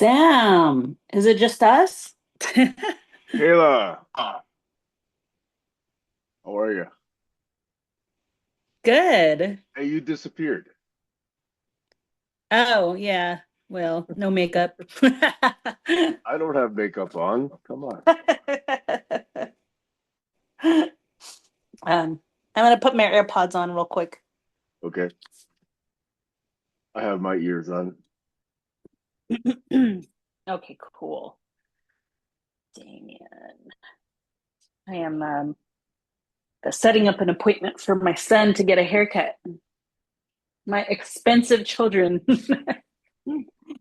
Sam, is it just us? Kayla, how are you? Good. Hey, you disappeared. Oh, yeah. Well, no makeup. I don't have makeup on. Come on. I'm gonna put my AirPods on real quick. Okay, I have my ears on. Okay, cool. Damien. I am setting up an appointment for my son to get a haircut. My expensive children.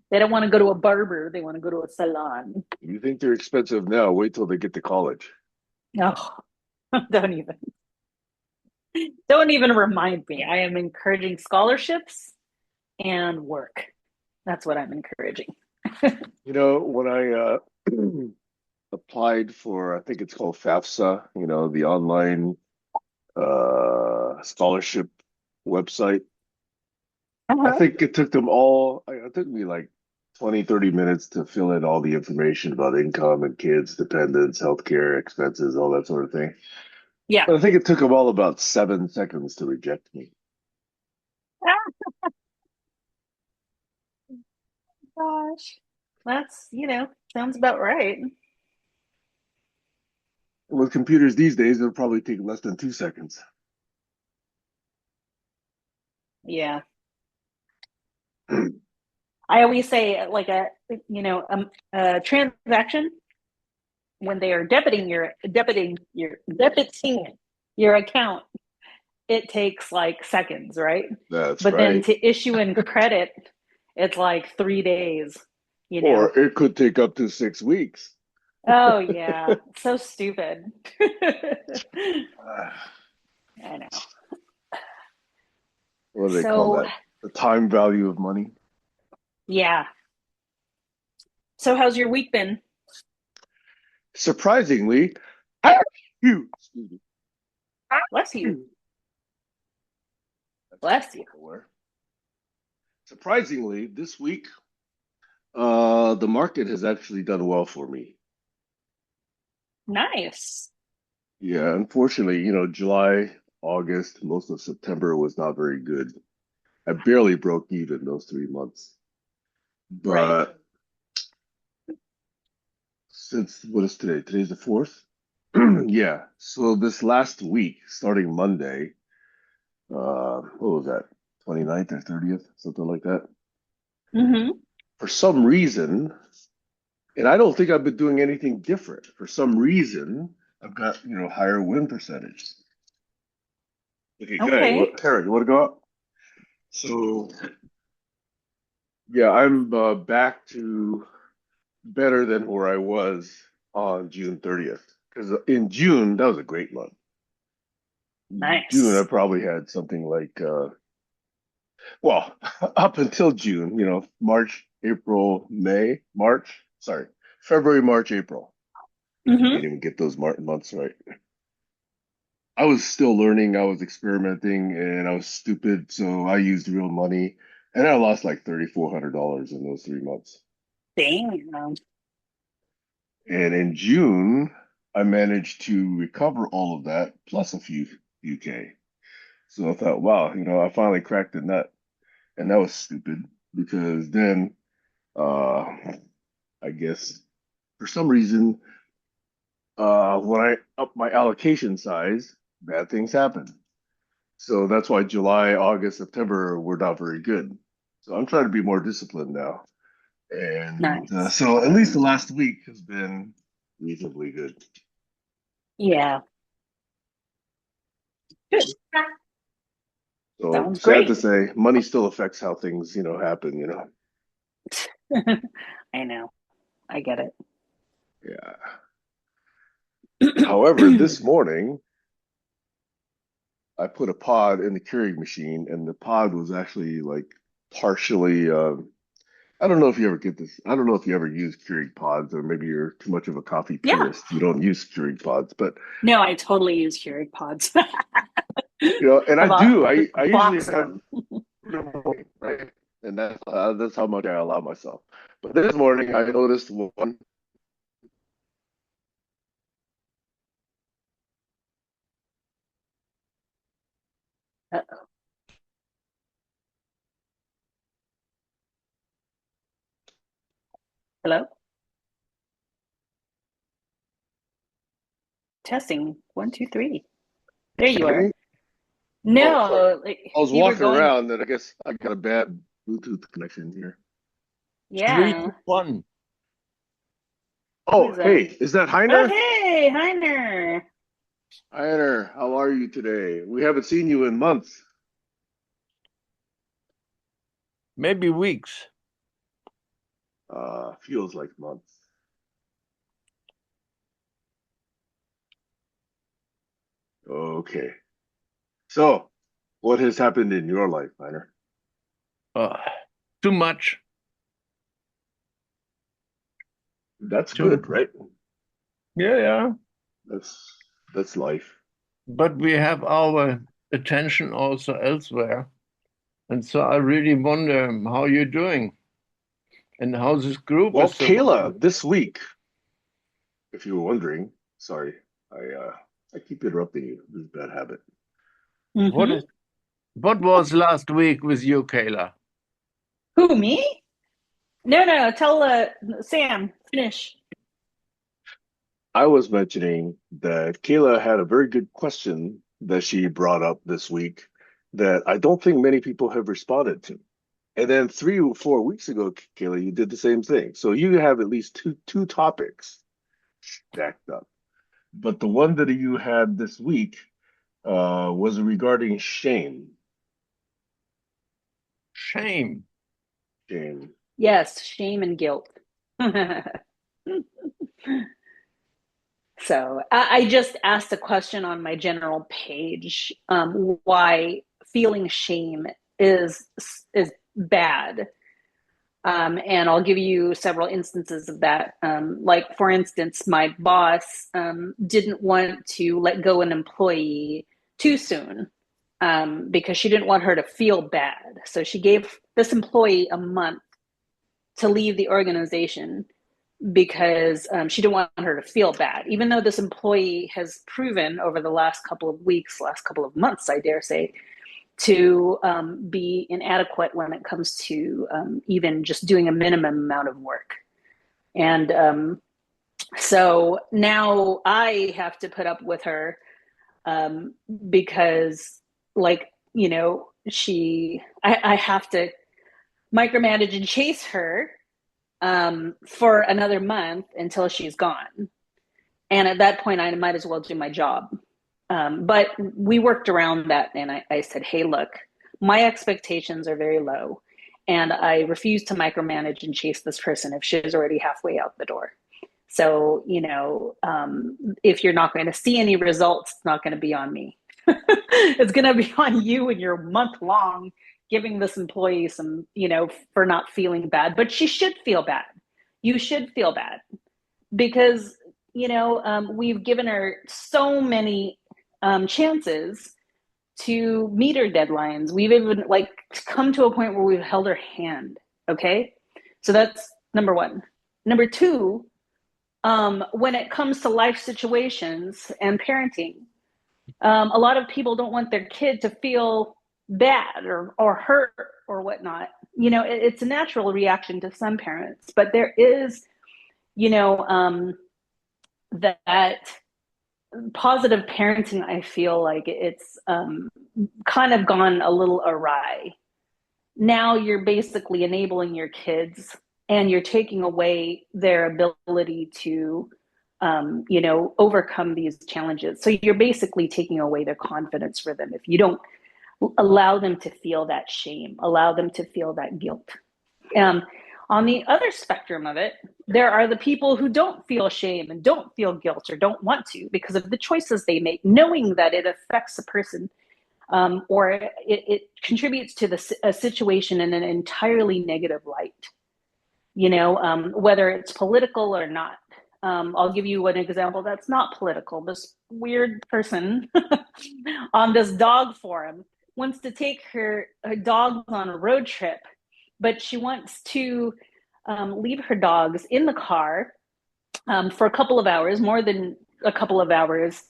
They don't want to go to a barber, they want to go to a salon. You think they're expensive now? Wait till they get to college. No, don't even. Don't even remind me. I am encouraging scholarships and work. That's what I'm encouraging. When I applied for, I think it's called FAFSA, the online scholarship website. I Uh-huh. think it took them all, it took me like 20, 30 minutes to fill in all the information about income and kids, dependents, healthcare expenses, all that sort of thing. Yeah. But I think it took them all about 7 seconds to reject me. Oh, gosh. That's, sounds about right. With computers these days, it'll probably take less than 2 seconds. Yeah. I always say like a transaction when they are debiting your account, it takes like seconds, right? That's But then right. to issue in credit, it's like 3 days, you know. Or it could take up to 6 weeks. Oh yeah, so stupid. Uh, I know. what do they call So that? The time value of money. yeah. So how's your week been? Surprisingly, excuse Bless you. me. That came Bless out you. of nowhere. Surprisingly, this week, the market has actually done well for me. Nice. Yeah, unfortunately, July, August, most of September was not very good. I barely broke even those 3 months. Right. But since what is today? Today's the fourth. Yeah. So this last week, starting Monday, what was that? 29th or 30th, something like that. Mm-hmm. For some reason, and I don't think I've been doing anything different. For some reason, I've got, higher win percentage. Okay, good. Okay. What, Harry, you want to go up? So, yeah, I'm back to better than where I was on June 30th. Because in June, that was a great month. June, I Nice. probably had something like, well, up until June, March, April, May, March, sorry, February, March, April. Mm-hmm. Can't even get those months right. I was still learning, I was experimenting, and I was stupid, so I used real money, and I lost like $3,400 in those 3 months. Damn. And in June, I managed to recover all of that plus a few K. So I thought, wow, I finally cracked the nut. And that was stupid because then uh I guess for some reason when I up my allocation size, bad things happen. So that's why July, August, September were not very good. So I'm trying to be more disciplined now. And Nice. so at least the last week has been reasonably good. Yeah. Good. So Sounds sad to great. say, money still affects how things, happen. I know. I get Yeah. However, it. this morning I put a pod in the Keurig machine, and the pod was actually like partially. I don't know if you ever get this. I don't know if you ever use Keurig pods, or maybe you're too much of a coffee Yeah. purist. You don't use Keurig pods, but No, I totally use Keurig pods. and I I've do. I usually boxed have them. right, and that's how much I allow myself. But this morning I noticed one. Uh, Hello? Testing. One, two, three. There Can you you hear are. me? Oh, sorry. No, like I was you were walking going, around and I guess I got a bad Bluetooth connection here. Three, yeah. two, one. Oh, Who's hey, that? is that Oh, Heiner? hey, Heiner. Heiner, how are you today? We haven't seen you in months. Maybe weeks. Feels like months. Okay. So, what has happened in your life, Heiner? Uh, Too much. That's Too. good, right? Yeah, yeah. That's that's life. But we have our attention also elsewhere. And so I really wonder how you're doing and how this group Well, is surviving. Kayla, this week, if you were wondering, sorry, I keep interrupting you. This is a bad habit. What Mm-hmm. is what was last week with you, Kayla? Who, me? No, no, tell Sam, finish. I was mentioning that Kayla had a very good question that she brought up this week that I don't think many people have responded to. And then 3 or 4 weeks ago, Kayla, you did the same thing. So you have at least two topics stacked up. But the one that you had this week was regarding shame. Shame. Shame. Yes, shame and guilt. So I just asked a question on my general page, why feeling shame is is bad. And I'll give you several instances of that. Like, for instance, my boss didn't want to let go an employee too soon because she didn't want her to feel bad. So she gave this employee a month to leave the organization because she didn't want her to feel bad, even though this employee has proven over the last couple of weeks, last couple of months, I dare say, to be inadequate when it comes to even just doing a minimum amount of work. And so now I have to put up with her um, because, like, I have to micromanage and chase her for another month until she's gone. And at that point, I might as well do my job. But we worked around that, and I said, hey, look, my expectations are very low, and I refuse to micromanage and chase this person if she's already halfway out the door. So, if you're not going to see any results, it's not going to be on me. It's going to be on you and your month long giving this employee some, for not feeling bad. But she should feel bad. You should feel bad because, we've given her so many chances to meet her deadlines. We've even like come to a point where we've held her hand. Okay. So that's number one. Number two, when it comes to life situations and parenting, a lot of people don't want their kid to feel bad or hurt or whatnot. It's a natural reaction to some parents, but there is, you know, that positive parenting, I feel like it's kind of gone a little awry. Now you're basically enabling your kids and you're taking away their ability to overcome these challenges. So you're basically taking away their confidence for them if you don't allow them to feel that shame, allow them to feel that guilt. um, on the other spectrum of it, there are the people who don't feel shame and don't feel guilt or don't want to because of the choices they make, knowing that it affects a person, or it contributes to a situation in an entirely negative light, whether it's political or not. I'll give you an example that's not political. This weird person on this dog forum wants to take her dog on a road trip, but she wants to leave her dogs in the car for a couple of hours, more than a couple of hours.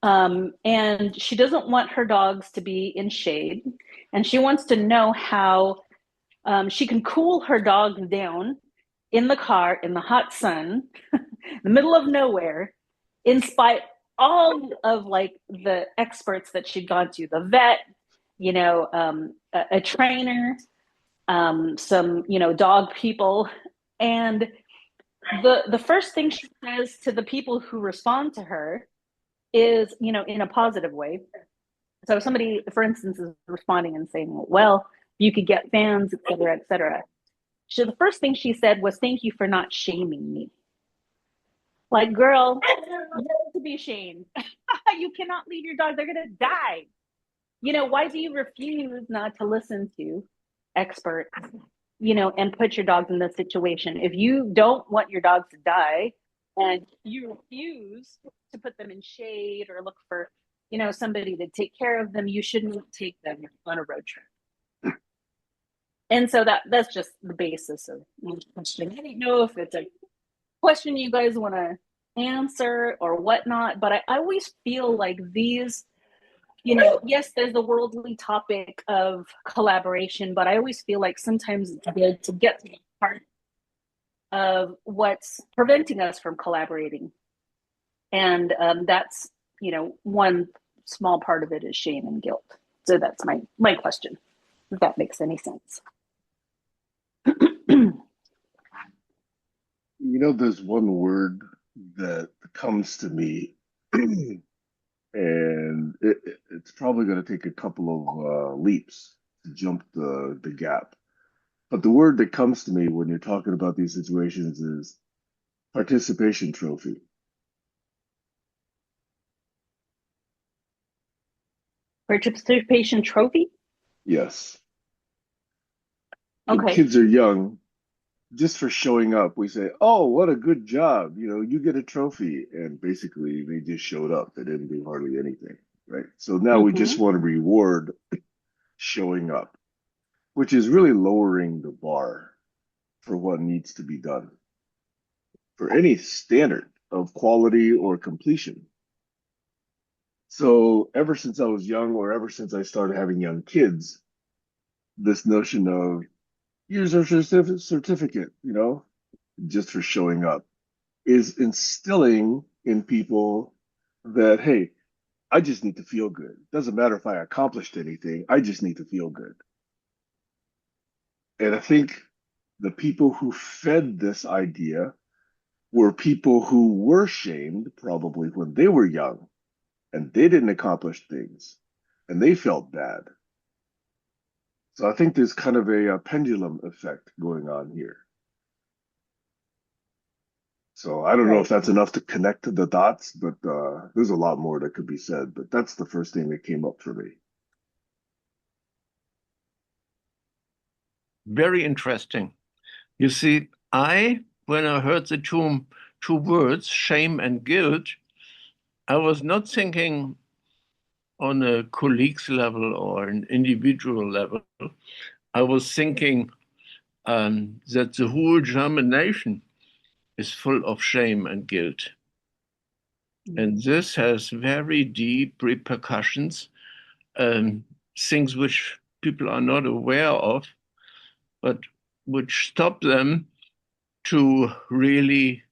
And she doesn't want her dogs to be in shade. And she wants to know how she can cool her dogs down in the car in the hot sun, the middle of nowhere, in spite all of like the experts that she'd gone to, the vet, a trainer, some, dog people. And the first thing she says to the people who respond to her is, in a positive way. So if somebody, for instance, is responding and saying, well, you could get fans, et cetera, et cetera. So the first thing she said was, thank you for not shaming me. Like, girl, you're to be shamed. You cannot leave your dog. They're going to die. Why do you refuse not to listen to experts, and put your dogs in this situation? If you don't want your dogs to die and you refuse to put them in shade or look for, somebody to take care of them, you shouldn't take them on a road trip. And so that's just the basis of my question. I don't know if it's a question you guys want to answer or whatnot, but I always feel like these, yes, there's the worldly topic of collaboration, but I always feel like sometimes it's good to get to the part of what's preventing us from collaborating. And that's, one small part of it is shame and guilt. So that's my question, if that makes any sense. There's one word that comes to me, and it's probably going to take a couple of leaps to jump the gap. But the word that comes to me when you're talking about these situations is participation trophy. Participation trophy? Yes. When Okay. kids are young, just for showing up, we say, "Oh, what a good job! You get a trophy." And basically, they just showed up. They didn't do hardly anything, right? So now we just want to reward showing up, which is really lowering the bar for what needs to be done for any standard of quality or completion. So ever since I was young, or ever since I started having young kids, this notion of here's our certificate, just for showing up, is instilling in people that, hey, I just need to feel good. Doesn't matter if I accomplished anything, I just need to feel good. And I think the people who fed this idea were people who were shamed probably when they were young and they didn't accomplish things and they felt bad. So I think there's kind of a pendulum effect going on here. So I don't know if that's enough to connect the dots, but there's a lot more that could be said. But that's the first thing that came up for me. Very interesting. You see, when I heard the two words, shame and guilt, I was not thinking on a colleague's level or an individual level. I was thinking that the whole German nation is full of shame and guilt. And this has very deep repercussions, things which people are not aware of, but which stop them to really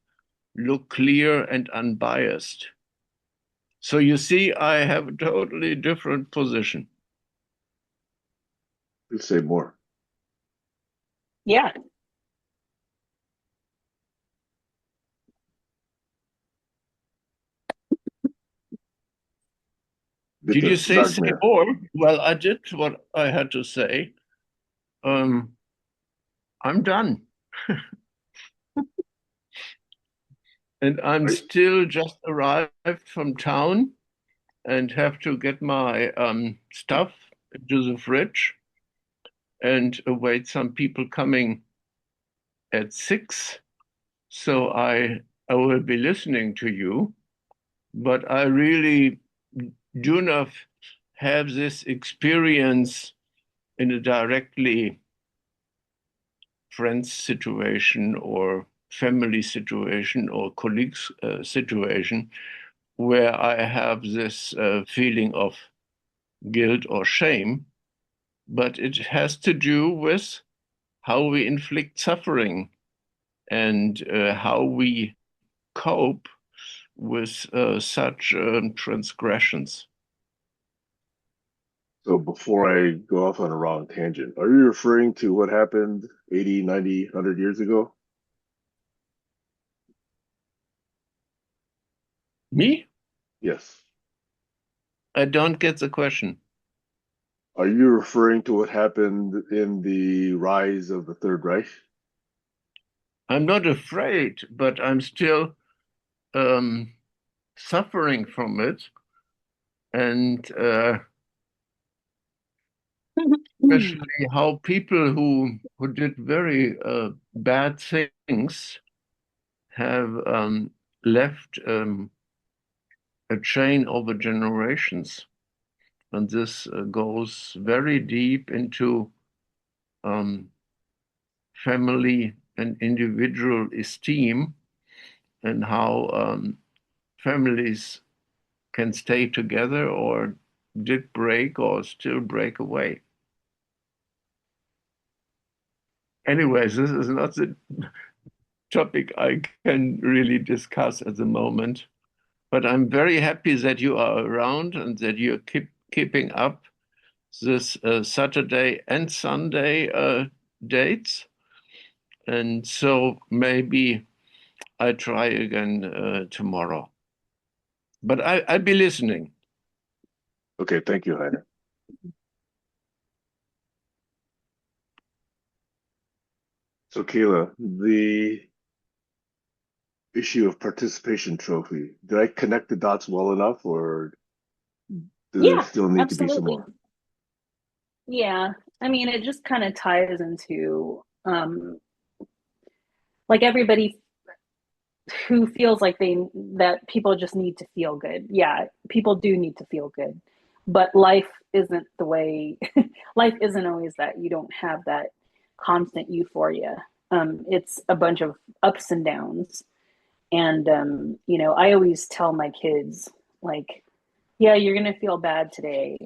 look clear and unbiased. So you see, I have a totally different position. Let's say more. Yeah. Did you say more? Well, I did what I had to say. I'm done. And I'm still just arrived from town and have to get my stuff into the fridge and await some people coming at 6. So I will be listening to you, but I really do not have this experience in a directly friend's situation or family situation or colleagues situation where I have this feeling of guilt or shame, but it has to do with how we inflict suffering and how we cope with such transgressions. So before I go off on a wrong tangent, are you referring to what happened 80, 90, 100 years ago? Me? Yes. I don't get the question. Are you referring to what happened in the rise of the Third Reich? I'm not afraid, but I'm still um, suffering from it. And especially how people who did very bad things have left a chain over generations, and this goes very deep into um, family and individual esteem and how families can stay together or did break or still break away. Anyways, this is not the topic I can really discuss at the moment, but I'm very happy that you are around and that you're keeping up this Saturday and Sunday dates. And so maybe I try again tomorrow. But I'll be listening. Okay, thank you, Heiner. So, Kayla, the issue of participation trophy, did I connect the dots well enough, or does there Yeah, still need to be some absolutely. more? Yeah. I mean, it just kind of ties into like everybody who feels like that people just need to feel good. Yeah, people do need to feel good. But life isn't the way life isn't always that. You don't have that constant euphoria. It's a bunch of ups and downs. And I always tell my kids like, yeah, you're gonna feel bad today.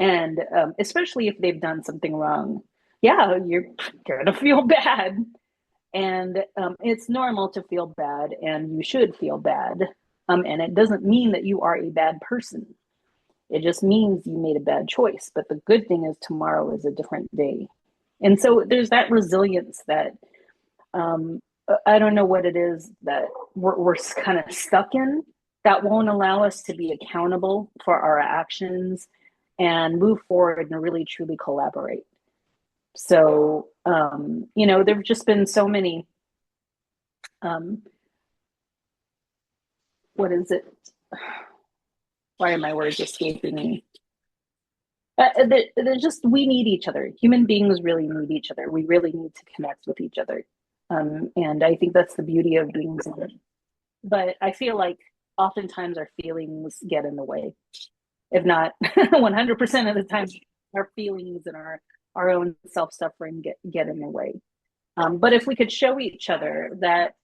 And especially if they've done something wrong. Yeah, you're gonna feel bad. And it's normal to feel bad, and you should feel bad. And it doesn't mean that you are a bad person. It just means you made a bad choice. But the good thing is, tomorrow is a different day. And so there's that resilience that um, I don't know what it is that we're kind of stuck in that won't allow us to be accountable for our actions and move forward and really truly collaborate. So, there have just been so many um, what is it? Why are my words escaping me? They're just we need each other. Human beings really need each other. We really need to connect with each other, and I think that's the beauty of being human. But I feel like oftentimes our feelings get in the way, if not 100% of the time. Our feelings and our own self suffering get in the way. But if we could show each other that,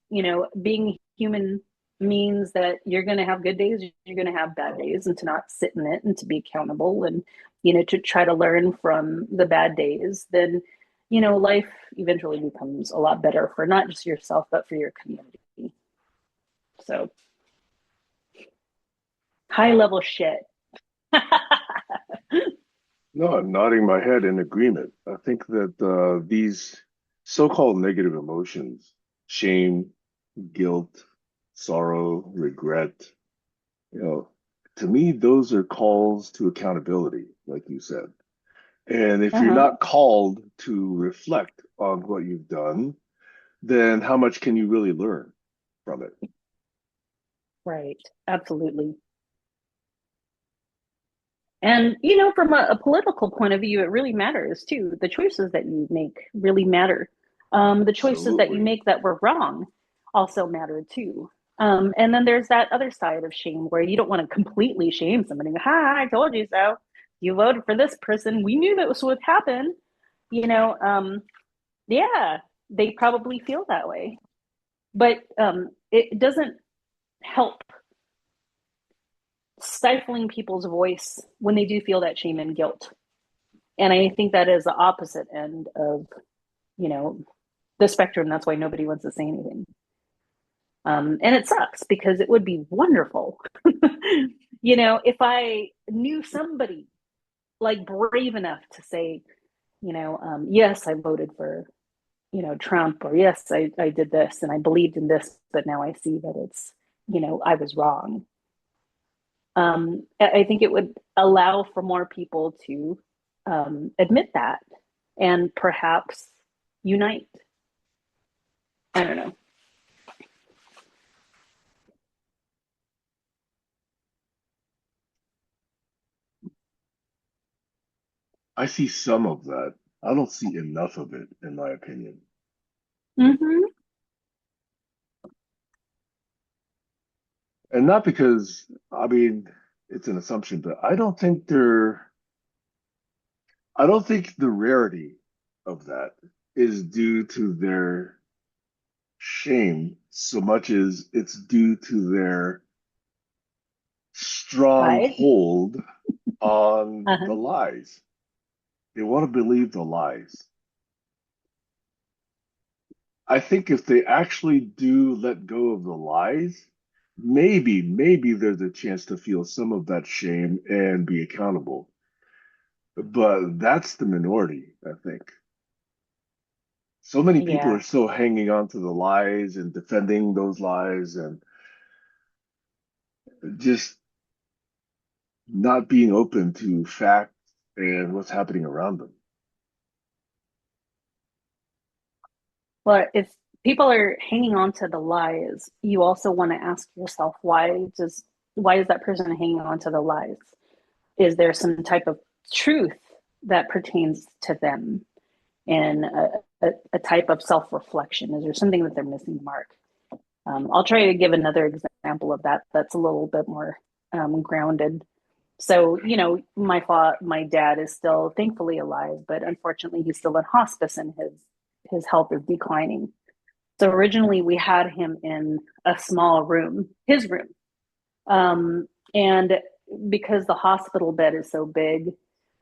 being human means that you're going to have good days, you're going to have bad days, and to not sit in it and to be accountable and, to try to learn from the bad days, then, life eventually becomes a lot better for not just yourself, but for your community. So, high level shit. No, I'm nodding my head in agreement. I think that these so-called negative emotions, shame, guilt, sorrow, regret, you know, to me, those are calls to accountability, like you said. And if you're Uh-huh. not called to reflect on what you've done, then how much can you really learn from it? Right. Absolutely. And, from a political point of view, it really matters too. The choices that you make really matter. The choices that you Absolutely. make that were wrong also matter too. And then there's that other side of shame where you don't want to completely shame somebody. Ha, I told you so. You voted for this person. We knew that was what would happen. You know, yeah. they probably feel that way. But it doesn't help stifling people's voice when they do feel that shame and guilt. And I think that is the opposite end of, you know, the spectrum. That's why nobody wants to say anything. And it sucks because it would be wonderful, you know, if I knew somebody like brave enough to say, you know, yes, I voted for, you know, Trump, or yes, I did this and I believed in this, but now I see that it's, you know, I was wrong. I think it would allow for more people to admit that and perhaps unite. I don't know. I see some of that. I don't see enough of it, in my opinion. Mm-hmm. And not because, I mean, it's an assumption, but I don't think the rarity of that is due to their shame so much as it's due to their strong Right. hold on the Uh-huh. lies. They want to believe the lies. I think if they actually do let go of the lies, maybe there's a chance to feel some of that shame and be accountable. But that's the minority, I think. So many people Yeah. are still hanging on to the lies and defending those lies and just not being open to facts and what's happening around them. Well, if people are hanging on to the lies, you also want to ask yourself, why is that person hanging on to the lies? Is there some type of truth that pertains to them, and a type of self-reflection? Is there something that they're missing the mark? I'll try to give another example of that that's a little bit more grounded. So, you know, my dad is still thankfully alive, but unfortunately, he's still in hospice, and his health is declining. So originally, we had him in a small room, his room, and because the hospital bed is so big,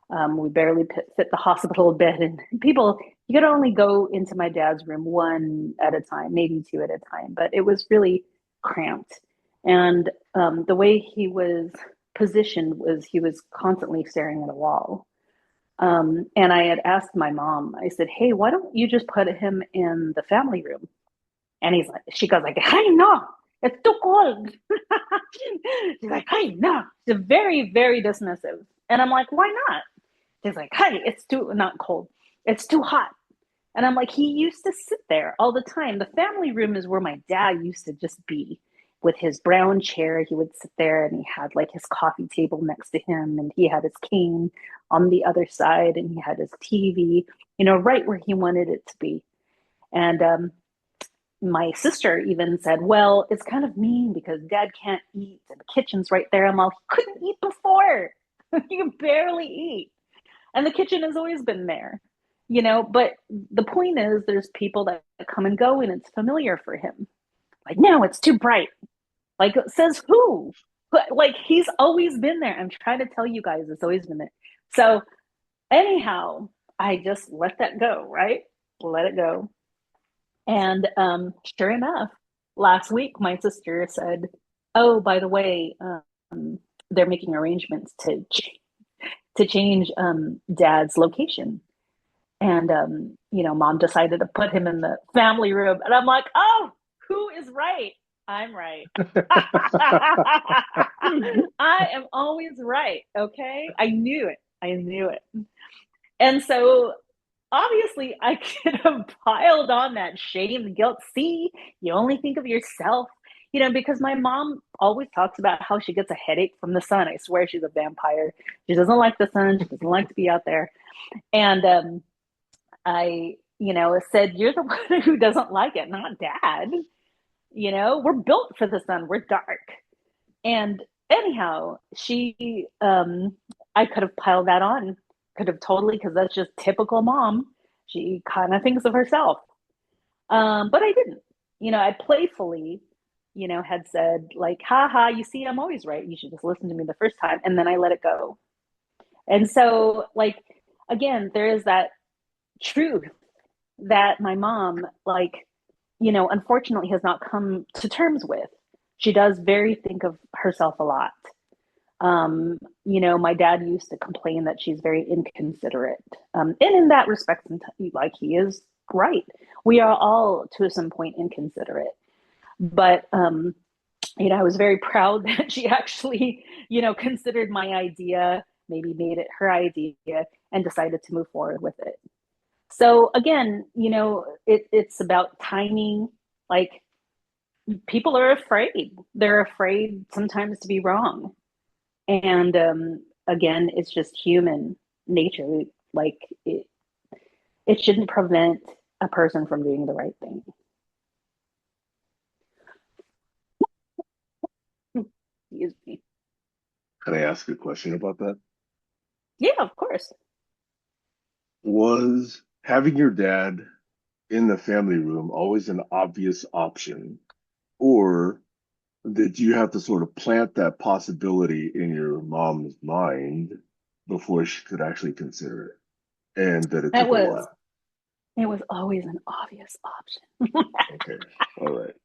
we barely fit the hospital bed. And people, you could only go into my dad's room one at a time, maybe two at a time, but it was really cramped. And the way he was positioned was he was constantly staring at a wall. And I had asked my mom, I said, hey, why don't you just put him in the family room? And she goes like, hey, no, it's too cold. She's like, hey, no. She's very, very dismissive. And I'm like, why not? She's like, hey, it's too, not cold. It's too hot. And I'm like, he used to sit there all the time. The family room is where my dad used to just be with his brown chair. He would sit there and he had like his coffee table next to him and he had his cane on the other side and he had his TV, you know, right where he wanted it to be. And my sister even said, well, it's kind of mean because dad can't eat and the kitchen's right there. I'm like, he couldn't eat before. He can barely eat. And the kitchen has always been there, you know. But the point is, there's people that come and go and it's familiar for him. Like, no, it's too bright. Like, says who? But like, he's always been there. I'm trying to tell you guys, it's always been there. So, anyhow, I just let that go, right? Let it go. And sure enough, last week my sister said, "Oh, by the way, they're making arrangements to change Dad's location." And you know, Mom decided to put him in the family room, and I'm like, "Oh, who is right? I'm right. I am always right. Okay, I knew it. I knew it." And so obviously I could have piled on that shame, guilt. See, you only think of yourself, you know, because my mom always talks about how she gets a headache from the sun. I swear she's a vampire. She doesn't like the sun. She doesn't like to be out there. And I, you know, said, you're the one who doesn't like it, not dad. You know, we're built for the sun. We're dark. And anyhow, I could have piled that on, could have totally, because that's just typical mom. She kind of thinks of herself. But I didn't. I playfully, had said like, "Ha ha, you see, I'm always right. You should just listen to me the first time," and then I let it go. And so, like, again, there is that truth that my mom, like, unfortunately has not come to terms with. She does very think of herself a lot. My dad used to complain that she's very inconsiderate. And in that respect, like, he is right. We are all to some point inconsiderate. But I was very proud that she actually, considered my idea, maybe made it her idea, and decided to move forward with it. So again, it's about timing. Like, people are afraid. They're afraid sometimes to be wrong. And again, it's just human nature. Like, it shouldn't prevent a person from doing the right thing. Excuse me. Can I ask a question about that? Yeah, of course. Was having your dad in the family room always an obvious option, or did you have to sort of plant that possibility in your mom's mind before she could actually consider it, and that it That took a was while? it was always an obvious option. Okay, all right.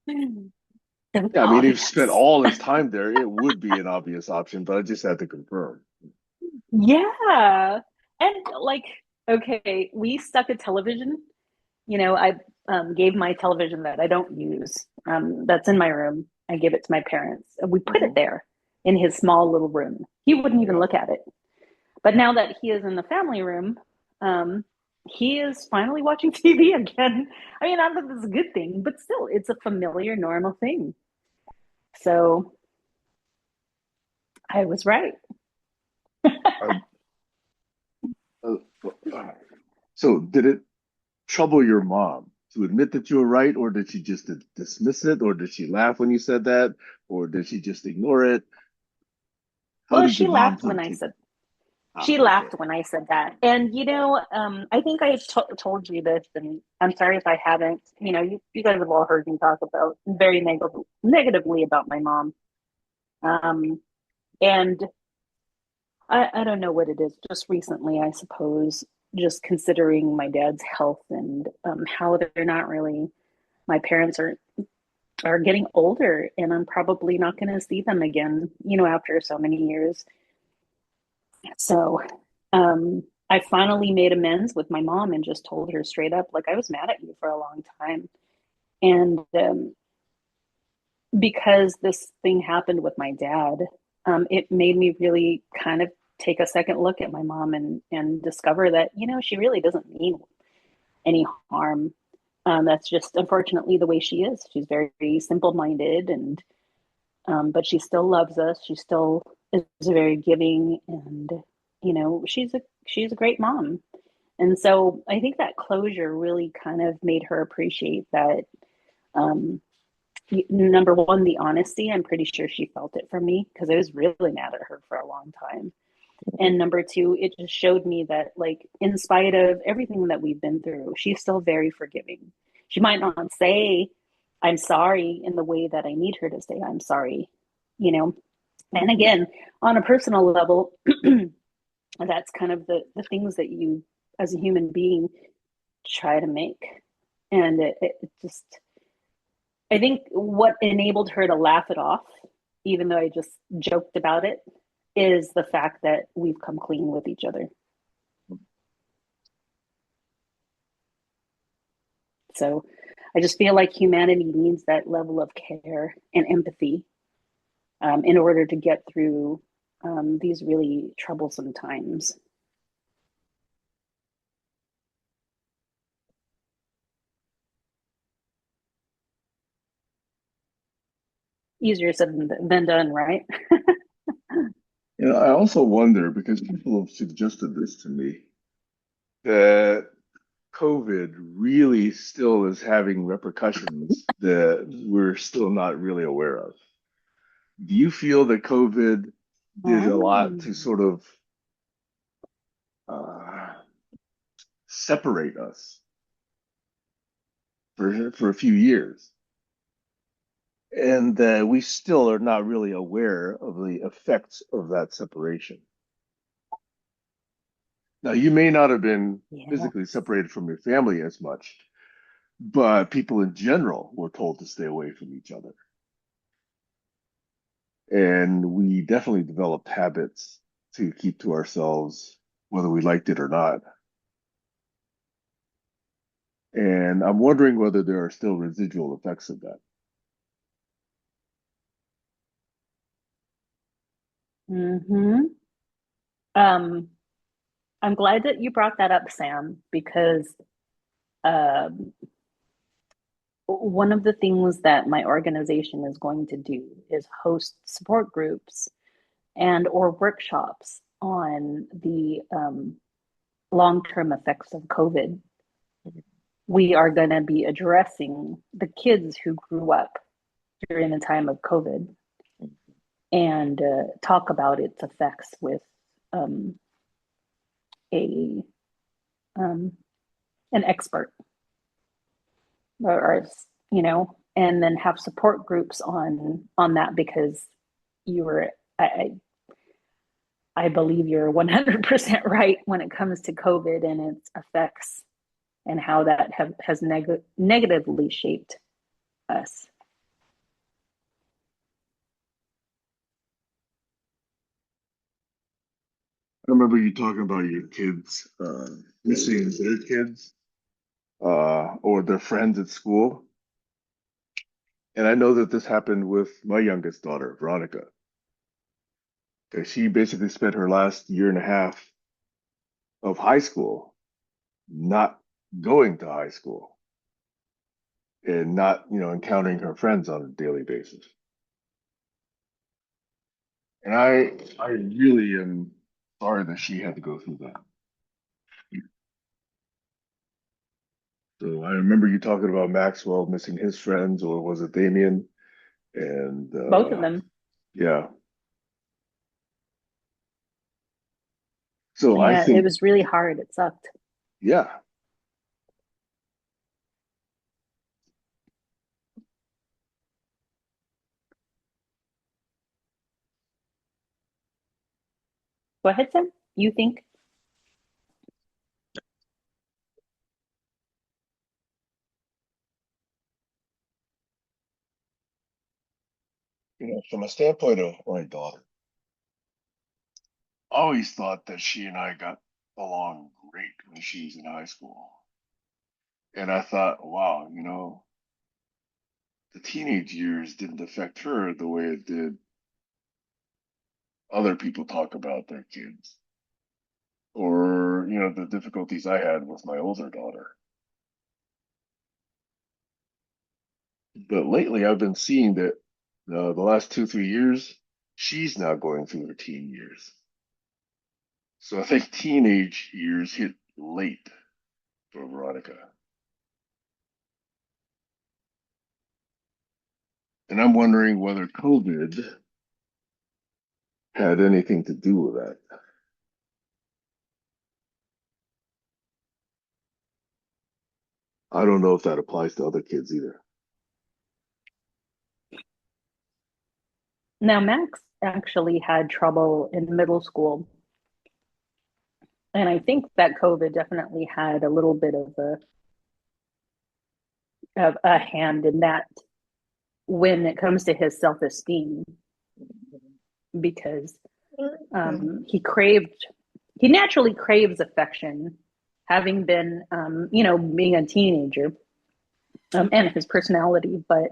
It was Yeah, I mean, if you spent obvious. all this time there, it would be an obvious option, but I just had to confirm. Yeah. And like, okay, we stuck a television. I gave my television that I don't use, that's in my room. I gave it to my parents. And we put it Hmm. there in his small little room. He wouldn't even Yeah. look at it. But now that he is in the family room, um, he is finally watching TV again. I mean, I don't know if it's a good thing, but still, it's a familiar, normal thing. So I was right. I, uh, uh, so did it trouble your mom to admit that you were right, or did she just dismiss it, or did she laugh when you said that, or did she just ignore it? How Well, did your mom take it? she Ah, okay. laughed when I said that. And I think I told you this, and I'm sorry if I haven't. You guys have all heard me talk about very negatively about my mom. Um, and I don't know what it is. Just recently, I suppose, just considering my dad's health and how they're not really. My parents are getting older, and I'm probably not going to see them again. After so many years. So, I finally made amends with my mom and just told her straight up, like, I was mad at you for a long time, and because this thing happened with my dad, it made me really kind of take a second look at my mom and discover that she really doesn't mean any harm. That's just unfortunately the way she is. She's very simple minded, and but she still loves us. She still is very giving, and she's a great mom. And so I think that closure really kind of made her appreciate that. Um, Number one, the honesty. I'm pretty sure she felt it from me because I was really mad at her for a long time. And number two, it just showed me that, like, in spite of everything that we've been through, she's still very forgiving. She might not say, I'm sorry in the way that I need her to say, I'm sorry, you know? And again, on a personal level, that's kind of the things that you, as a human being, try to make. And it just, I think what enabled her to laugh it off, even though I just joked about it, is the fact that we've come clean with each other. So I just feel like humanity needs that level of care and empathy, in order to get through these really troublesome times. Easier said than done, right? I also wonder because people have suggested this to me that COVID really still is having repercussions that we're still not really aware of. Do you feel that COVID did a lot to Um, sort of uh, separate us for a few years. And we still are not really aware of the effects of that separation. Now, you may not have been Yeah. physically separated from your family as much, but people in general were told to stay away from each other. And we definitely developed habits to keep to ourselves, whether we liked it or not. And I'm wondering whether there are still residual effects of that. Hmm. Um, I'm glad that you brought that up, Sam, because um, one of the things that my organization is going to do is host support groups and or workshops on the long-term effects of COVID. We are going to be addressing the kids who grew up during the time of COVID and talk about its effects with um, a um, an expert, or and then have support groups on that, because you were I believe you're 100% right when it comes to COVID and its effects and how that has negatively shaped us. I remember you talking about your kids missing their kids or their friends at school. And I know that this happened with my youngest daughter, Veronica. 'Cause she basically spent her last year and a half of high school not going to high school and not, encountering her friends on a daily basis. And I really am sorry that she had to go through that. So I remember you talking about Maxwell missing his friends, or was it Damien? And Both of them. yeah, so I Yeah, it think, was really hard. It sucked. yeah, Go ahead, Sam. You think? from a standpoint of my daughter, I always thought that she and I got along great when she was in high school. And I thought, wow, the teenage years didn't affect her the way it did other people talk about their kids, or, the difficulties I had with my older daughter. But lately, I've been seeing that the last 2, 3 years, she's now going through her teen years. So I think teenage years hit late for Veronica. And I'm wondering whether COVID had anything to do with that. I don't know if that applies to other kids either. Now, Max actually had trouble in middle school. And I think that COVID definitely had a little bit of a hand in that when it comes to his self-esteem, because he naturally craves affection, having been, being a teenager, and his personality, but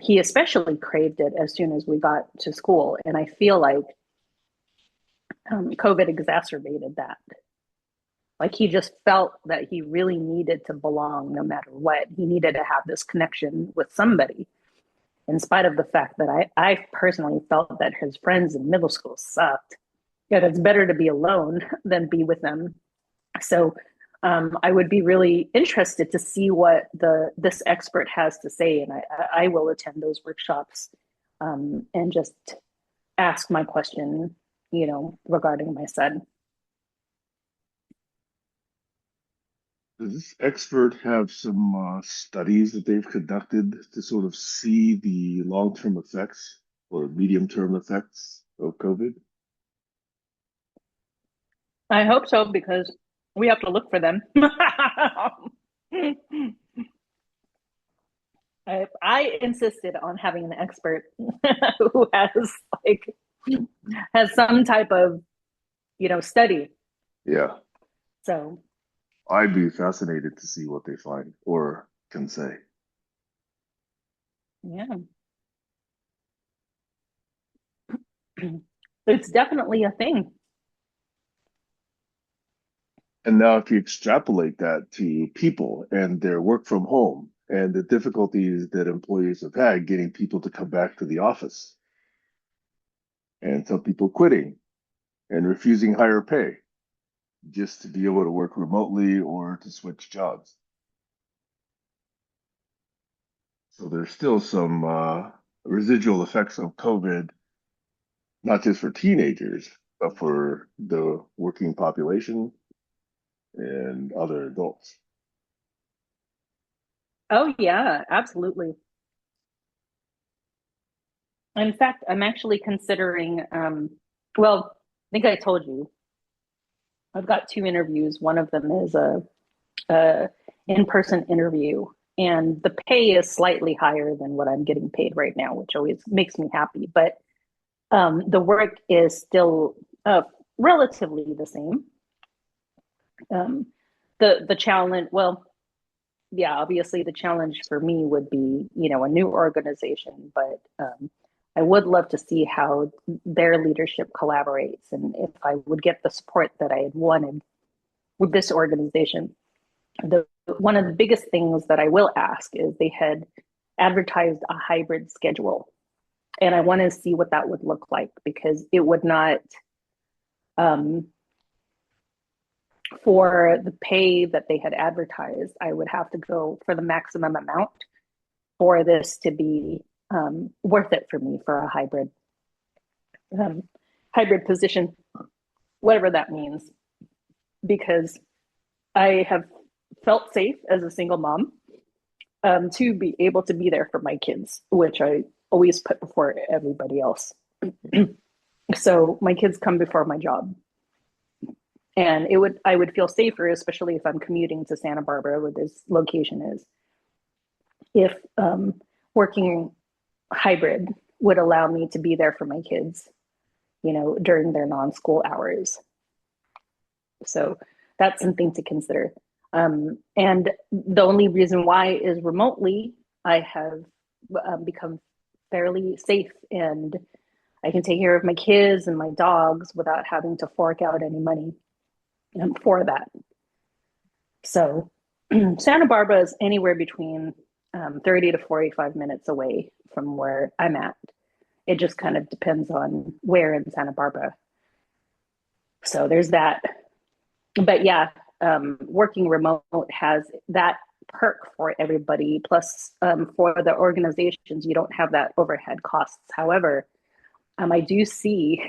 he especially craved it as soon as we got to school. And I feel like COVID exacerbated that. Like he just felt that he really needed to belong no matter what. He needed to have this connection with somebody, in spite of the fact that I personally felt that his friends in middle school sucked. Yet it's better to be alone than be with them. So I would be really interested to see what this expert has to say, and I will attend those workshops and just ask my question, regarding my son. Does this expert have some studies that they've conducted to sort of see the long-term effects or medium-term effects of COVID? I hope so because we have to look for them. I insisted on having an expert who like has some type of study. Yeah, So I'd be fascinated to see what they find or can say. yeah, it's definitely a thing. And now, if you extrapolate that to people and their work from home and the difficulties that employers have had getting people to come back to the office, and some people quitting and refusing higher pay just to be able to work remotely or to switch jobs. So there's still some residual effects of COVID, not just for teenagers, but for the working population and other adults. Oh yeah, absolutely. In fact, I'm actually considering. Well, I think I told you I've got two interviews. One of them is a in-person interview, and the pay is slightly higher than what I'm getting paid right now, which always makes me happy. But the work is still relatively the same. Um, the challenge, well, yeah, obviously the challenge for me would be, a new organization, but I would love to see how their leadership collaborates and if I would get the support that I had wanted with this organization. The one of the biggest things that I will ask is they had advertised a hybrid schedule, and I want to see what that would look like because it would not um, for the pay that they had advertised, I would have to go for the maximum amount for this to be worth it for me for a um, hybrid position, whatever that means, because I have felt safe as a single mom to be able to be there for my kids, which I always put before everybody else. So my kids come before my job. And I would feel safer, especially if I'm commuting to Santa Barbara, where this location is, if working hybrid would allow me to be there for my kids, during their non-school hours. So that's something to consider. And the only reason why is remotely, I have become fairly safe and I can take care of my kids and my dogs without having to fork out any money for that. So Santa Barbara is anywhere between 30 to 45 minutes away from where I'm at. It just kind of depends on where in Santa Barbara. So there's that. But yeah, working remote has that perk for everybody. Plus, for the organizations, you don't have that overhead costs. However, I do see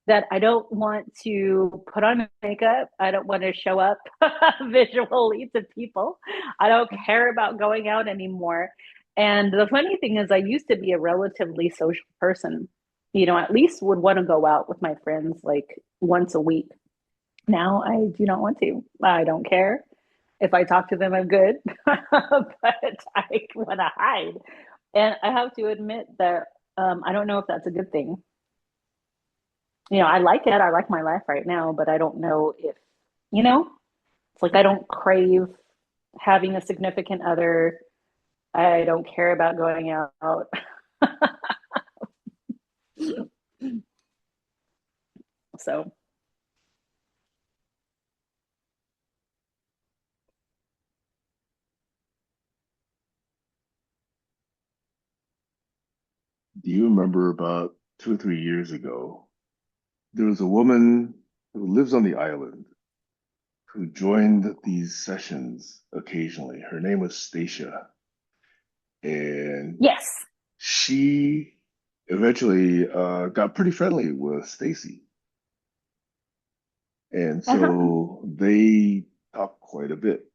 that I don't want to put on makeup. I don't want to show up visually to people. I don't care about going out anymore. And the funny thing is, I used to be a relatively social person. At least would want to go out with my friends like once a week. Now I do not want to. I don't care. If I talk to them, I'm good, but I want to hide. And I have to admit that I don't know if that's a good thing. I like it. I like my life right now, but I don't know if, you know, it's like I don't crave having a significant other. I don't care about going out. So, Do you remember about 2 or 3 years ago, there was a woman who lives on the island who joined these sessions occasionally. Her name was Stacia, and yes. she eventually got pretty friendly with Stacy, and Uh-huh. so they talked quite a bit.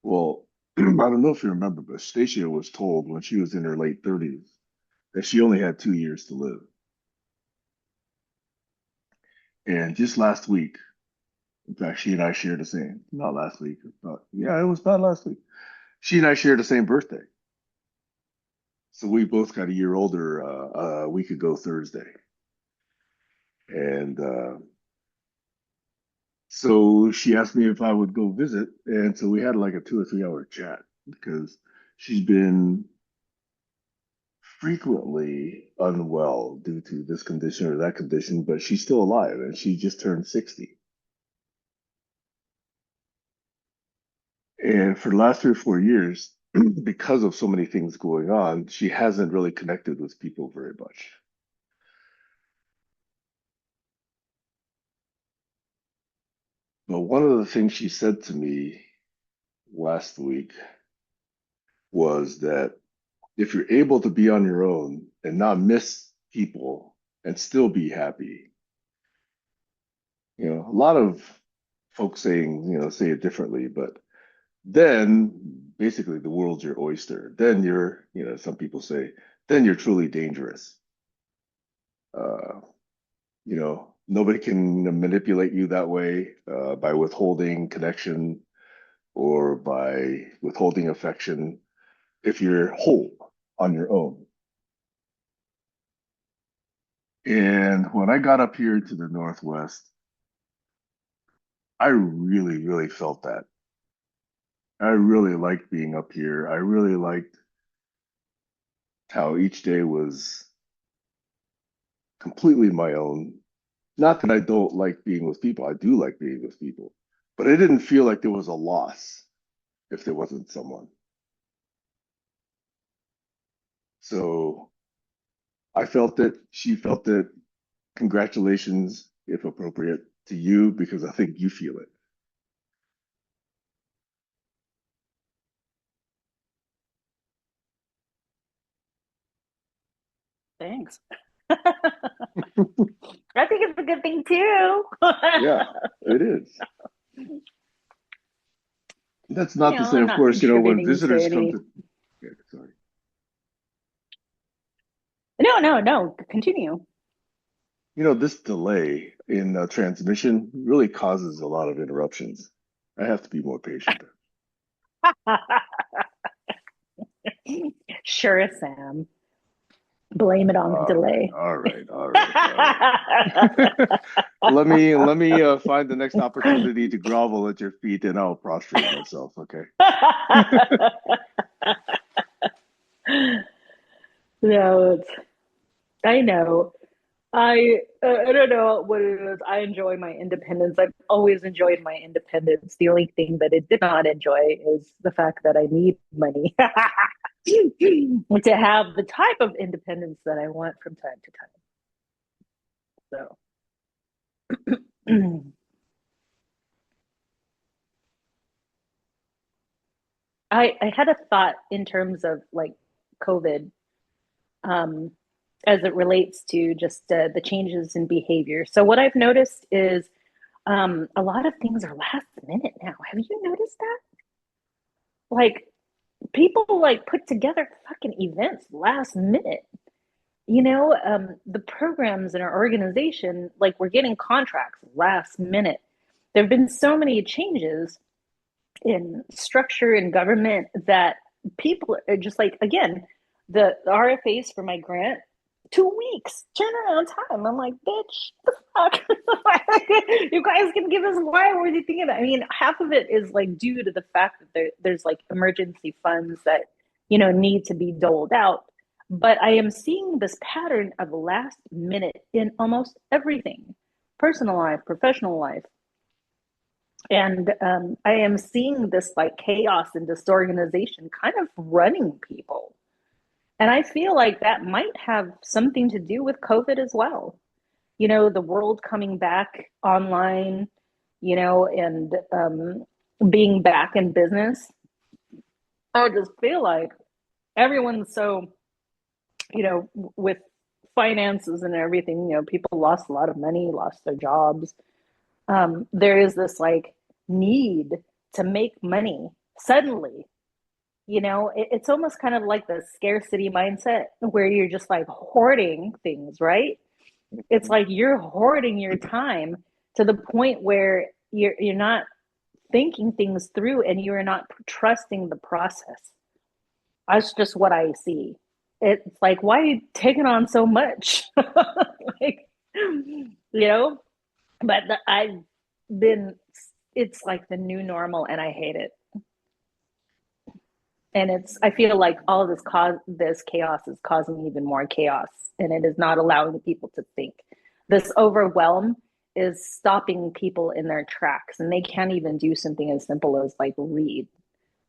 Well, I don't know if you remember, but Stacia was told when she was in her late 30s that she only had 2 years to live. And just last week, in fact, she and I shared the same, not last week, but yeah, it was not last week. She and I shared the same birthday. So we both got a year older a week ago Thursday. And so she asked me if I would go visit. And so we had like a 2 or 3 hour chat because she's been frequently unwell due to this condition or that condition, but she's still alive and she just turned 60. And for the last 3 or 4 years, because of so many things going on, she hasn't really connected with people very much. But one of the things she said to me last week was that if you're able to be on your own and not miss people and still be happy, a lot of folks saying, say it differently, but then basically the world's your oyster. Then you're, some people say, then you're truly dangerous. Uh, Nobody can manipulate you that way by withholding connection or by withholding affection if you're whole on your own. And when I got up here to the Northwest, I really, really felt that. I really liked being up here. I really liked how each day was completely my own. Not that I don't like being with people, I do like being with people, but it didn't feel like there was a loss if there wasn't someone. So I felt it, she felt it. Congratulations, if appropriate, to you because I think you feel it. Thanks. I think it's a good thing too. Yeah, it is. That's not to say, I'm of not course, when contributing to visitors come any. to, yeah, sorry. No, no, no. Continue. This delay in transmission really causes a lot of interruptions. I have to be more patient. Sure, Sam. Blame it on the All right, delay. all right, all right, all right. Let me find the next opportunity to grovel at your feet, and I'll prostrate myself. Okay. No, I know. I don't know what it is. I enjoy my independence. I've always enjoyed my independence. The only thing that it did not enjoy is the fact that I need money to have the type of independence that I want from time to time. So I had a thought in terms of like COVID, um, as it relates to just the changes in behavior. So what I've noticed is a lot of things are last minute now. Have you noticed that? Like people like put together fucking events last minute. The programs in our organization, like we're getting contracts last minute. There have been so many changes in structure in government that people are just like, again, the RFAs for my grant, 2 weeks turnaround time. I'm like, bitch, the fuck? You guys can give us, why were you thinking that? I mean, half of it is like due to the fact that there's like emergency funds that, need to be doled out. But I am seeing this pattern of last minute in almost everything, personal life, professional life. And I am seeing this like chaos and disorganization kind of running people. And I feel like that might have something to do with COVID as well. The world coming back online, and being back in business. I just feel like everyone's so, with finances and everything, people lost a lot of money, lost their jobs. There is this like need to make money suddenly. It's almost kind of like the scarcity mindset where you're just like hoarding things, right? It's like you're hoarding your time to the point where you're not thinking things through and you're not trusting the process. That's just what I see. It's like, why are you taking on so much? Like, but I've been, it's like the new normal and I hate it. And I feel like all of this chaos is causing even more chaos and it is not allowing people to think. This overwhelm is stopping people in their tracks and they can't even do something as simple as like read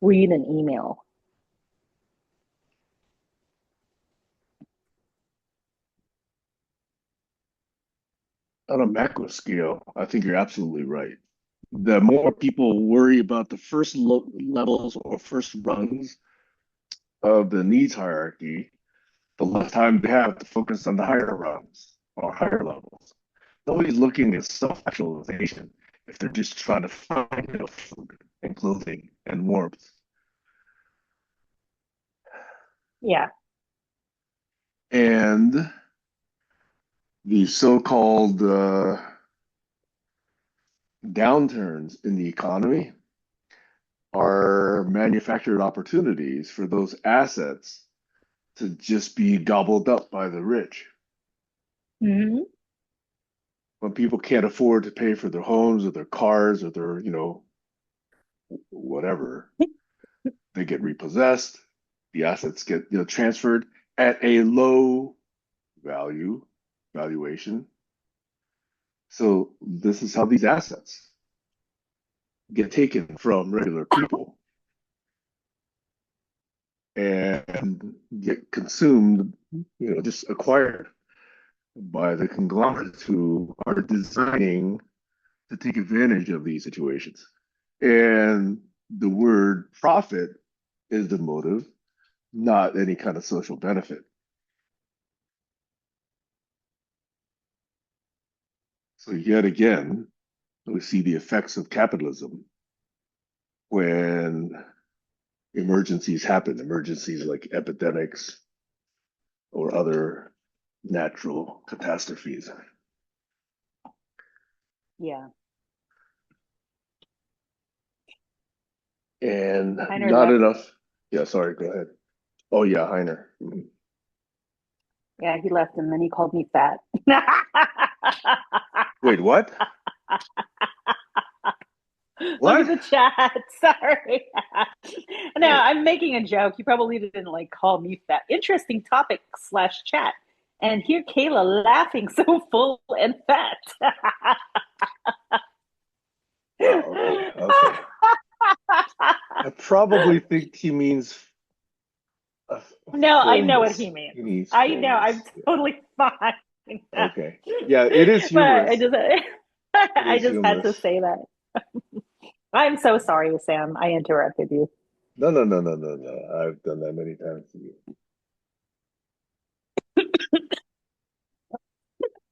an email. On a macro scale, I think you're absolutely right. The more people worry about the first levels or first rungs of the needs hierarchy, the less time they have to focus on the higher rungs or higher levels. Nobody's looking at self-actualization if they're just trying to find enough food and clothing and warmth. Yeah. And the so-called downturns in the economy are manufactured opportunities for those assets to just be gobbled up by the rich. Mm-hmm. When people can't afford to pay for their homes or their cars or their, whatever, they get repossessed. The assets get, transferred at a low valuation. So this is how these assets get taken from regular people and get consumed, just acquired by the conglomerates who are designing to take advantage of these situations. And the word profit is the motive, not any kind of social benefit. So, yet again, we see the effects of capitalism when emergencies happen, emergencies like epidemics or other natural catastrophes. Yeah. And Heiner not left. enough. Yeah, sorry, go ahead. Oh, yeah, Heiner. Yeah, he left and then he called me fat. Wait, what? Look What? at the chat. Sorry. No, Oh, I'm making a joke. You probably didn't like call me fat. Interesting topic slash chat. And here Kayla laughing so full and fat. okay, okay. I probably think he means uh, No, I know what he fullness. means. He means I know. I'm fullness. Yeah. totally fine. Okay. Yeah, it is But I humorous. just It I is just had to humorous. say that. I'm so sorry, Sam. I interrupted you. No, no, no, no, no, no. I've done that many times to you.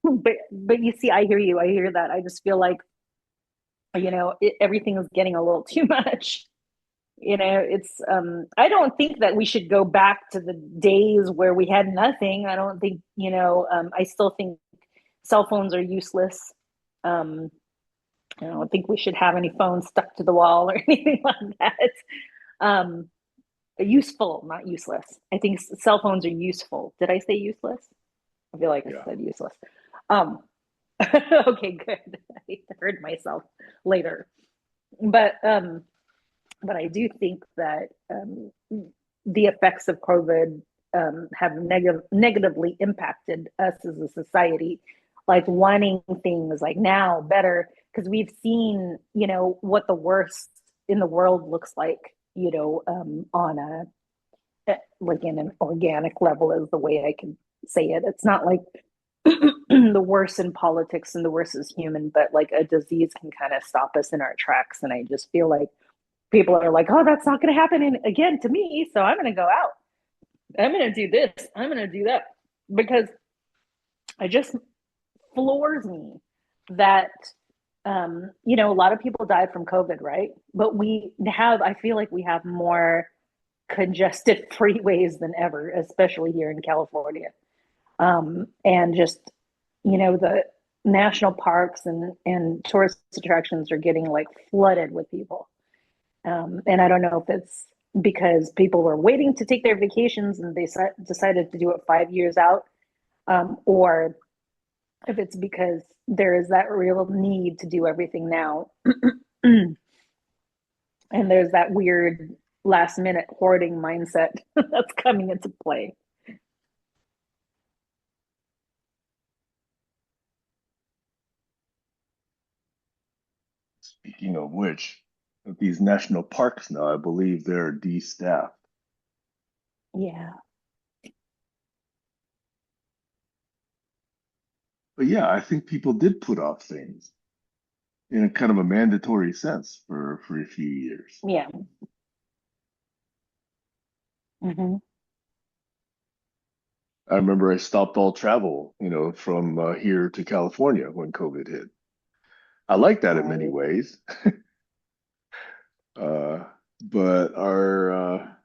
But you see, I hear you. I hear that. I just feel like everything is getting a little too much. It's I don't think that we should go back to the days where we had nothing. I don't think, I still think cell phones are useless. Um, I don't think we should have any phones stuck to the wall or anything like that. Um, useful, not useless. I think cell phones are useful. Did I say useless? I feel like I Yeah. said useless. Um, okay, good. I heard myself later, but but I do think that the effects of COVID have negatively impacted us as a society, like wanting things like now better because we've seen, what the worst in the world looks like, on like in an organic level is the way I can say it. It's not like the worst in politics and the worst is human, but like a disease can kind of stop us in our tracks. And I just feel like people are like, oh, that's not going to happen again to me. So I'm going to go out. I'm going to do this. I'm going to do that because it just floors me that A lot of people died from COVID, right? But I feel like we have more congested freeways than ever, especially here in California. And just, the national parks and tourist attractions are getting like flooded with people. And I don't know if it's because people were waiting to take their vacations and they decided to do it 5 years out, or if it's because there is that real need to do everything now. And there's that weird last minute hoarding mindset that's coming into play. Speaking of which, with these national parks now, I believe they're de-staffed. Yeah. But yeah, I think people did put off things in a kind of a mandatory sense for a few years. Yeah. Hmm. I remember I stopped all travel, from here to California when COVID hit. I like that in many Right. ways, uh, but our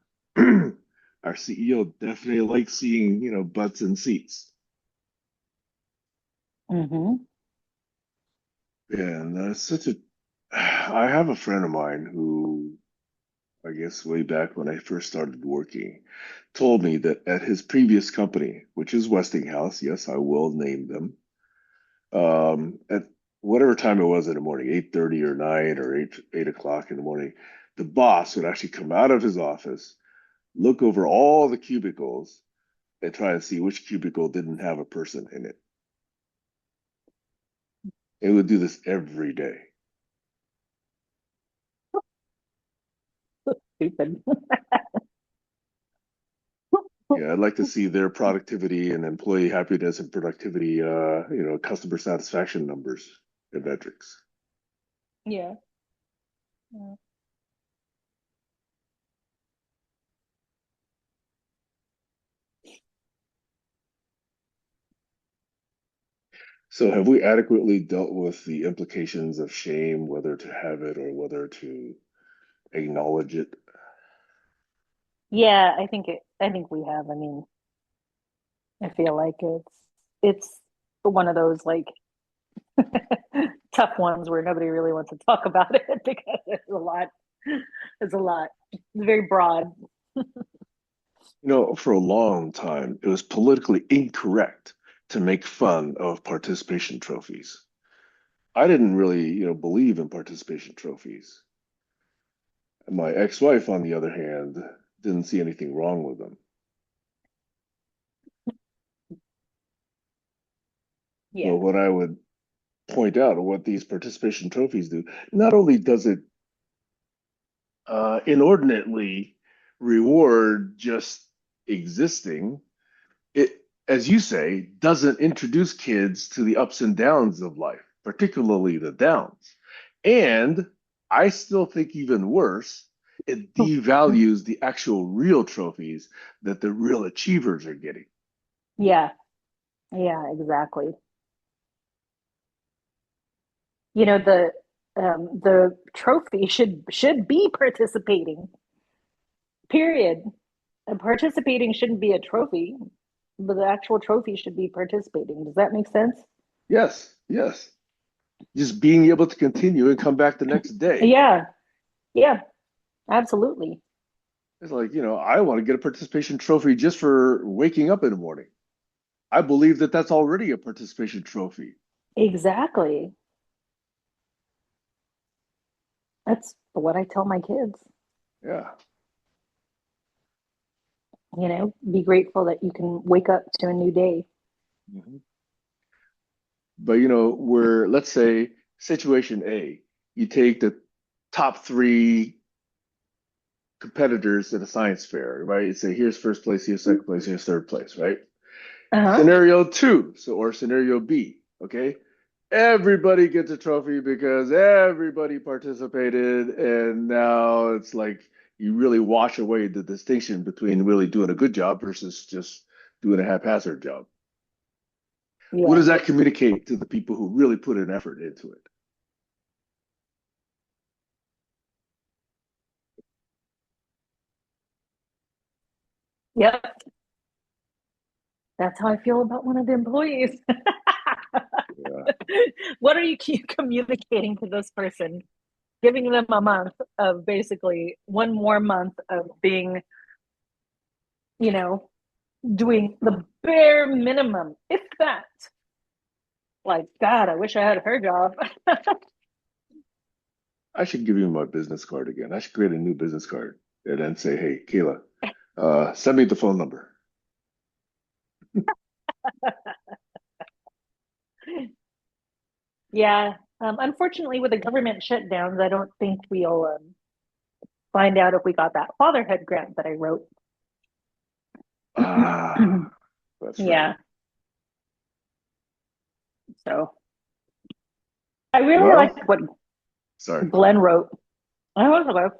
CEO definitely likes seeing, butts and seats. Hmm. And I have a friend of mine who, I guess way back when I first started working, told me that at his previous company, which is Westinghouse, yes, I will name them, at whatever time it was in the morning, 8:30 or 9 or 8 o'clock in the morning, the boss would actually come out of his office, look over all the cubicles, and try to see which cubicle didn't have a person in it. It would do this every day. Stupid. Yeah, I'd like to see their productivity and employee happiness and productivity, customer satisfaction numbers and metrics. Yeah. Yeah. So, have we adequately dealt with the implications of shame, whether to have it or whether to acknowledge it? Yeah, I think we have. I mean, I feel like it's one of those like tough ones where nobody really wants to talk about it because there's a lot. It's a lot. It's very broad. For a long time, it was politically incorrect to make fun of participation trophies. I didn't really, believe in participation trophies. My ex-wife, on the other hand, didn't see anything wrong with them. So Yeah. what I would point out what these participation trophies do, not only does it inordinately reward just existing, it, as you say, doesn't introduce kids to the ups and downs of life, particularly the downs. And I still think even worse, it devalues the actual real trophies that the real achievers are getting. Yeah. Yeah, exactly. The trophy should be participating. Period. And participating shouldn't be a trophy, but the actual trophy should be participating. Does that make sense? Yes, yes. Just being able to continue and come back the next day. Yeah. Yeah, absolutely. It's like, I want to get a participation trophy just for waking up in the morning. I believe that that's already a participation trophy. Exactly. That's what I tell my kids. Yeah. Be grateful that you can wake up to a new day. Mhm. But where let's say situation A, you take the top three competitors at a science fair, right? You say here's first place, here's second place, here's third place, right? Uh-huh. Scenario two, or scenario B, okay? Everybody gets a trophy because everybody participated, and now it's like you really wash away the distinction between really doing a good job versus just doing a haphazard job. What Yeah. does that communicate to the people who really put an effort into it? Yep. That's how I feel about one of the employees. Yeah. What are you communicating to this person? Giving them a month of basically one more month of being, you know, doing the bare minimum, if that. Like, God, I wish I had her job. I should give you my business card again. I should create a new business card and then say, hey, Kayla, send me the phone number. Yeah. Unfortunately, with the government shutdowns, I don't think we'll find out if we got that fatherhood grant that I wrote. Ah, that's right. Yeah. So I really Well, liked what sorry. Glenn wrote. I also liked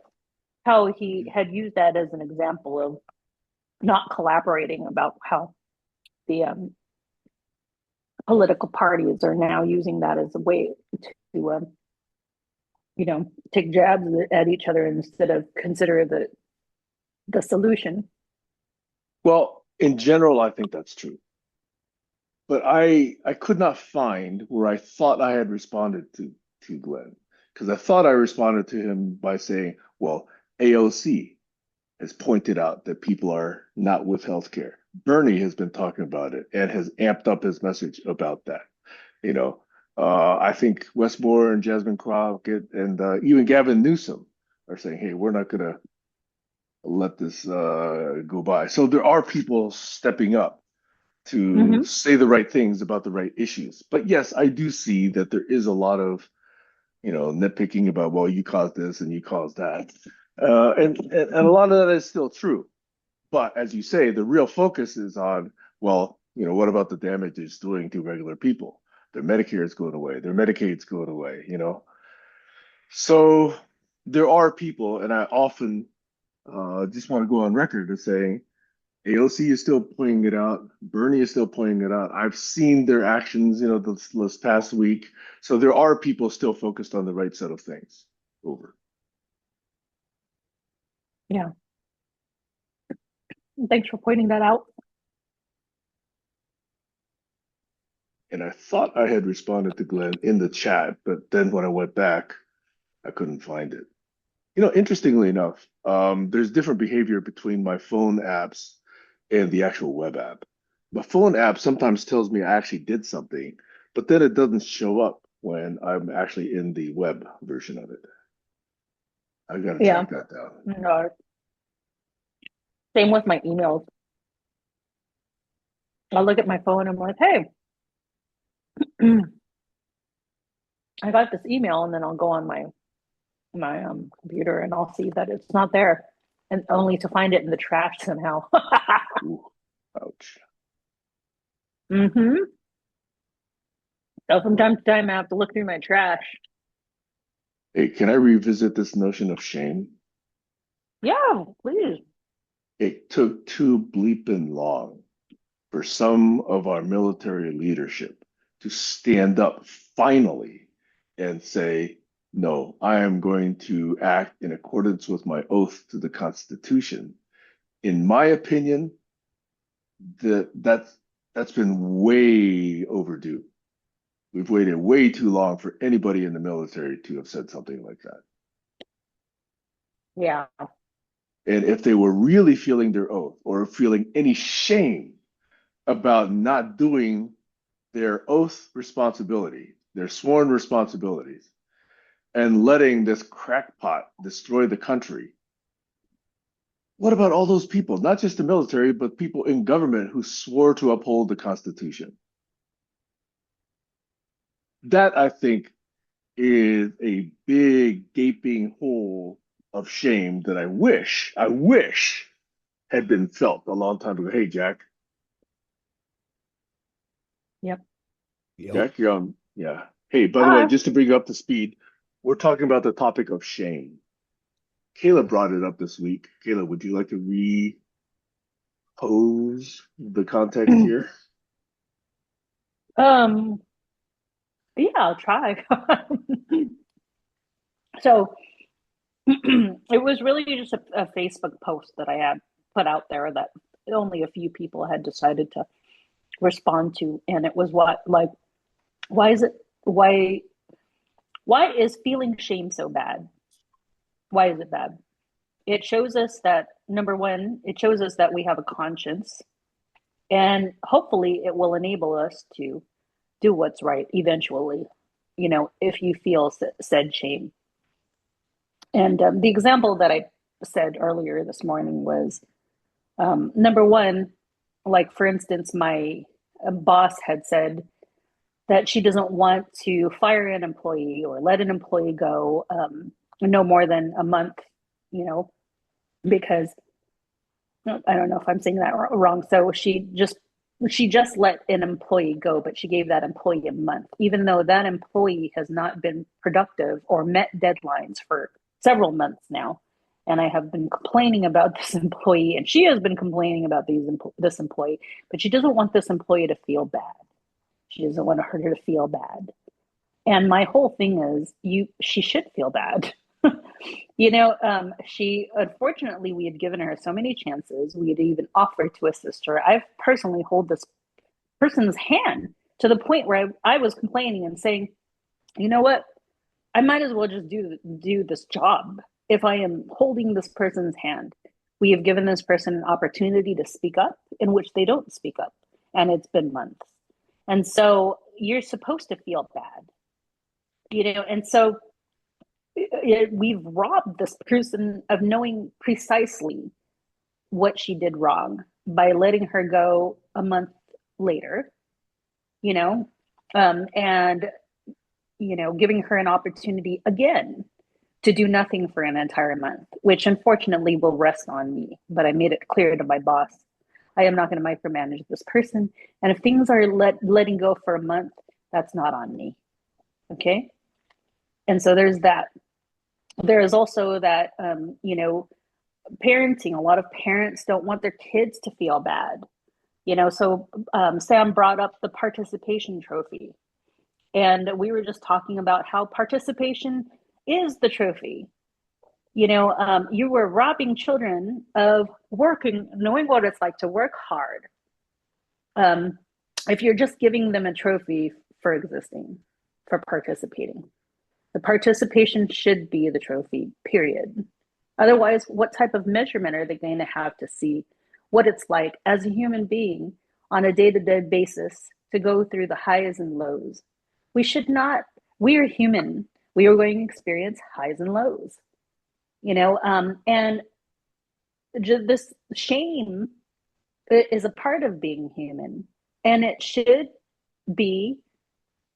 how he had used that as an example of not collaborating about how the political parties are now using that as a way to, take jabs at each other instead of consider the solution. Well, in general, I think that's true. But I could not find where I thought I had responded to Glenn because I thought I responded to him by saying, well, AOC has pointed out that people are not with healthcare. Bernie has been talking about it and has amped up his message about that. You know, I think Westmore and Jasmine Crockett and even Gavin Newsom are saying, hey, we're not going to let this go by. So there are people stepping up to Mm-hmm. say the right things about the right issues. But yes, I do see that there is a lot of, nitpicking about, well, you caused this and you caused that. And a lot of that is still true. But as you say, the real focus is on, well, what about the damage it's doing to regular people? Their Medicare is going away, their Medicaid's going away. So there are people, and I often just want to go on record as saying AOC is still pointing it out. Bernie is still pointing it out. I've seen their actions, this past week. So there are people still focused on the right set of things. Over. Yeah. Thanks for pointing that out. And I thought I had responded to Glenn in the chat, but then when I went back, I couldn't find it. Interestingly enough, there's different behavior between my phone apps and the actual web app. My phone app sometimes tells me I actually did something, but then it doesn't show up when I'm actually in the web version of it. I've got to Yeah. track that down. No. Same with my emails. I'll look at my phone and I'm like, hey, I got this email, and then I'll go on my computer and I'll see that it's not there, and only to find it in the trash somehow. Ooh, ouch. Mm-hmm. So from time to time, I have to look through my trash. Hey, can I revisit this notion of shame? Yeah, please. It took too bleeping long for some of our military leadership to stand up finally and say, no, I am going to act in accordance with my oath to the Constitution. In my opinion, that's been way overdue. We've waited way too long for anybody in the military to have said something like that. Yeah. And if they were really feeling their oath or feeling any shame about not doing their oath responsibility, their sworn responsibilities, and letting this crackpot destroy the country, what about all those people, not just the military, but people in government who swore to uphold the Constitution? That, I think, is a big gaping hole of shame that I wish had been felt a long time ago. Hey, Jack. Yep. Yep. Jack, you're on. Yeah. Hey, by the way, Hi. just to bring you up to speed, we're talking about the topic of shame. Kayla brought it up this week. Kayla, would you like to repose the context here? um. Yeah, I'll try. So it was really just a Facebook post that I had put out there that only a few people had decided to respond to, and it was why is it why is feeling shame so bad? Why is it bad? It shows us that, number one, it shows us that we have a conscience, and hopefully it will enable us to do what's right eventually, if you feel said shame. And the example that I said earlier this morning was, number one, like for instance, my boss had said that she doesn't want to fire an employee or let an employee go no more than a month, because I don't know if I'm saying that wrong. So she just let an employee go, but she gave that employee a month, even though that employee has not been productive or met deadlines for several months now. And I have been complaining about this employee, and she has been complaining about this employee, but she doesn't want this employee to feel bad. She doesn't want her to feel bad. And my whole thing is, she should feel bad. She, unfortunately, we had given her so many chances. We had even offered to assist her. I've personally hold this person's hand to the point where I was complaining and saying, you know what? I might as well just do this job if I am holding this person's hand. We have given this person an opportunity to speak up, in which they don't speak up. And it's been months. And so you're supposed to feel bad, and so we've robbed this person of knowing precisely what she did wrong by letting her go a month later, and, giving her an opportunity again to do nothing for an entire month, which unfortunately will rest on me. But I made it clear to my boss, I am not going to micromanage this person. And if things are letting go for a month, that's not on me. Okay. And so there's that. There is also that, parenting. A lot of parents don't want their kids to feel bad. So Sam brought up the participation trophy. And we were just talking about how participation is the trophy. You were robbing children of working, knowing what it's like to work hard. If you're just giving them a trophy for existing, for participating. The participation should be the trophy, period. Otherwise, what type of measurement are they going to have to see what it's like as a human being on a day-to-day basis to go through the highs and lows? We should not, we are human. We are going to experience highs and lows, and this shame is a part of being human, and it should be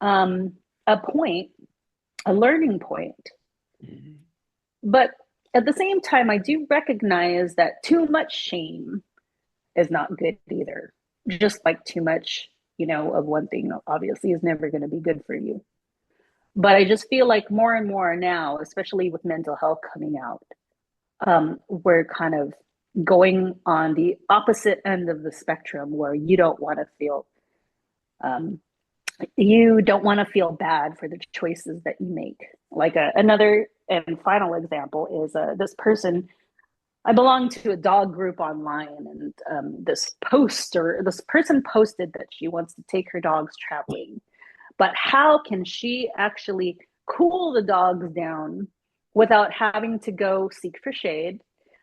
a learning point. Mm-hmm. But at the same time, I do recognize that too much shame is not good either. Just like too much, of one thing obviously is never going to be good for you. But I just feel like more and more now, especially with mental health coming out, we're kind of going on the opposite end of the spectrum where you don't want to feel bad for the choices that you make. Like another and final example is this person. I belong to a dog group online, and this person posted that she wants to take her dogs traveling, but how can she actually cool the dogs down without having to go seek for shade,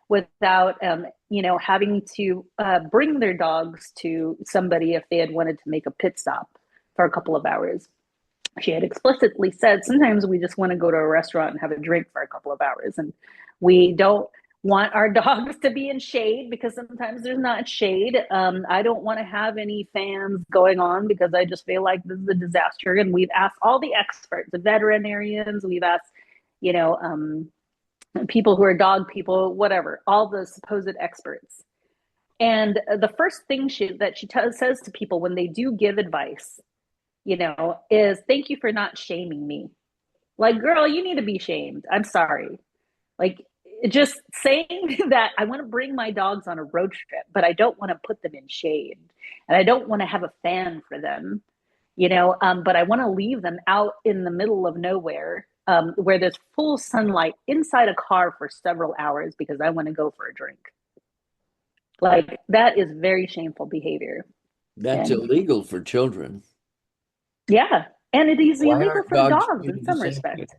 without having to bring their dogs to somebody if they had wanted to make a pit stop for a couple of hours? She had explicitly said, sometimes we just want to go to a restaurant and have a drink for a couple of hours, and we don't want our dogs to be in shade because sometimes there's not shade. I don't want to have any fans going on because I just feel like this is a disaster. And we've asked all the experts, the veterinarians, we've asked, people who are dog people, whatever, all the supposed experts. And the first thing she says to people when they do give advice, is thank you for not shaming me. Like, girl, you need to be shamed. I'm sorry. Like, just saying that I want to bring my dogs on a road trip, but I don't want to put them in shade, and I don't want to have a fan for them, but I want to leave them out in the middle of nowhere, where there's full sunlight inside a car for several hours because I want to go for a drink. Like that is very shameful behavior. That's And illegal for children. yeah, and it is Why illegal aren't for dogs dogs in treated the some same way? respects.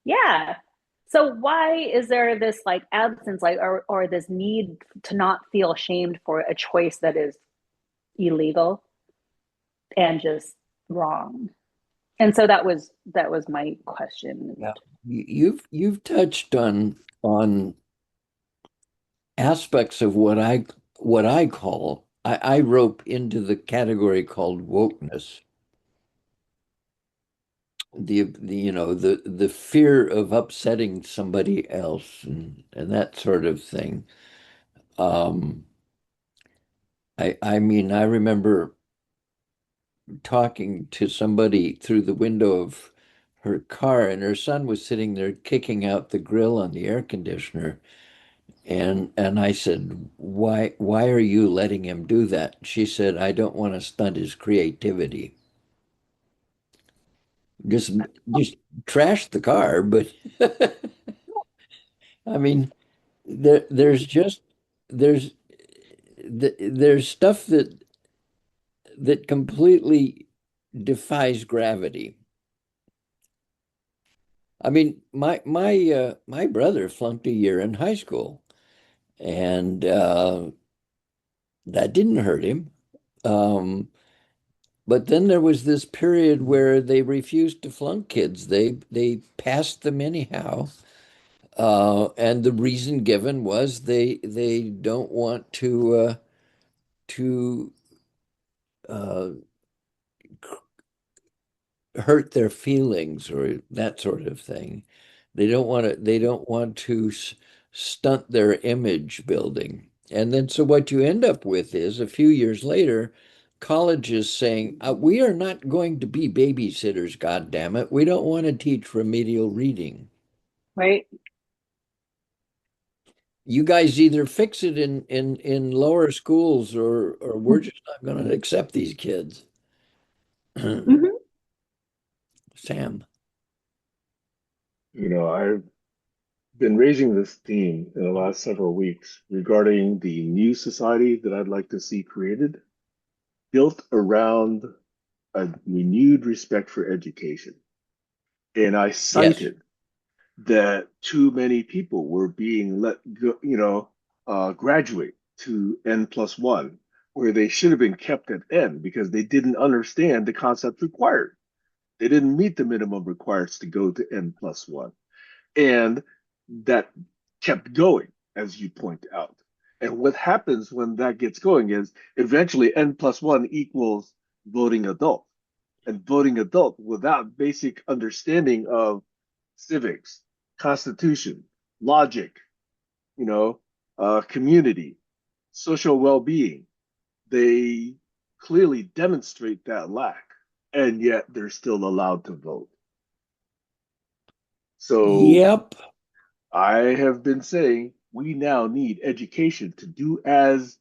Yeah. So why is there this like absence, like or this need to not feel ashamed for a choice that is illegal and just wrong? And so that was my question. Yeah. You've touched on aspects of what I call I rope into the category called wokeness. The the fear of upsetting somebody else and that sort of thing. Um, I mean, I remember talking to somebody through the window of her car, and her son was sitting there kicking out the grill on the air conditioner. And I said, why are you letting him do that? She said, I don't want to stunt his creativity. Just just trash the car, but I mean, there's just there's there's stuff that completely defies gravity. I mean, my brother flunked a year in high school, and that didn't hurt him. Um, but then there was this period where they refused to flunk kids. They passed them anyhow. And the reason given was they don't want to uh, hurt their feelings or that sort of thing. They don't want to stunt their image building. And then so what you end up with is a few years later, colleges saying, we are not going to be babysitters, God damn it. We don't want to teach remedial reading. Right? You guys either fix it in lower schools or we're just not going to accept these kids. Mm-hmm. Sam. I've been raising this theme in the last several weeks regarding the new society that I'd like to see created, built around a renewed respect for education. And I Yes. cited that too many people were being let go, graduate to N plus one, where they should have been kept at N because they didn't understand the concept required. They didn't meet the minimum requirements to go to N plus one. And that kept going, as you point out. And what happens when that gets going is eventually N plus one equals voting adult. And voting adult without basic understanding of civics, constitution, logic, community, social well-being, they clearly demonstrate that lack, and yet they're still allowed to vote. So Yep. I have been saying we now need education to do as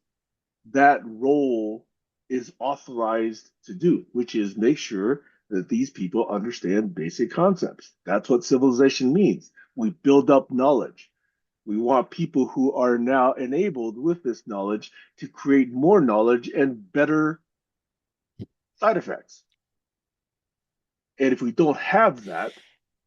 that role is authorized to do, which is make sure that these people understand basic concepts. That's what civilization means. We build up knowledge. We want people who are now enabled with this knowledge to create more knowledge and better side effects. And if we don't have that,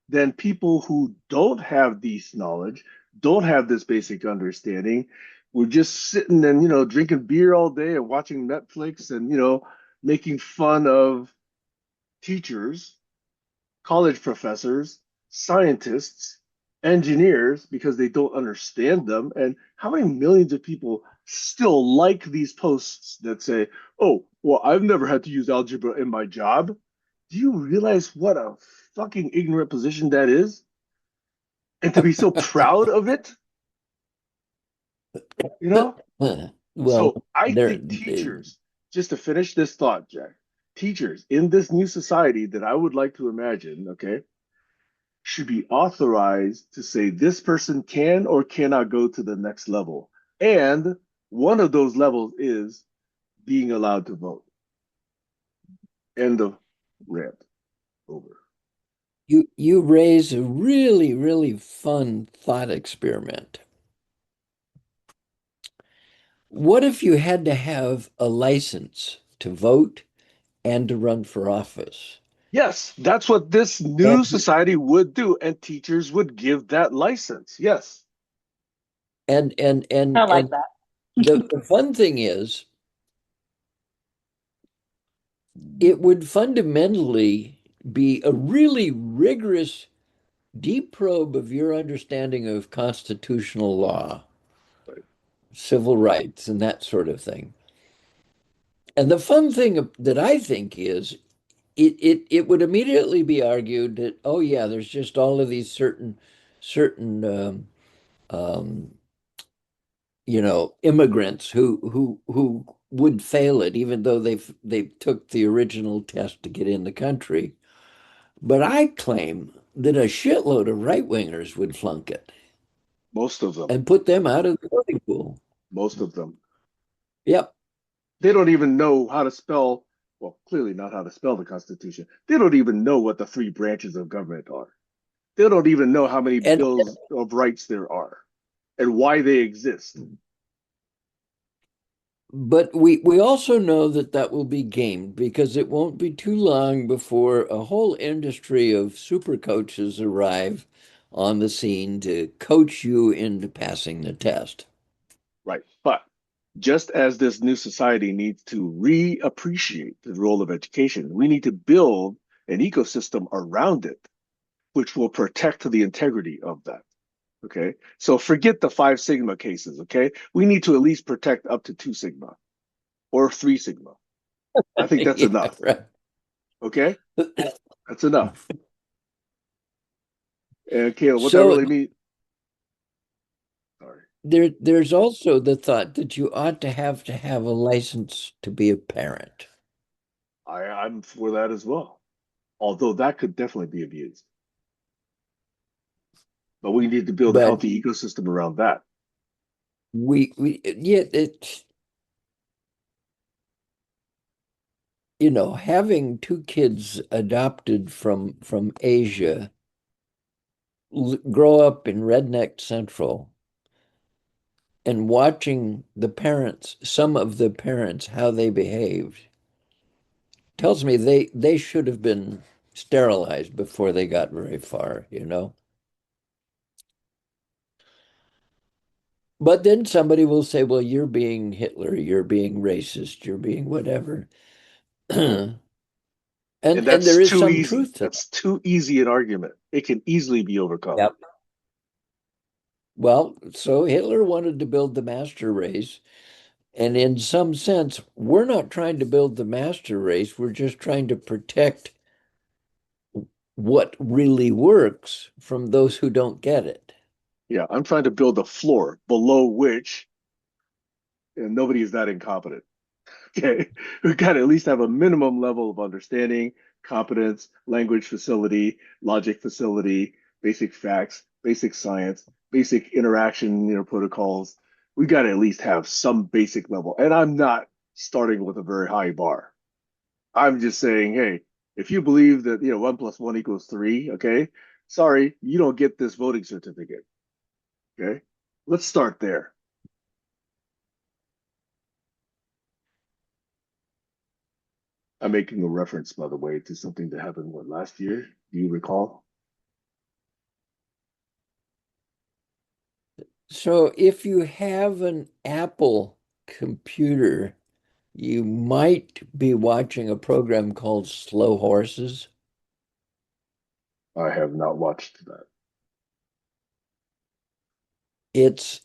then people who don't have this knowledge, don't have this basic understanding, we're just sitting and, drinking beer all day and watching Netflix and, making fun of teachers, college professors, scientists, engineers because they don't understand them. And how many millions of people still like these posts that say, oh, well, I've never had to use algebra in my job. Do you realize what a fucking ignorant position that is? And to be so proud of it, you know? Well, So I there, think teachers, just to finish this thought, Jack, teachers in this new society that I would like to imagine, okay, should be authorized to say this person can or cannot go to the next level. And one of those levels is being allowed to vote. End of rant. Over. you raise a really fun thought experiment. What if you had to have a license to vote and to run for office? Yes, that's what this new And society would do, and teachers would give that license. Yes, and and I and like and that. the fun thing is it would fundamentally be a really rigorous deep probe of your understanding of constitutional law, right. civil rights, and that sort of thing. And the fun thing that I think is it would immediately be argued that, oh yeah, there's just all of these certain um, immigrants who would fail it even though they took the original test to get in the country. But I claim that a shitload of right-wingers would flunk it Most of them, and put them out of the voting pool. most of them. Yep. They don't even know how to spell, well, clearly not how to spell the Constitution. They don't even know what the three branches of government are. They don't even know how many And bills of rights there are and why they exist. but we also know that that will be gamed because it won't be too long before a whole industry of super coaches arrive on the scene to coach you into passing the test. Right. But just as this new society needs to reappreciate the role of education, we need to build an ecosystem around it, which will protect the integrity of that. Okay. So forget the 5 sigma cases. Okay. We need to at least protect up to 2 sigma or 3 sigma. I think that's Yeah, enough. right. Okay. That's enough. And Kayla, what that So really means, sorry, there's also the thought that you ought to have a license to be a parent. I'm for that as well. Although that could definitely be abused. But we need to build a But healthy ecosystem around that. we yeah, it's having two kids adopted from Asia grow up in redneck central and watching some of the parents, how they behaved, tells me they should have been sterilized before they got very far. But then somebody will say, well, you're being Hitler, you're being racist, you're being whatever. and And and that's there is too some easy. truth to that. That's too easy an argument. It can easily be overcome. Yep. Well, so Hitler wanted to build the master race. And in some sense, we're not trying to build the master race. We're just trying to protect what really works from those who don't get it. Yeah, I'm trying to build a floor below which and nobody is that incompetent. Okay. We got to at least have a minimum level of understanding, competence, language facility, logic facility, basic facts, basic science, basic interaction, protocols. We got to at least have some basic level. And I'm not starting with a very high bar. I'm just saying, hey, if you believe that, 1 + 1 = 3, okay, sorry, you don't get this voting certificate. Okay. Let's start there. I'm making a reference, by the way, to something that happened last year. Do you recall? So if you have an Apple computer, you might be watching a program called Slow Horses. I have not watched that. It's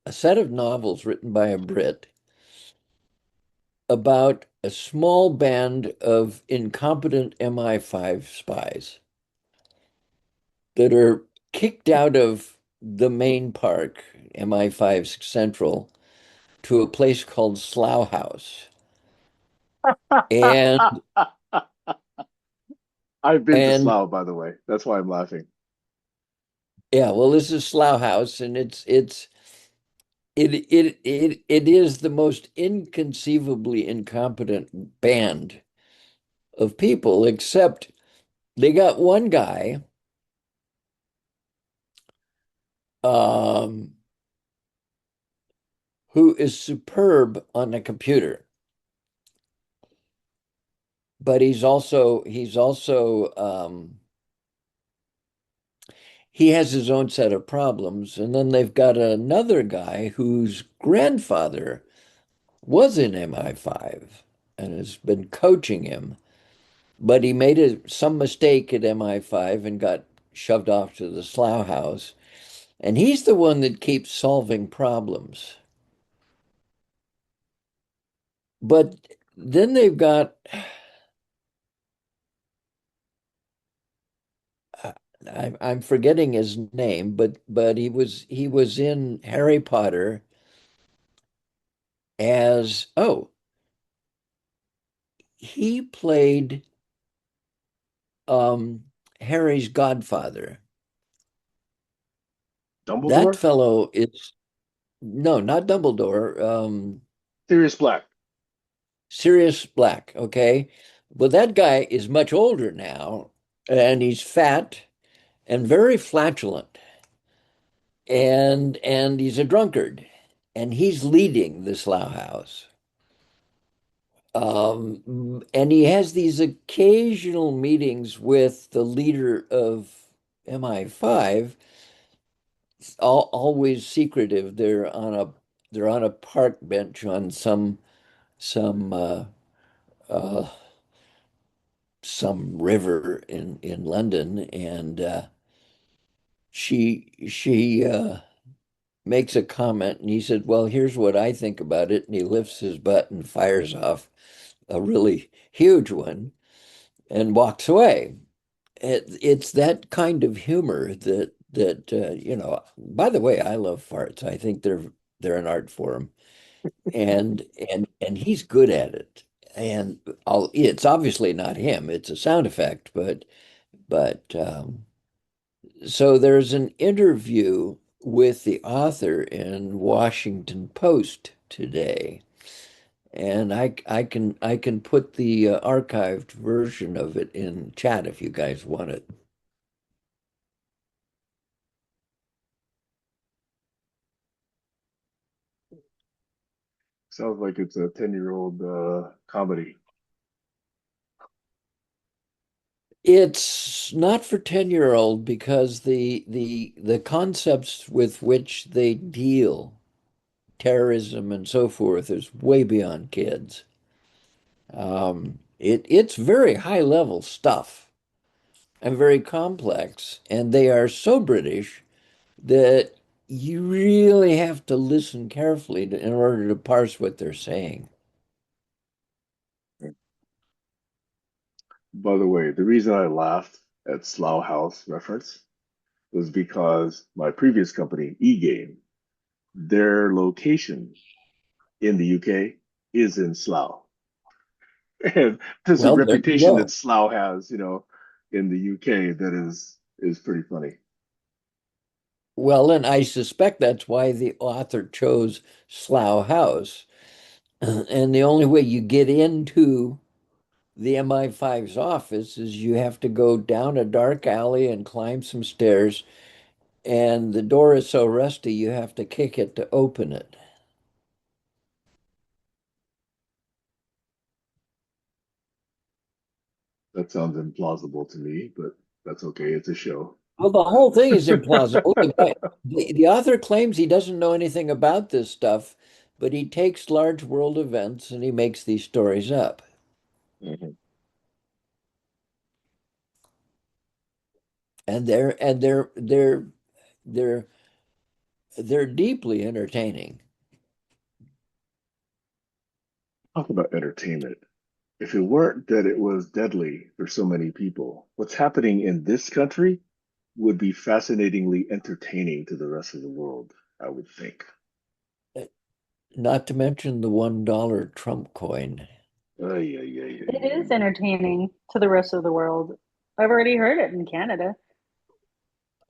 a set of novels written by a Brit about a small band of incompetent MI5 spies that are kicked out of the main park, MI5 Central, to a place called Slough House. And I've been to and Slough, by the way. That's why I'm laughing. yeah, well, this is Slough House, and it is the most inconceivably incompetent band of people, except they got one guy um who is superb on a computer, but he has his own set of problems. And then they've got another guy whose grandfather was in MI5 and has been coaching him, but he made some mistake at MI5 and got shoved off to the Slough House. And he's the one that keeps solving problems. But then they've got, I'm forgetting his name, but he was in Harry Potter as, oh, he played um Harry's godfather. That Dumbledore? fellow is, no, not Dumbledore, Sirius Black. Sirius Black, okay? But that guy is much older now, and he's fat and very flatulent, and he's a drunkard, and he's leading the Slough House. And he has these occasional meetings with the leader of MI5, always secretive. They're on a park bench on some uh, some river in London, and she makes a comment, and he said, "Well, here's what I think about it," and he lifts his butt and fires off a really huge one and walks away. It's that kind of humor that. By the way, I love farts. I think they're an art form, and he's good at it. And it's obviously not him. It's a sound effect, but so there's an interview with the author in Washington Post today, and I can put the archived version of it in chat if you guys want it. Sounds like it's a 10-year-old comedy. It's not for 10-year-old because the concepts with which they deal, terrorism and so forth, is way beyond kids. It's very high level stuff and very complex, and they are so British that you really have to listen carefully in order to parse what they're saying. By the way, the reason I laughed at Slough House reference was because my previous company, eGame, their location in the UK is in Slough. And there's a Well, there you reputation that go. Slough has, in the UK that is pretty funny. Well, and I suspect that's why the author chose Slough House. And the only way you get into the MI5's office is you have to go down a dark alley and climb some stairs, and the door is so rusty you have to kick it to open it. That sounds implausible to me, but that's okay. It's a show. Well, the whole thing is implausible. The author claims he doesn't know anything about this stuff, but he takes large world events and he makes these stories up. Mhm. And they're they're deeply entertaining. Talk about entertainment. If it weren't that it was deadly for so many people, what's happening in this country would be fascinatingly entertaining to the rest of the world, I would think. Not to mention the $1 Trump coin. Ay, ay, ay, ay, It ay, is ay. entertaining to the rest of the world. I've already heard it in Canada.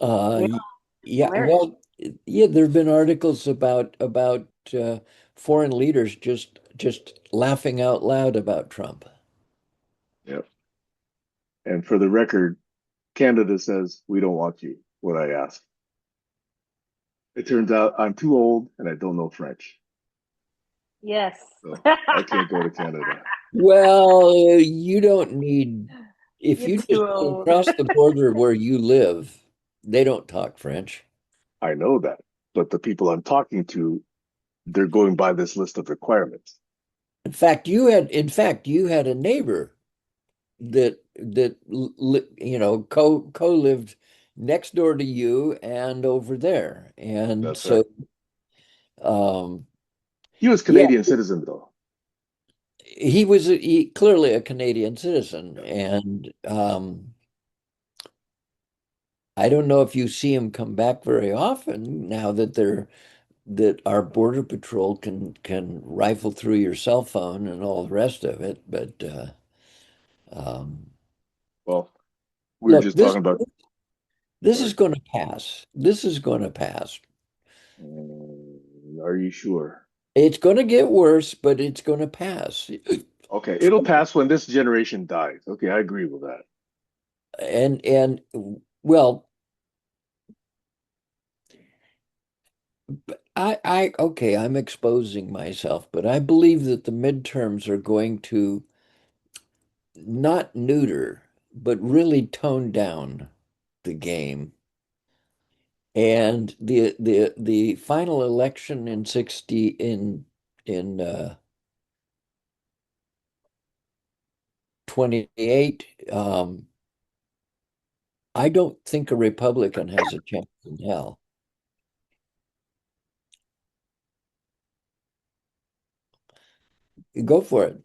Uh, Yeah, y- yeah, hilarious. well, yeah, there have been articles about foreign leaders just laughing out loud about Trump. Yep. And for the record, Canada says, we don't want you, what I asked. It turns out I'm too old and I don't know French. Yes. So I can't go to Canada. Well, you don't need, if You're you too just go old. across the border where you live, they don't talk French. I know that, but the people I'm talking to, they're going by this list of requirements. In fact, you had a neighbor that co-lived next door to you and over there. And That's right. so um He was yeah, Canadian citizen though. he clearly a Canadian citizen. Yeah. And I don't know if you see him come back very often now that our border patrol can rifle through your cell phone and all the rest of it. But um, Well, we were look, just talking about. this is Sorry. going to pass. This is going to pass. Are you sure? It's going to get worse, but it's going to pass. Okay, it'll pass when this generation dies. Okay, I agree with that. And well, okay, I'm exposing myself, but I believe that the midterms are going to not neuter, but really tone down the game. And the final election in 60 in 28, I don't think a Republican has a chance in hell. Go for it.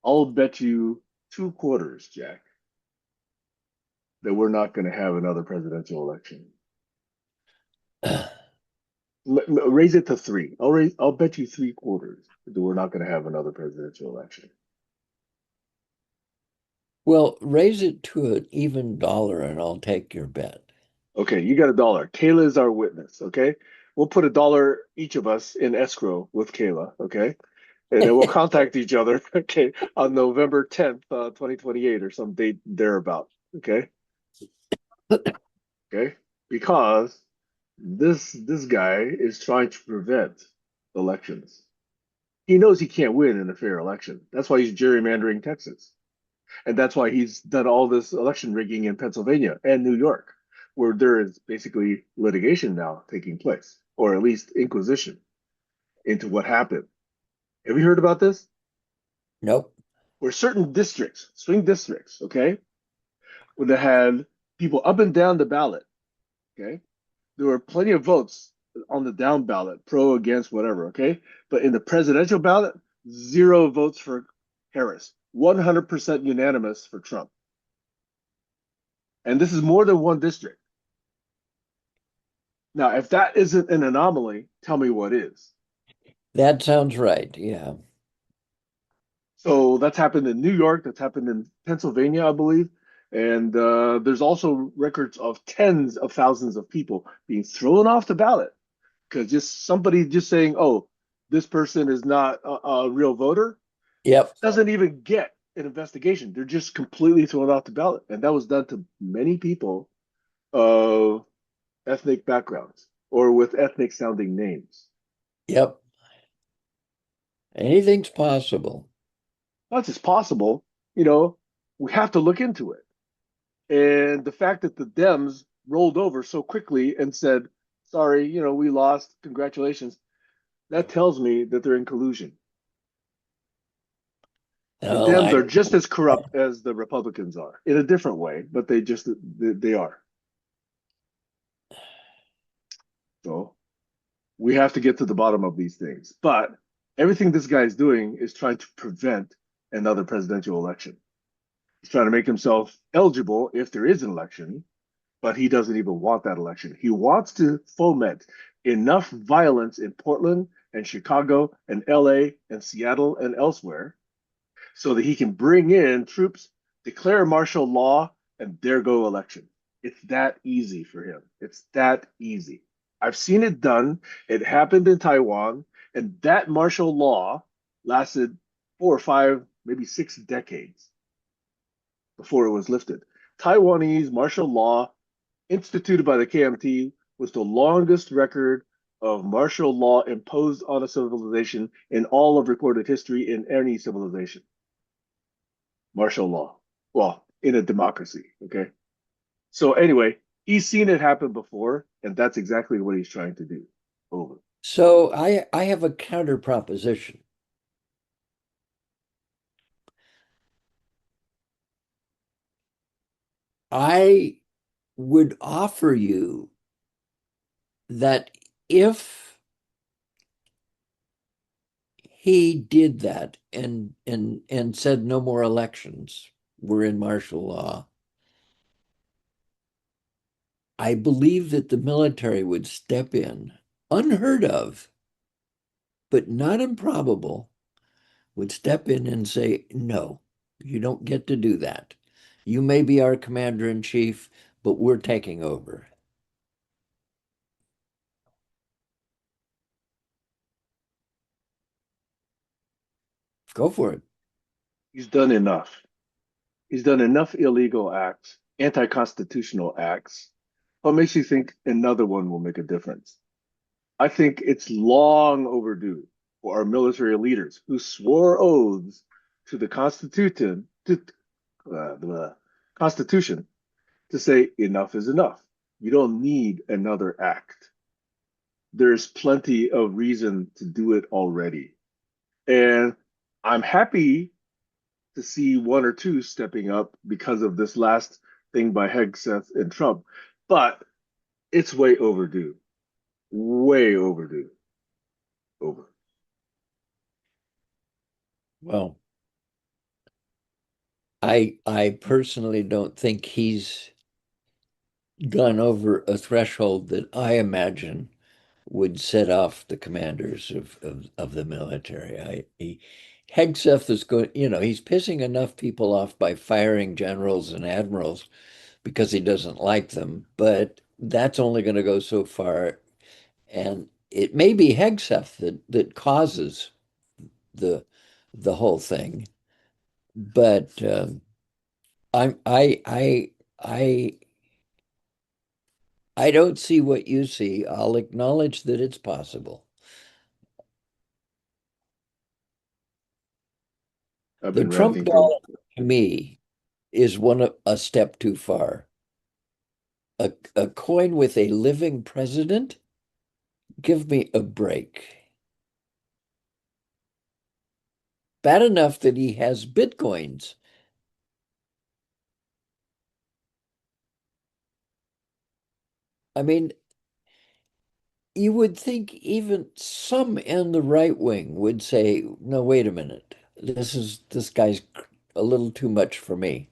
I'll bet you 2 quarters, Jack, that we're not going to have another presidential election. Raise it to three. I'll bet you 3 quarters that we're not going to have another presidential election. Well, raise it to an even dollar and I'll take your bet. Okay, you got $1. Kayla is our witness. Okay, we'll put $1 each of us in escrow with Kayla. Okay, and then we'll contact each other. Okay, on November 10th, 2028, or some date thereabout. Okay, okay, because this guy is trying to prevent elections. He knows he can't win in a fair election. That's why he's gerrymandering Texas. And that's why he's done all this election rigging in Pennsylvania and New York, where there is basically litigation now taking place, or at least inquisition into what happened. Have you heard about this? Nope. Where certain districts, swing districts, okay, where they had people up and down the ballot, okay, there were plenty of votes on the down ballot, pro, against, whatever, okay, but in the presidential ballot, zero votes for Harris, 100% unanimous for Trump. And this is more than one district. Now, if that isn't an anomaly, tell me what is. That sounds right. Yeah. So that's happened in New York, that's happened in Pennsylvania, I believe. And there's also records of tens of thousands of people being thrown off the ballot because just somebody just saying, oh, this person is not a real voter, Yep. doesn't even get an investigation. They're just completely thrown off the ballot. And that was done to many people of ethnic backgrounds or with ethnic sounding names. Yep. Anything's possible. Not just possible, you know, we have to look into it. And the fact that the Dems rolled over so quickly and said, sorry, we lost, congratulations, that tells me that they're in collusion. The Well, Dems are just as corrupt as the Republicans are in a different way, but they are. So we have to get to the bottom of these things. But everything this guy is doing is trying to prevent another presidential election. He's trying to make himself eligible if there is an election, but he doesn't even want that election. He wants to foment enough violence in Portland and Chicago and LA and Seattle and elsewhere so that he can bring in troops, declare martial law, and there go election. It's that easy for him. It's that easy. I've seen it done. It happened in Taiwan, and that martial law lasted 4 or 5, maybe 6 decades before it was lifted. Taiwanese martial law instituted by the KMT was the longest record of martial law imposed on a civilization in all of recorded history in any civilization. Martial law. Well, in a democracy, okay? So anyway, he's seen it happen before, and that's exactly what he's trying to do. Over. So I have a counter proposition. I would offer you that if he did that and said no more elections, we're in martial law, I believe that the military would step in, unheard of, but not improbable, would step in and say, no, you don't get to do that. You may be our commander in chief, but we're taking over. Go for it. He's done enough. He's done enough illegal acts, anti-constitutional acts. What makes you think another one will make a difference? I think it's long overdue for our military leaders who swore oaths to the Constitution to say enough is enough. You don't need another act. There's plenty of reason to do it already. And I'm happy to see one or two stepping up because of this last thing by Hegseth and Trump, but it's way overdue. Way overdue. Over. Well, I personally don't think he's gone over a threshold that I imagine would set off the commanders of the military. Hegseth is going, he's pissing enough people off by firing generals and admirals because he doesn't like them, but that's only going to go so far. And it may be Hegseth that causes the the whole thing. But I'm I don't see what you see. I'll acknowledge that it's possible. I've The been Trump ranting for dollar to me is a step too far. A coin with a living president? Give me a break. Bad enough that he has bitcoins. I mean, you would think even some in the right wing would say, no, wait a minute. This guy's a little too much for me.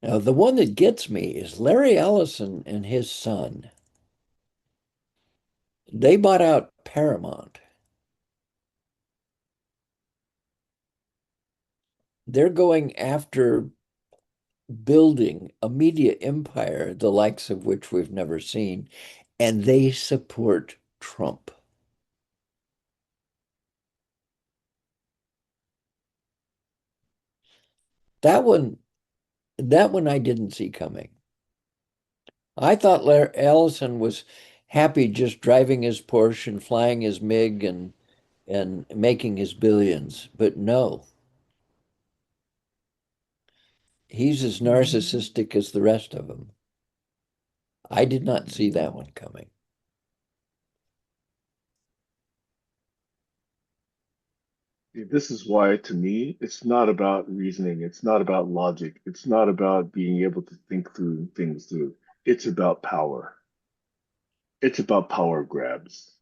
Now, the one that gets me is Larry Ellison and his son. They bought out Paramount. They're going after building a media empire, the likes of which we've never seen, and they support Trump. That one, that one I didn't see coming. I thought Larry Ellison was happy just driving his Porsche and flying his MiG and making his billions, but no, he's as narcissistic as the rest of them. I did not see that one coming. this is why, to me, it's not about reasoning. It's not about logic. It's not about being able to think through things through. It's about power. It's about power grabs.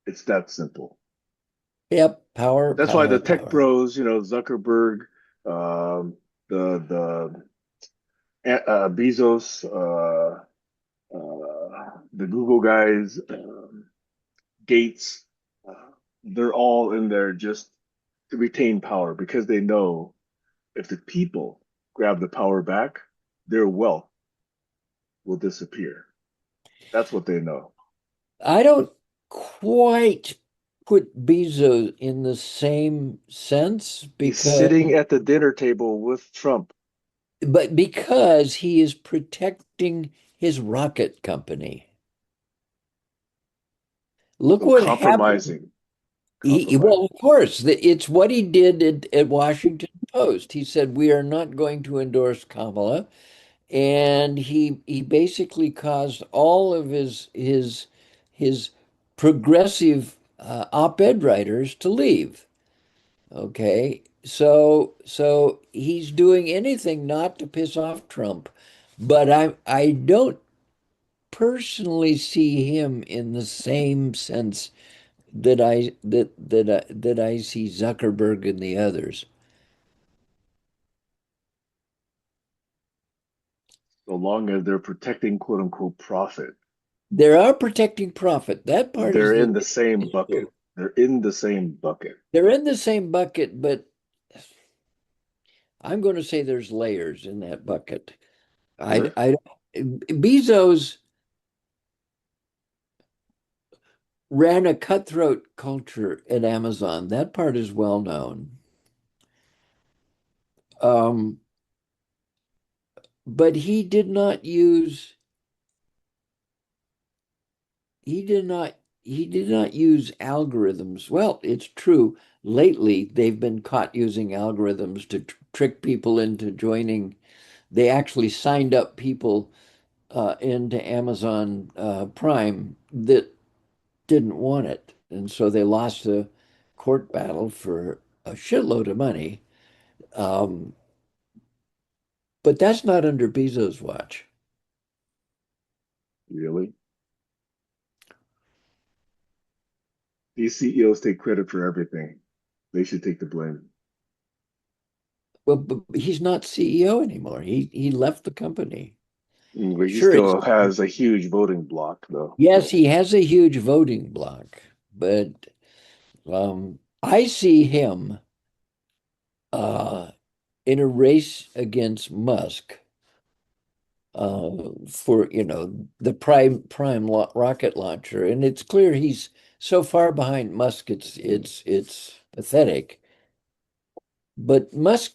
It's that simple. Yep, power, That's why power, the tech power. bros, Zuckerberg, um, the Bezos, the Google guys, Gates, uh, they're all in there just to retain power because they know if the people grab the power back, their wealth will disappear. That's what they know. I don't quite put Bezos in the same sense He's because sitting at the dinner table with Trump. but because he is protecting his rocket company. Look So what happened. compromising, Well, compromising. of course, it's what he did at Washington Post. He said, "We are not going to endorse Kamala," and he basically caused all of his progressive op-ed writers to leave. Okay, so he's doing anything not to piss off Trump, but I don't personally see him in the same sense that I see Zuckerberg and the others. So long as they're protecting quote unquote profit, They are protecting profit. That part is they're the in the same bucket. issue. They're in the same bucket. They're in the same bucket, but I'm going to say there's layers in that bucket. Yeah. I Bezos ran a cutthroat culture at Amazon. That part is well known. Um, but he did not use algorithms. Well, it's true. Lately, they've been caught using algorithms to trick people into joining. They actually signed up people into Amazon Prime that didn't want it. And so they lost a court battle for a shitload of money. Um, but that's not under Bezos' watch. Really? These CEOs take credit for everything. They should take the blame. Well, but he's not CEO anymore. He left the company. But he Sure, it's still has a huge voting block, though. yes, So he has a huge voting block, but I see him uh, in a race against Musk for the rocket launcher, and it's clear he's so far behind Musk. It's pathetic. But Musk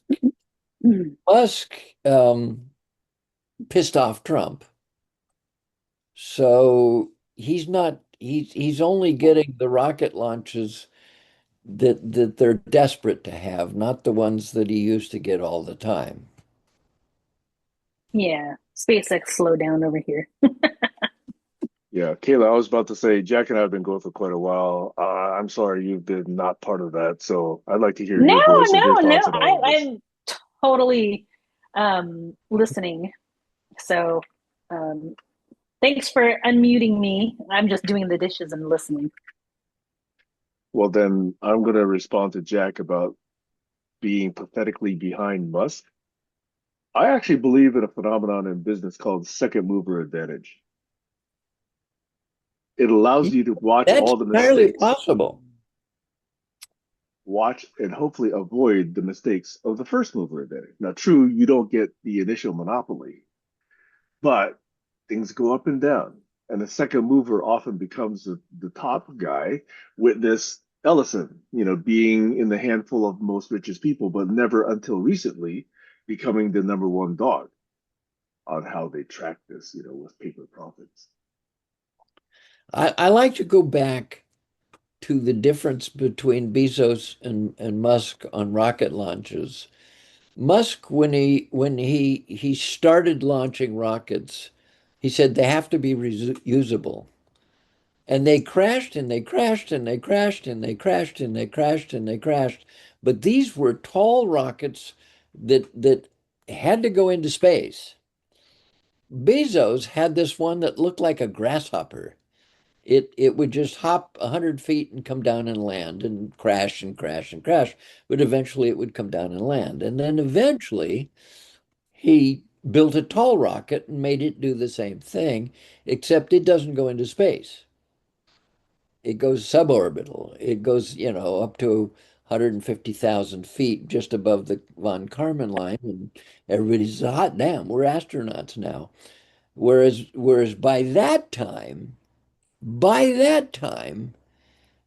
um, pissed off Trump, so he's not. He's only getting the rocket launches that they're desperate to have, not the ones that he used to get all the time. Yeah, SpaceX slow down over here. yeah, Kayla, I was about to say, Jack and I have been going for quite a while. I'm sorry you've been not part of that. So I'd like to hear No, your voice and your no, no. thoughts on all of this. I'm totally listening. So um, thanks for unmuting me. I'm just doing the dishes and listening. Well, then I'm going to respond to Jack about being pathetically behind Musk. I actually believe in a phenomenon in business called second mover advantage. It allows you to watch That's all the entirely mistakes, possible. watch and hopefully avoid the mistakes of the first mover advantage. Now, true, you don't get the initial monopoly, but things go up and down. And the second mover often becomes the top guy. Witness Ellison, being in the handful of most richest people, but never until recently becoming the number one dog on how they track this, with paper profits. I like to go back to the difference between Bezos and Musk on rocket launches. Musk, when he started launching rockets, he said they have to be reusable. And they crashed and they crashed and they crashed and they crashed and they crashed and they crashed. But these were tall rockets that had to go into space. Bezos had this one that looked like a grasshopper. It would just hop 100 feet and come down and land and crash and crash and crash. But eventually it would come down and land. And then eventually he built a tall rocket and made it do the same thing, except it doesn't go into space. It goes suborbital. It goes, up to 150,000 feet just above the von Karman line. And everybody's hot damn, we're astronauts now. Whereas by that time,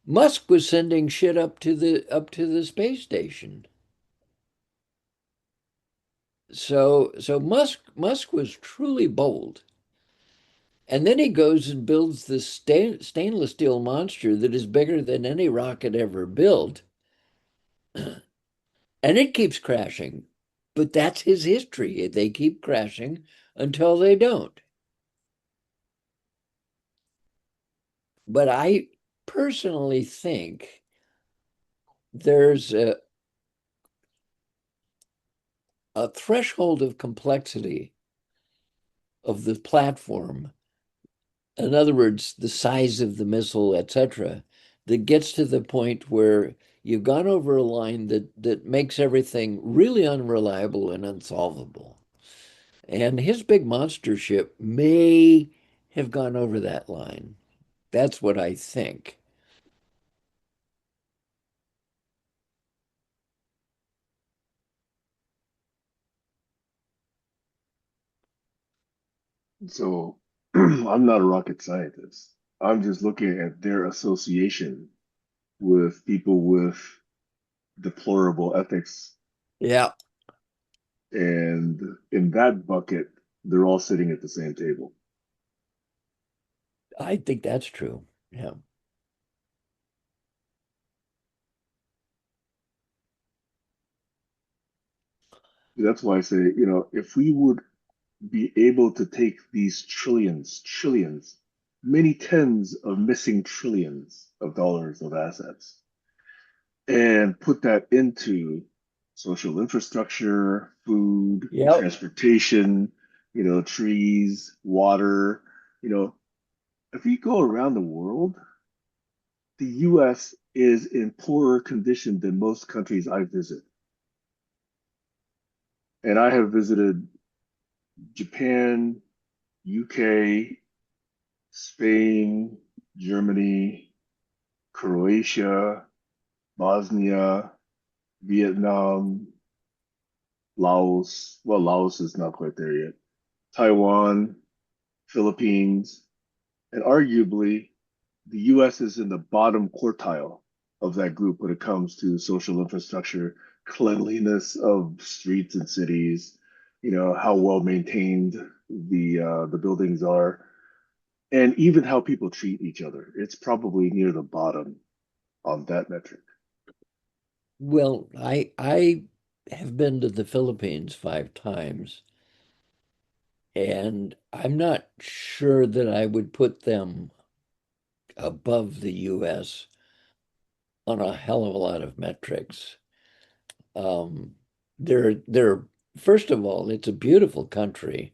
Musk was sending shit up to the space station. So Musk was truly bold. And then he goes and builds this stainless steel monster that is bigger than any rocket ever built. And it keeps crashing. But that's his history. They keep crashing until they don't. But I personally think there's a threshold of complexity of the platform. In other words, the size of the missile, etc., that gets to the point where you've gone over a line that makes everything really unreliable and unsolvable. And his big monster ship may have gone over that line. That's what I think. So I'm not a rocket scientist. I'm just looking at their association with people with deplorable ethics. Yeah, And in that bucket, they're all sitting at the same table. I think that's true. Yeah. That's why I say, if we would be able to take these trillions, many tens of missing trillions of dollars of assets and put that into social infrastructure, food, Yep. transportation, trees, water, you know, if we go around the world, the US is in poorer condition than most countries I visit. And I have visited Japan, UK, Spain, Germany, Croatia, Bosnia, Vietnam, Laos. Well, Laos is not quite there yet. Taiwan, Philippines, and arguably the US is in the bottom quartile of that group when it comes to social infrastructure, cleanliness of streets and cities, how well maintained the buildings are, and even how people treat each other. It's probably near the bottom on that metric. Well, I have been to the Philippines 5 times, and I'm not sure that I would put them above the US on a hell of a lot of metrics. Um, they're first of all, it's a beautiful country.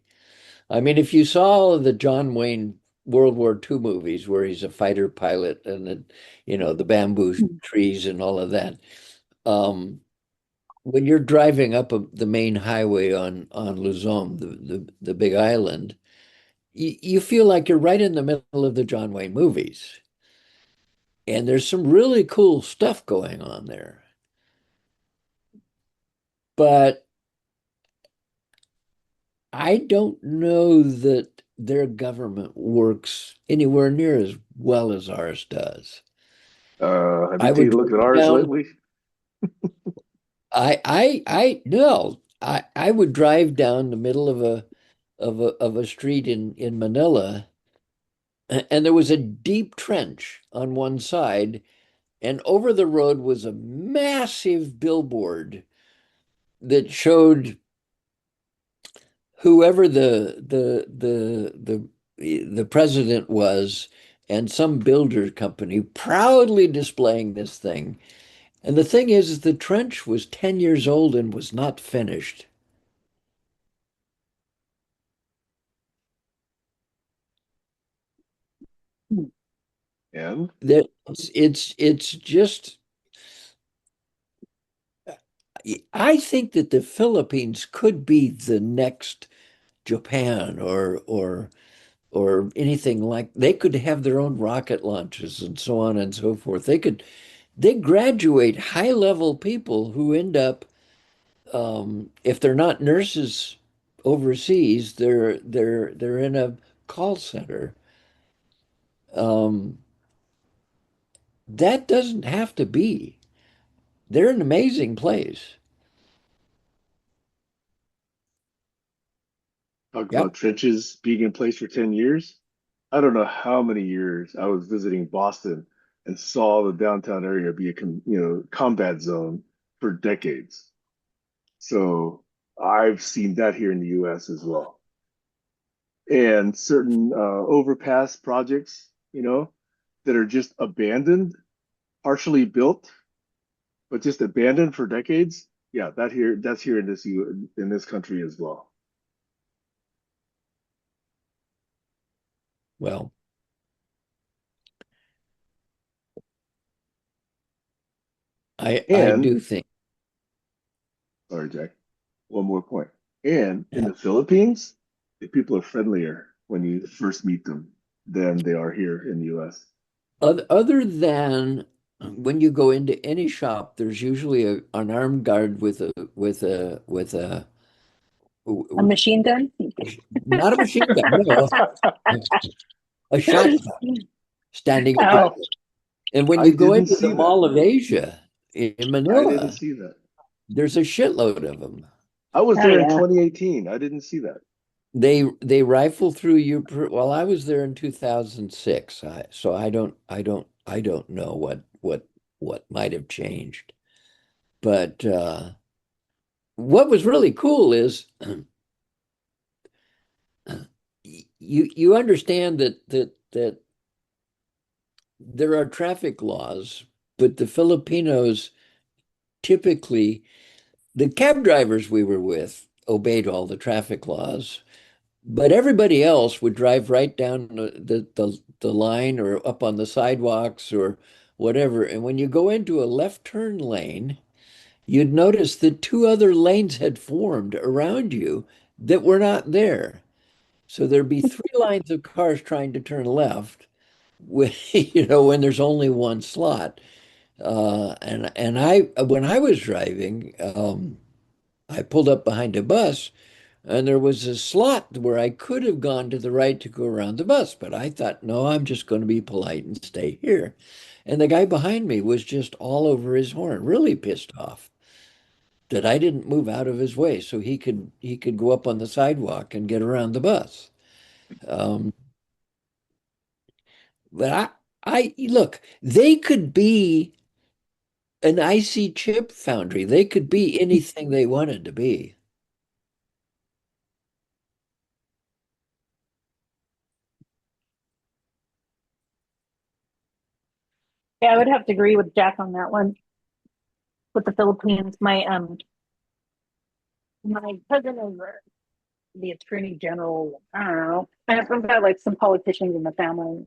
I mean, if you saw the John Wayne World War II movies where he's a fighter pilot and the bamboo trees and all of that, um, when you're driving up the main highway on Luzon, the big island, you feel like you're right in the middle of the John Wayne movies. And there's some really cool stuff going on there. But I don't know that their government works anywhere near as well as ours does. Have you I would taken a look at drive ours down, lately? no, I would drive down the middle of a street in Manila, and there was a deep trench on one side, and over the road was a massive billboard that showed whoever the president was and some builder company proudly displaying this thing. And the thing is the trench was 10 years old and was not finished. And That it's just I think that the Philippines could be the next Japan or anything like they could have their own rocket launches and so on and so forth. They graduate high level people who end up if they're not nurses overseas, they're in a call center. Um, that doesn't have to be. They're an amazing place. Talk Yep. about trenches being in place for 10 years. I don't know how many years I was visiting Boston and saw the downtown area be a combat zone for decades. So I've seen that here in the US as well. And certain overpass projects, that are just abandoned, partially built, but just abandoned for decades. Yeah, that's here in this country as well. Well, I And do think, sorry, Jack, one more point. And in yeah. the Philippines, the people are friendlier when you first meet them than they are here in the US. Other than when you go into any shop, there's usually an armed guard with a A machine gun? not a machine gun, no, a shotgun standing at your Oh, back. And when I you go didn't into the see that. Mall of Asia in I didn't Manila, see that. there's a shitload of them. I was oh there in yeah. 2018. I didn't see that. They rifle through you. Well, I was there in 2006, so I don't know what might have changed. But what was really cool is you understand that there are traffic laws, but the Filipinos typically, the cab drivers we were with obeyed all the traffic laws, but everybody else would drive right down the line or up on the sidewalks or whatever. And when you go into a left turn lane, you'd notice that two other lanes had formed around you that were not there. So there'd be three lines of cars trying to turn left when when there's only one slot. And I when I was driving, I pulled up behind a bus and there was a slot where I could have gone to the right to go around the bus, but I thought, no, I'm just going to be polite and stay here. And the guy behind me was just all over his horn, really pissed off that I didn't move out of his way so he could go up on the sidewalk and get around the bus. Um, but I look, they could be an IC chip foundry. They could be anything they wanted to be. Yeah, I would have to agree with Jack on that one with the Philippines. My cousin is the attorney general. I don't know. I've got like some politicians in the family.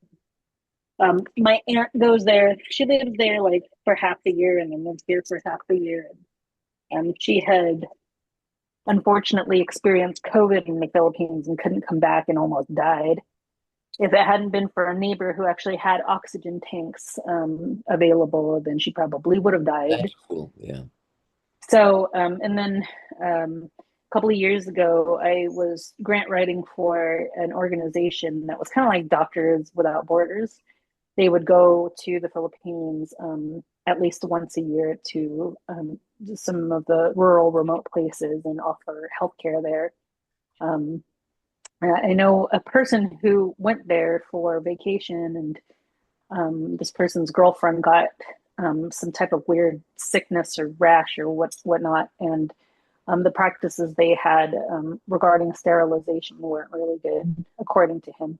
My aunt goes there. She lives there like for half the year and then lives here for half the year. And she had unfortunately experienced COVID in the Philippines and couldn't come back and almost died. If it hadn't been for a neighbor who actually had oxygen tanks available, then she probably would have died. That's cool. Yeah. So, and then a couple of years ago, I was grant writing for an organization that was kind of like Doctors Without Borders. They would go to the Philippines at least once a year to some of the rural, remote places and offer healthcare there. Um, I know a person who went there for vacation, and this person's girlfriend got some type of weird sickness or rash or whatnot, and the practices they had regarding sterilization weren't really good, according to him.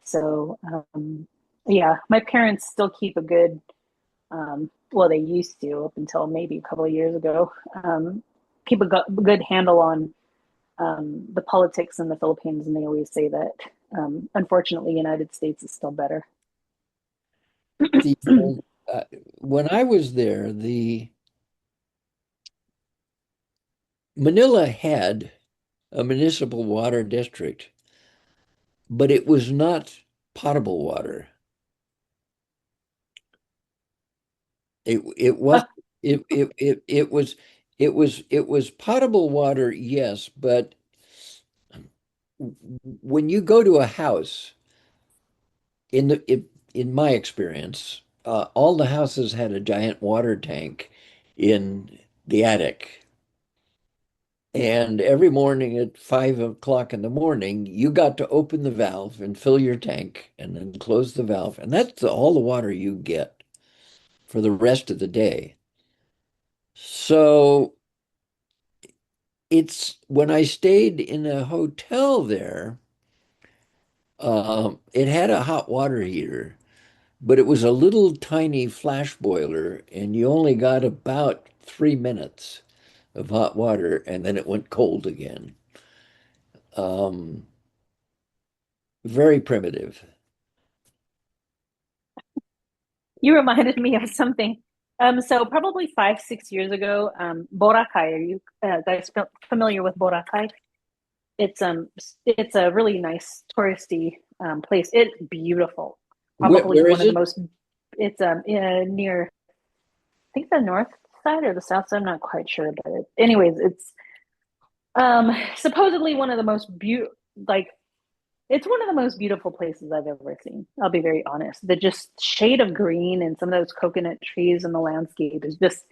So, yeah, my parents still keep a good, well, they used to up until maybe a couple of years ago, keep a good handle on the politics in the Philippines, and they always say that unfortunately, United States is still better. The when I was there, the Manila had a municipal water district, but it was not potable water. It was it was potable water, yes, but when you go to a house, in my experience, all the houses had a giant water tank in the attic. And every morning at 5 o'clock in the morning, you got to open the valve and fill your tank and then close the valve. And that's all the water you get for the rest of the day. So it's when I stayed in a hotel there, it had a hot water heater, but it was a little tiny flash boiler, and you only got about 3 minutes of hot water, and then it went cold again. Um, very primitive. You reminded me of something. So probably 5, 6 years ago, Boracay. Are you guys familiar with Boracay? It's it's a really nice touristy place. It's beautiful. Probably Where one is of the it? most. It's near, I think, the north side or the south side. I'm not quite sure, but anyways, it's supposedly one of the most beautiful. Like, it's one of the most beautiful places I've ever seen. I'll be very honest. The just shade of green and some of those coconut trees in the landscape is just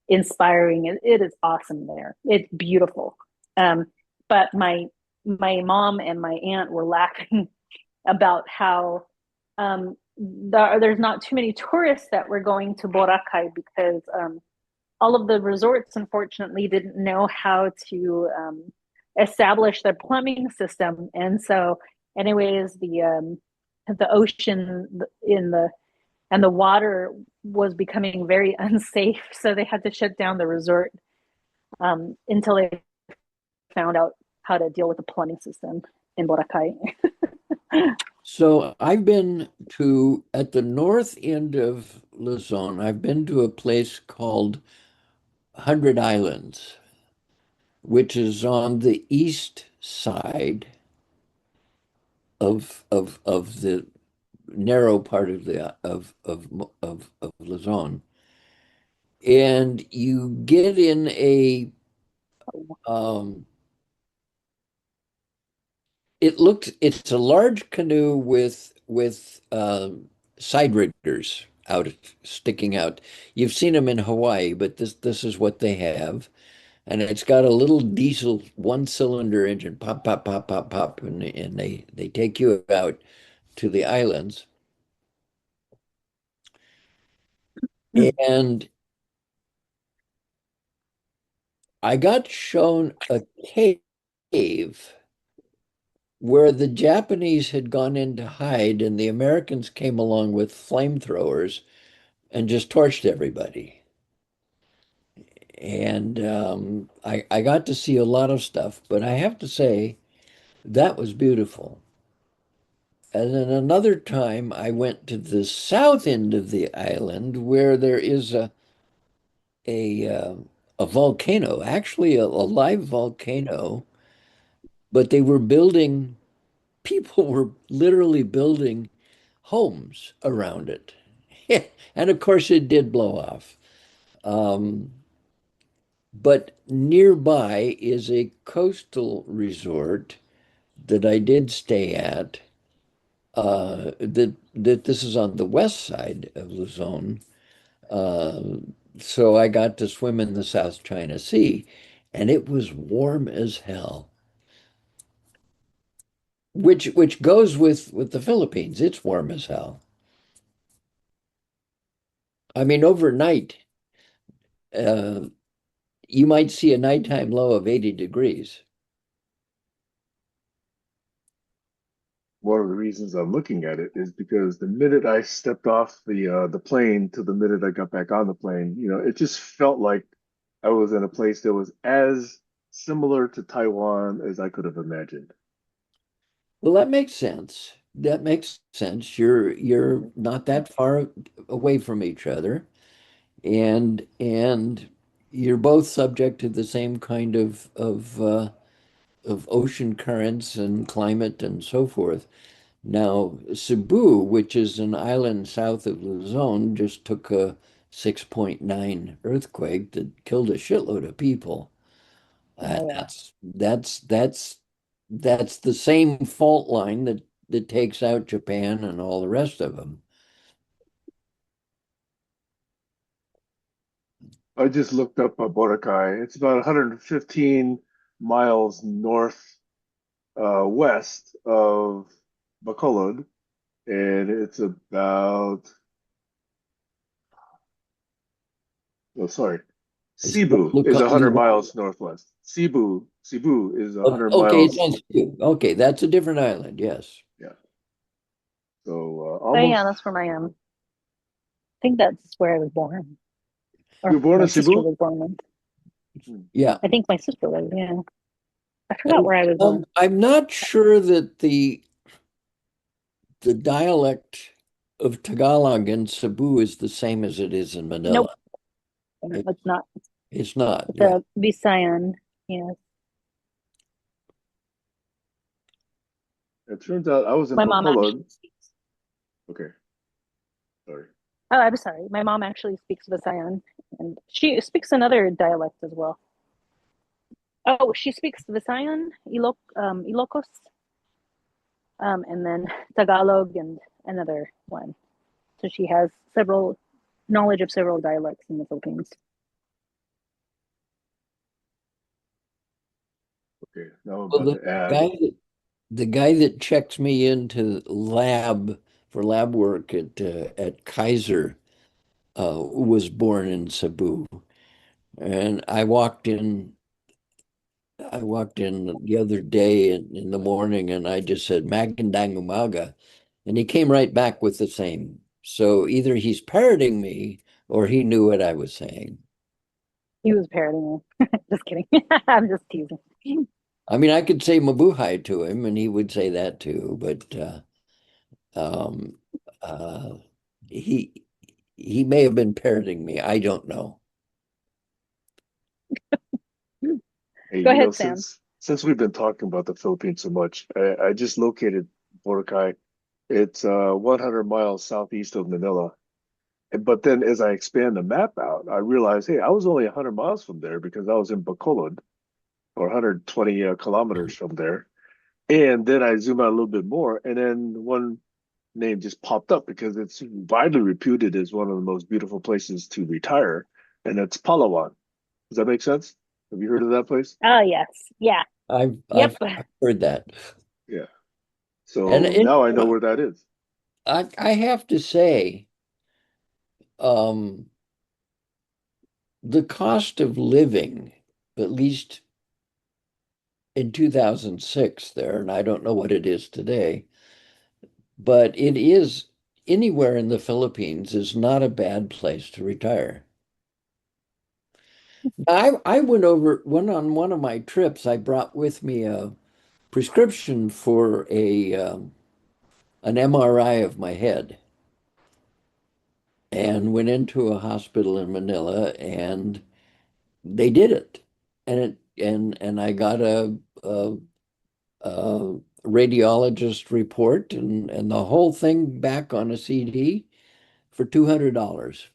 inspiring. It is awesome there. It's beautiful. Um, but my mom and my aunt were laughing about how there's not too many tourists that were going to Boracay because all of the resorts unfortunately didn't know how to establish their plumbing system, and so anyways the ocean in the and the water was becoming very unsafe, so they had to shut down the resort until they found out how to deal with the plumbing system in Boracay. So I've been to, at the north end of Luzon, I've been to a place called 100 Islands, which is on the east side of the narrow part of the of Luzon. And you get in a um it's a large canoe with side riggers out sticking out. You've seen them in Hawaii, but this is what they have. And it's got a little diesel one-cylinder engine, pop, pop, pop, pop, pop, and they take you out to the islands. And I got shown a cave where the Japanese had gone in to hide, and the Americans came along with flamethrowers and just torched everybody. And I got to see a lot of stuff, but I have to say that was beautiful. And then another time I went to the south end of the island where there is a uh, a volcano, actually a live volcano, but they were building, people were literally building homes around it. And of course it did blow off. Um, but nearby is a coastal resort that I did stay at. That this is on the west side of Luzon. Uh, so I got to swim in the South China Sea, and it was warm as hell. Which goes with the Philippines. It's warm as hell. I mean, overnight, uh, you might see a nighttime low of 80 degrees. One of the reasons I'm looking at it is because the minute I stepped off the plane to the minute I got back on the plane, it just felt like I was in a place that was as similar to Taiwan as I could have imagined. Well, that makes sense. That makes sense. You're not that far away from each other, and you're both subject to the same kind of ocean currents and climate and so forth. Now, Cebu, which is an island south of Luzon, just took a 6.9 earthquake that killed a shitload of people. Oh yeah. That's the same fault line that takes out Japan and all the rest of them. I just looked up Boracay. It's about 115 miles north west of Bacolod, and it's about oh sorry, Is it Cebu is 100 miles northwest. Cebu is 100 Okay, it's miles. on Cebu. Okay, that's a different island. Yes. Yeah. So Oh yeah, almost. that's where I am. I think that's where I was born, You were or born my in sister Cebu? was born in. Hmm. Yeah. I think my sister was. Yeah, I forgot where I was born. I'm not sure that the dialect of Tagalog in Cebu is the same as it is in Nope, Manila. It, it's not. it's not. It's Yeah. a Visayan. Yes, It turns out I was in my mom actually Bacolod. speaks. Okay, sorry. Oh, I'm sorry. My mom actually speaks Visayan, and she speaks another dialect as well. Oh, she speaks Visayan, Ilocos, and then Tagalog and another one. So she has several knowledge of several dialects in the Philippines. Okay, now I'm Well, about to add. guy that the guy that checked me into lab for lab work at Kaiser was born in Cebu, and I walked in the other day in the morning, and I just said Magandang umaga, and he came right back with the same. So either he's parroting me or he knew what I was saying. He was parroting me. Just kidding. I'm just teasing. I mean, I could say mabuhay to him, and he would say that too, but um, uh, he he may have been parroting me. I don't know. Hey, Go ahead, Sam. since we've been talking about the Philippines so much, I just located Boracay. It's 100 miles southeast of Manila. But then as I expand the map out, I realized, hey, I was only 100 miles from there because I was in Bacolod, or 120 kilometers from there. And then I zoom out a little bit more, and then one name just popped up because it's widely reputed as one of the most beautiful places to retire, and that's Palawan. Does that make sense? Have you heard of that place? Oh yes, yeah, I've yep. heard that, Yeah. and So now I know where that is. I have to say, um, the cost of living, at least in 2006 there, and I don't know what it is today, but it is anywhere in the Philippines is not a bad place to retire. I went on one of my trips. I brought with me a prescription for a an MRI of my head and went into a hospital in Manila and they did it. And I got a radiologist report and the whole thing back on a CD for $200.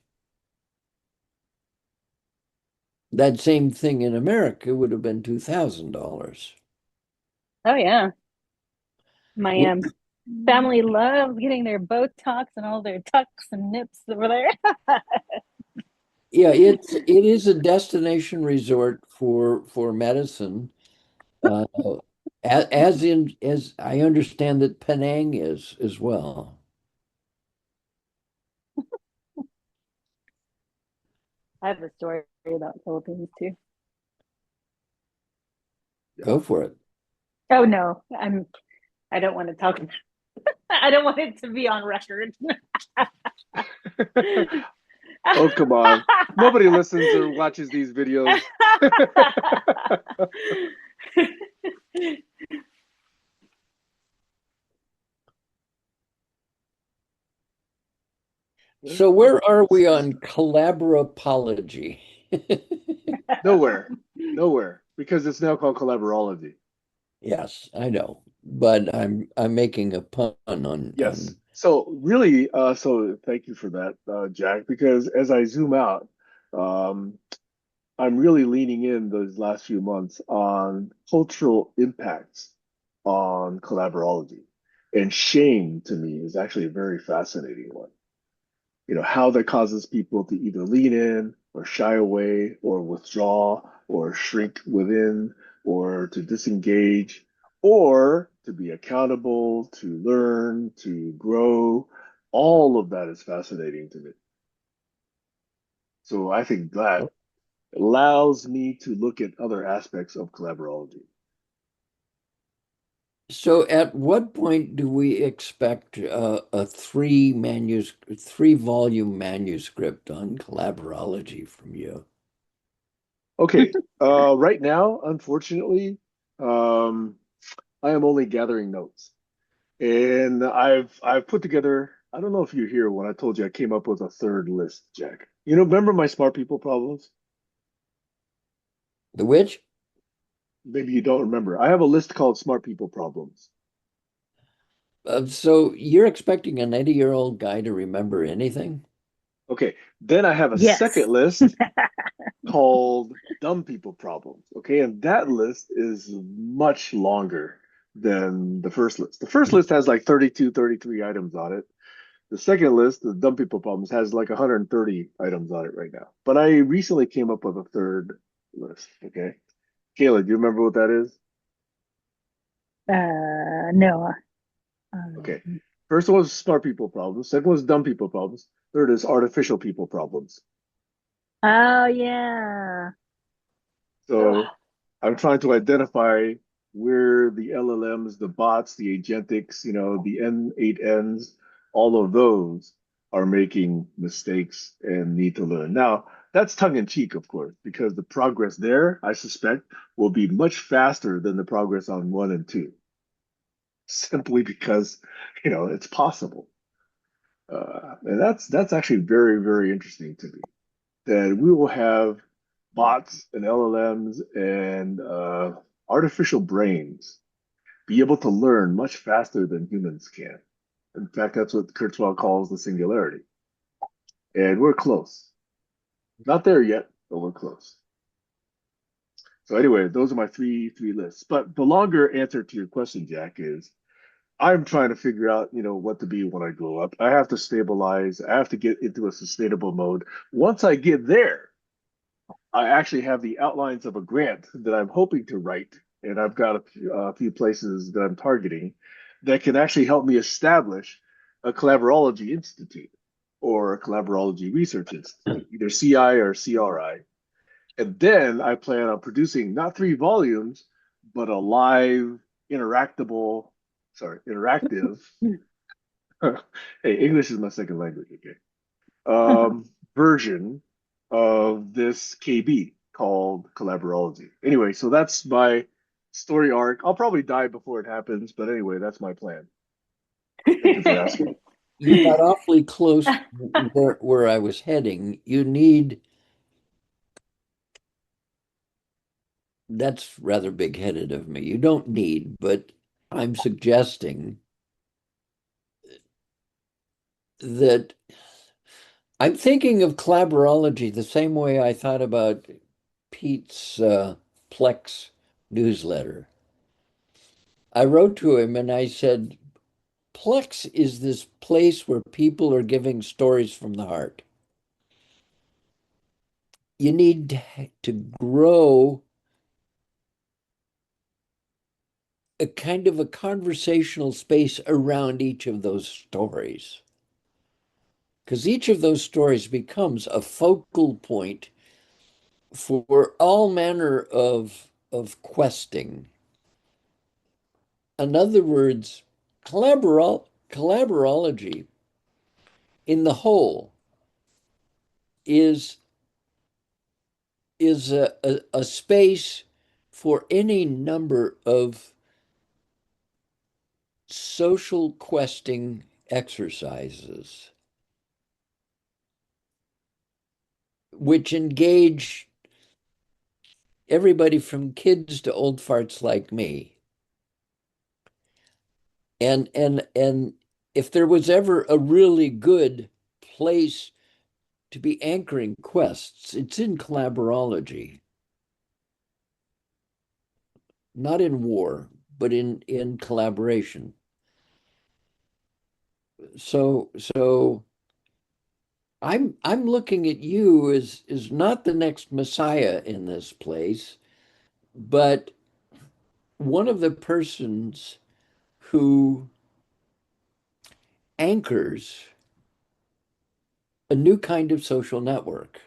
That same thing in America would have been $2,000. Oh yeah. My family loves getting their Botox and all their tucks and nips over there. Yeah, it is a destination resort for medicine, uh, as I understand that Penang is as well. I have a story about Philippines too. Yeah. Go for it. Oh no, I don't want to talk. I don't want it to be on record. Oh, come on. Nobody listens or watches these videos. So where are we on collaborology? Nowhere. Nowhere. Because it's now called Collaborology. Yes, I know, but I'm making a pun Yes. on So really, so thank you for that, Jack, because as I zoom out, um, I'm really leaning in those last few months on cultural impacts on collaborology. And shame to me is actually a very fascinating one. How that causes people to either lean in or shy away or withdraw or shrink within or to disengage or to be accountable, to learn, to grow. All of that is fascinating to me. So I think that allows me to look at other aspects of collaborology. So at what point do we expect a three volume manuscript on collaborology from you? Okay, right now, unfortunately, um, I am only gathering notes. And I've put together, I don't know if you're here when I told you I came up with a third list, Jack. You know, remember my smart people problems? The which? Maybe you don't remember. I have a list called smart people problems. So you're expecting an 80-year-old guy to remember anything? Okay, then I have a second Yes. list called dumb people problems. Okay, and that list is much longer than the first list. The first list has like 32, 33 items on it. The second list, the dumb people problems, has like 130 items on it right now. But I recently came up with a third list. Okay. Kayla, do you remember what that is? No. Okay. Um, First one was smart people problems. Second was dumb people problems. Third is artificial people problems. oh yeah. So I'm trying to identify where the LLMs, the bots, the agentics, the N8Ns, all of those are making mistakes and need to learn. Now, that's tongue in cheek, of course, because the progress there, I suspect, will be much faster than the progress on one and two, simply because, it's possible. And that's actually very, very interesting to me that we will have bots and LLMs and artificial brains be able to learn much faster than humans can. In fact, that's what Kurzweil calls the singularity. And we're close. Not there yet, but we're close. So anyway, those are my three lists. But the longer answer to your question, Jack, is I'm trying to figure out, what to be when I grow up. I have to stabilize. I have to get into a sustainable mode. Once I get there, I actually have the outlines of a grant that I'm hoping to write, and I've got a few places that I'm targeting that can actually help me establish a Collaborology Institute or a Collaborology Research Institute, either CI or CRI. And then I plan on producing not 3 volumes, but a live, interactive. Hey, English is my second language, okay? Version of this KB called Collaborology. Anyway, so that's my story arc. I'll probably die before it happens, but anyway, that's my plan. Thank you for asking. You got awfully close where I was heading. That's rather big-headed of me. You don't need, but I'm suggesting that I'm thinking of collaborology the same way I thought about Pete's Plex newsletter. I wrote to him and I said, Plex is this place where people are giving stories from the heart. You need to grow a kind of a conversational space around each of those stories. Because each of those stories becomes a focal point for all manner of questing. In other words, collaborology in the whole is is a space for any number of social questing exercises which engage everybody from kids to old farts like me. And if there was ever a really good place to be anchoring quests, it's in collaborology, not in war, but in collaboration. So I'm looking at you as not the next Messiah in this place, but one of the persons who anchors a new kind of social network,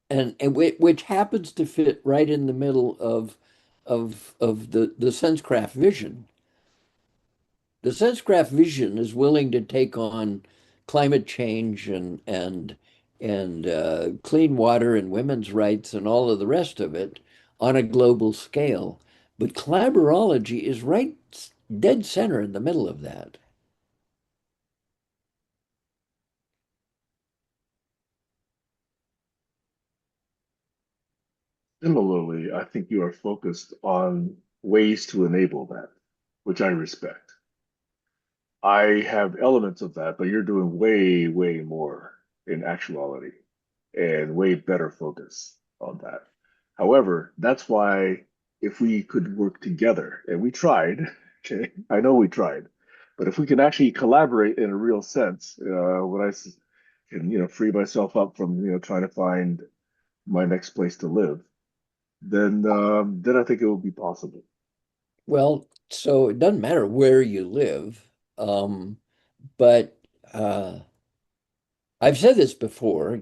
which happens to fit right in the middle of the sensecraft vision. The sensecraft vision is willing to take on climate change and clean water and women's rights and all of the rest of it on a global scale. But collaborology is right dead center in the middle of that. Similarly, I think you are focused on ways to enable that, which I respect. I have elements of that, but you're doing way, way more in actuality and way better focus on that. However, that's why if we could work together, and we tried, okay, I know we tried, but if we can actually collaborate in a real sense, when can, free myself up from, trying to find my next place to live, then I think it will be possible. Well, so it doesn't matter where you live, but I've said this before.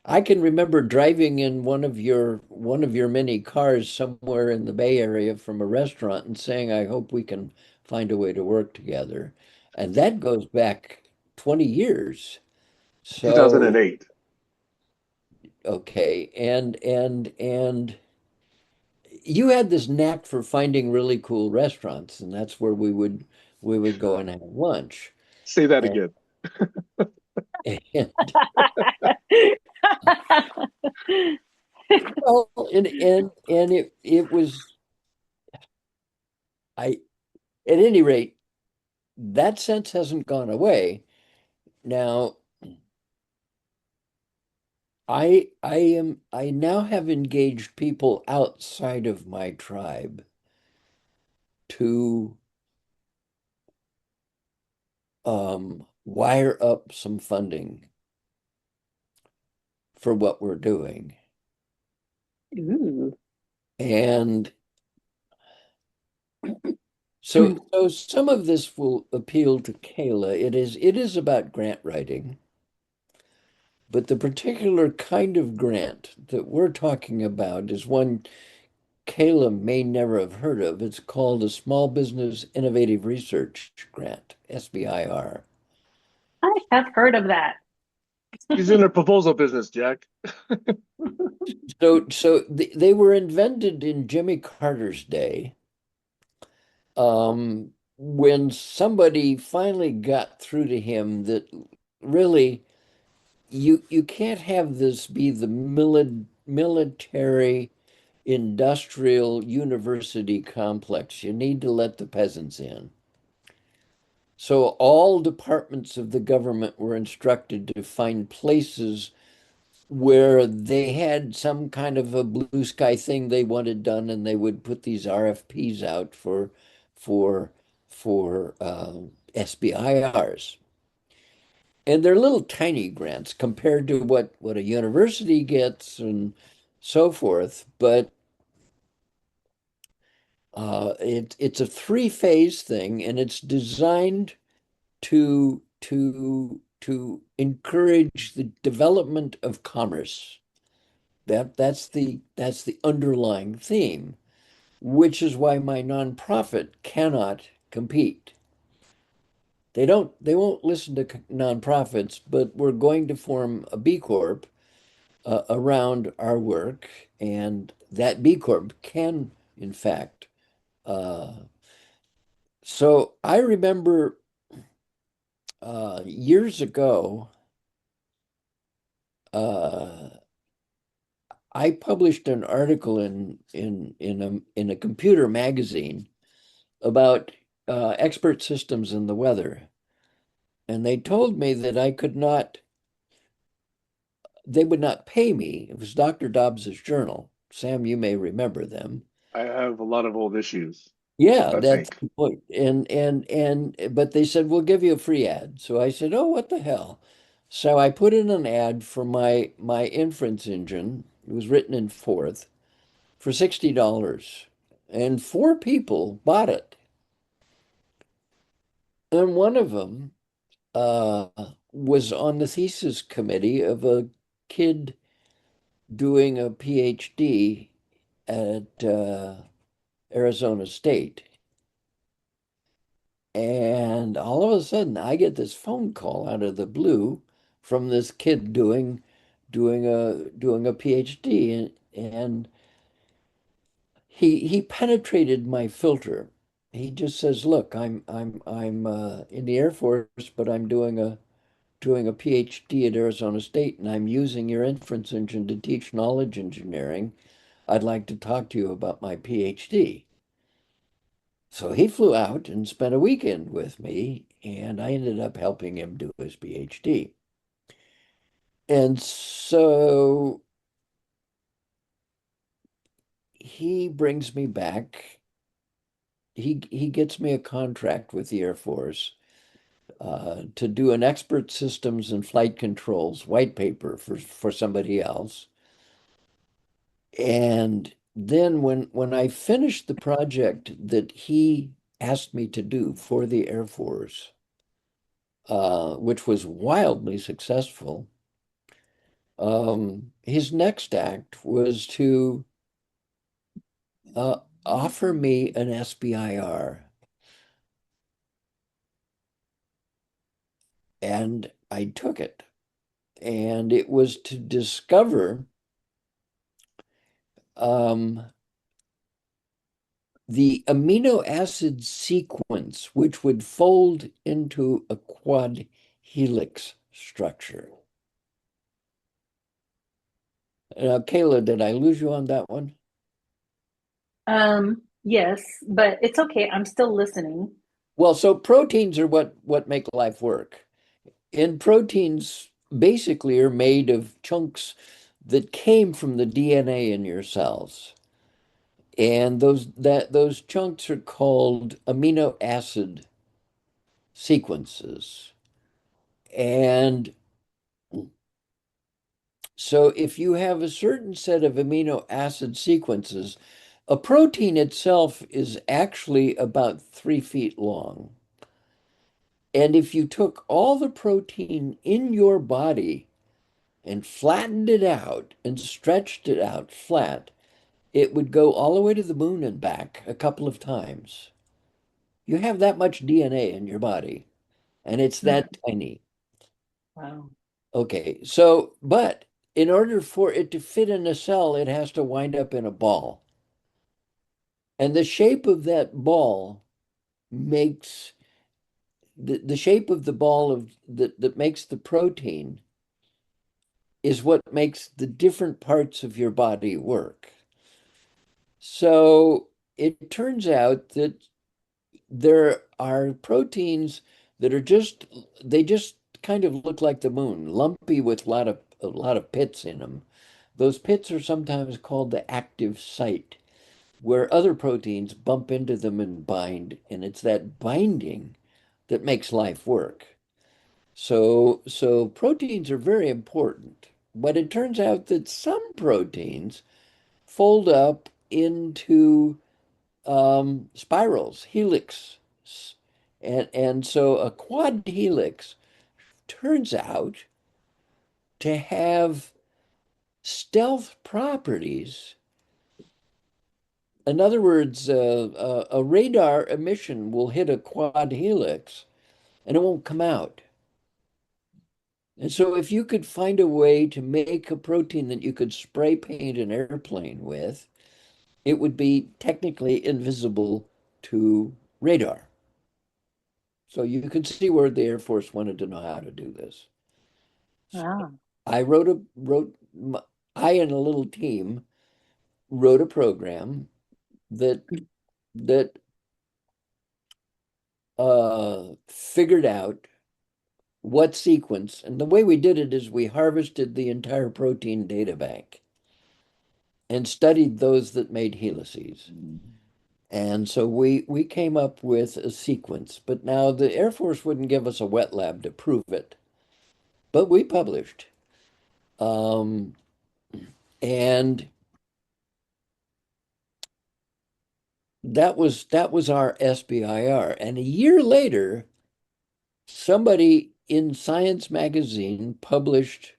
I can remember driving in one of your many cars somewhere in the Bay Area from a restaurant and saying, "I hope we can find a way to work together," and that goes back 20 years. So 2008. okay, and you had this knack for finding really cool restaurants, and that's where we would go and have lunch. Say that And, again. and well, and it was I at any rate, that sense hasn't gone away. Now, I now have engaged people outside of my tribe to wire up some funding for what we're doing. Ooh. And so some of this will appeal to Kayla. It is about grant writing, but the particular kind of grant that we're talking about is one Kayla may never have heard of. It's called a Small Business Innovative Research Grant, SBIR. I have heard of that. He's in the proposal business, Jack. So they were invented in Jimmy Carter's day, when somebody finally got through to him that really you can't have this be the military industrial university complex. You need to let the peasants in. So all departments of the government were instructed to find places where they had some kind of a blue sky thing they wanted done, and they would put these RFPs out for for SBIRs. And they're little tiny grants compared to what a university gets and so forth. But it's a three-phase thing, and it's designed to encourage the development of commerce. That's the underlying theme, which is why my nonprofit cannot compete. They won't listen to nonprofits, but we're going to form a B Corp around our work, and that B Corp can, in fact. Uh, so I remember years ago, uh, I published an article in a computer magazine about expert systems in the weather, and they told me that they would not pay me. It was Dr. Dobbs's journal. Sam, you may remember them. I have a lot of old issues, Yeah, I that's think. the point. But they said, we'll give you a free ad. So I said, oh, what the hell? So I put in an ad for my inference engine. It was written in Forth. for $60. And four people bought it. And one of them uh, was on the thesis committee of a kid doing a PhD at Arizona State. And all of a sudden, I get this phone call out of the blue from this kid doing a PhD, and he penetrated my filter. He just says, "Look, I'm in the Air Force, but I'm doing a PhD at Arizona State, and I'm using your inference engine to teach knowledge engineering. I'd like to talk to you about my PhD." So he flew out and spent a weekend with me, and I ended up helping him do his PhD. And so he brings me back. He gets me a contract with the Air Force to do an expert systems and flight controls white paper for somebody else. And then when I finished the project that he asked me to do for the Air Force, which was wildly successful, his next act was to offer me an SBIR. And I took it. And it was to discover um, the amino acid sequence, which would fold into a quad helix structure. Now, Kayla, did I lose you on that one? Yes, but it's okay. I'm still listening. Well, so proteins are what make life work. And proteins basically are made of chunks that came from the DNA in your cells. And those chunks are called amino acid sequences. And so if you have a certain set of amino acid sequences, a protein itself is actually about 3 feet long. And if you took all the protein in your body and flattened it out and stretched it out flat, it would go all the way to the moon and back a couple of times. You have that much DNA in your body, and it's Hmm. that tiny. Wow. Okay, so, but in order for it to fit in a cell, it has to wind up in a ball. And the shape of that ball makes the shape of the ball that makes the protein is what makes the different parts of your body work. So it turns out that there are proteins that are they just kind of look like the moon, lumpy with a lot of pits in them. Those pits are sometimes called the active site, where other proteins bump into them and bind, and it's that binding that makes life work. So proteins are very important, but it turns out that some proteins fold up into spirals, helix. And so a quad helix turns out to have stealth properties. In other words, a radar emission will hit a quad helix and it won't come out. And so if you could find a way to make a protein that you could spray paint an airplane with, it would be technically invisible to radar. So you can see where the Air Force wanted to know how to do this. So Wow. I I and a little team wrote a program that that figured out what sequence, and the way we did it is we harvested the entire protein data bank and studied those that made helices. And so we came up with a sequence, but now the Air Force wouldn't give us a wet lab to prove it, but we published. Um, and that was our SBIR. And a year later, somebody in Science magazine published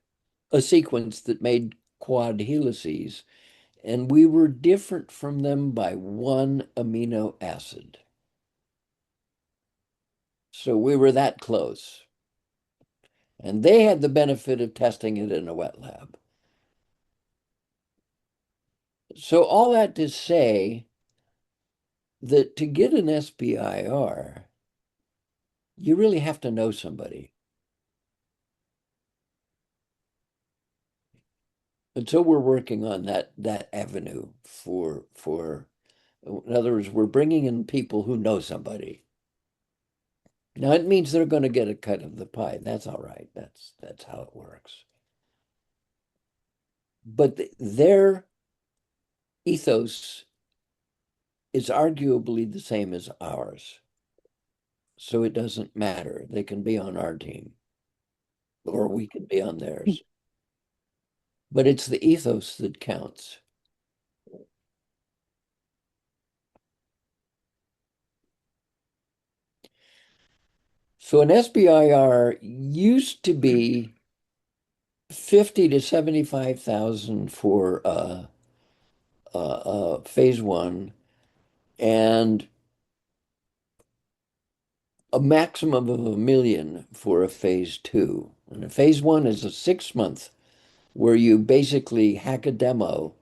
a sequence that made quad helices, and we were different from them by one amino acid. So we were that close. And they had the benefit of testing it in a wet lab. So all that to say that to get an SBIR, you really have to know somebody. And so we're working on that avenue for in other words, we're bringing in people who know somebody. Now it means they're going to get a cut of the pie. That's all right. That's how it works. But their ethos is arguably the same as ours. So it doesn't matter. They can be on our team or we can be on theirs. But it's the ethos that counts. So an SBIR used to be 50 to 75,000 for phase one and a maximum of 1 million for a phase two. And a phase one is a 6 month where you basically hack a demo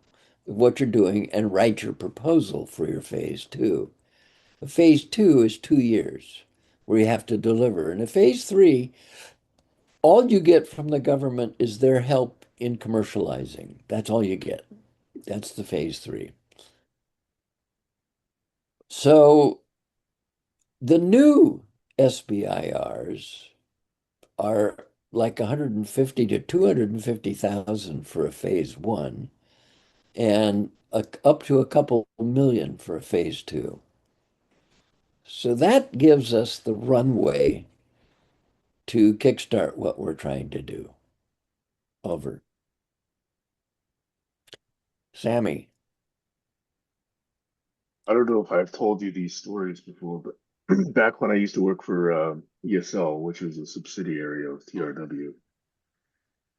of what you're doing and write your proposal for your phase two. A phase two is 2 years where you have to deliver. And a phase three, all you get from the government is their help in commercializing. That's all you get. That's the phase three. So the new SBIRs are like 150 to 250,000 for a phase one and up to a couple million for a phase two. So that gives us the runway to kickstart what we're trying to do. Over. Sammy. I don't know if I've told you these stories before, but back when I used to work for ESL, which was a subsidiary of TRW,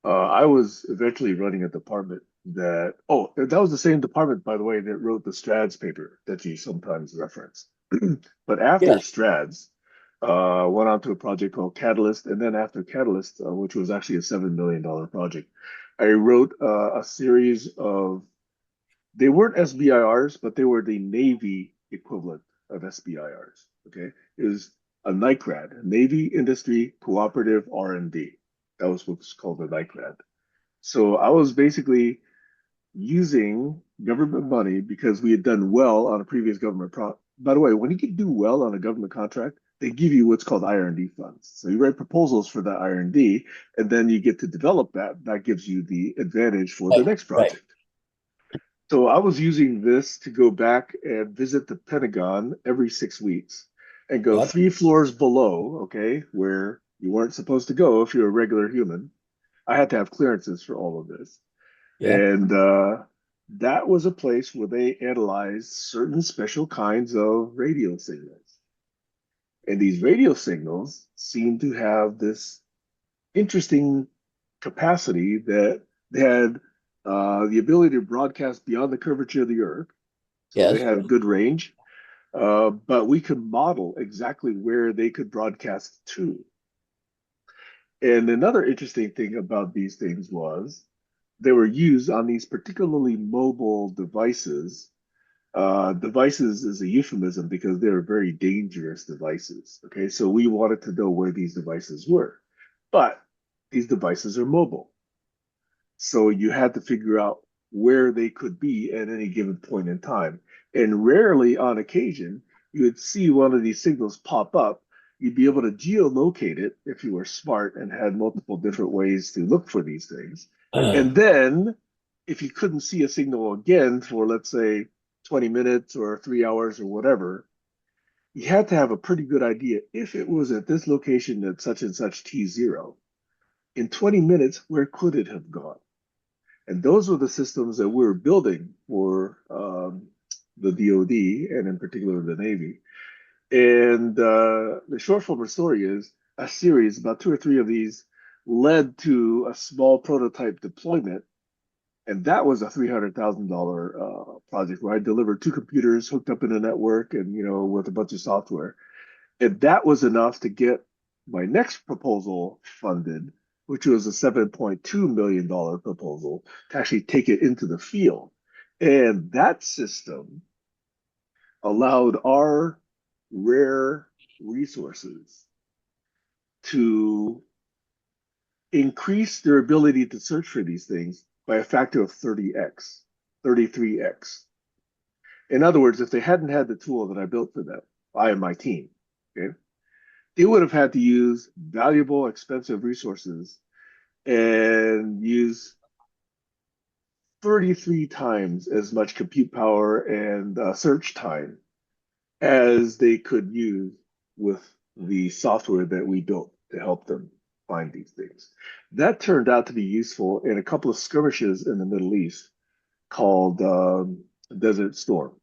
I was eventually running a department that was the same department, by the way, that wrote the Strads paper that you sometimes reference. But after Yeah. Strads, went on to a project called Catalyst, and then after Catalyst, which was actually a $7 million project, I wrote a series of they weren't SBIRs, but they were the Navy equivalent of SBIRs. Okay, it was a NICRAD, Navy Industry Cooperative R&D. That was what's called a NICRAD. So I was basically using government money because we had done well on a previous government pro. By the way, when you can do well on a government contract, they give you what's called IR&D funds. So you write proposals for that IR&D, and then you get to develop that. That gives you the advantage for the Right, next right. project. So I was using this to go back and visit the Pentagon every 6 weeks and go Yep. 3 floors below, okay, where you weren't supposed to go if you're a regular human. I had to have clearances for all of this. Yep. And that was a place where they analyzed certain special kinds of radio signals. And these radio signals seem to have this interesting capacity that they had the ability to broadcast beyond the curvature of the Earth. So they Yes. had a good range, but we could model exactly where they could broadcast to. And another interesting thing about these things was they were used on these particularly mobile devices. Devices is a euphemism because they're very dangerous devices. Okay, so we wanted to know where these devices were, but these devices are mobile. So you had to figure out where they could be at any given point in time. And rarely on occasion, you would see one of these signals pop up. You'd be able to geolocate it if you were smart and had multiple different ways to look for these things. And then if you couldn't see a signal again for, let's say, 20 minutes or 3 hours or whatever, you had to have a pretty good idea if it was at this location at such and such T0. In 20 minutes, where could it have gone? And those were the systems that we were building for the DoD and in particular the Navy. And the short form of the story is a series, about two or three of these, led to a small prototype deployment. And that was a $300,000 project where I delivered two computers hooked up in a network and, with a bunch of software. And that was enough to get my next proposal funded, which was a $7.2 million proposal to actually take it into the field. And that system allowed our rare resources to increase their ability to search for these things by a factor of 30x, 33x. In other words, if they hadn't had the tool that I built for them, I and my team, okay, they would have had to use valuable, expensive resources and use 33 times as much compute power and search time as they could use with the software that we built to help them find these things. That turned out to be useful in a couple of skirmishes in the Middle East called Desert Storm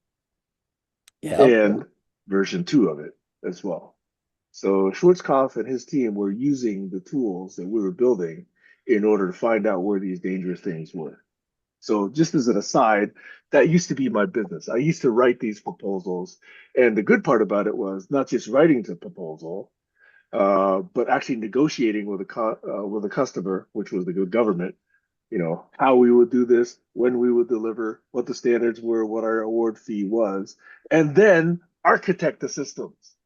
Yeah. and version 2 of it as well. So Schwarzkopf and his team were using the tools that we were building in order to find out where these dangerous things were. So just as an aside, that used to be my business. I used to write these proposals, and the good part about it was not just writing the proposal, but actually negotiating with a customer, which was the good government. How we would do this, when we would deliver, what the standards were, what our award fee was, and then architect the systems,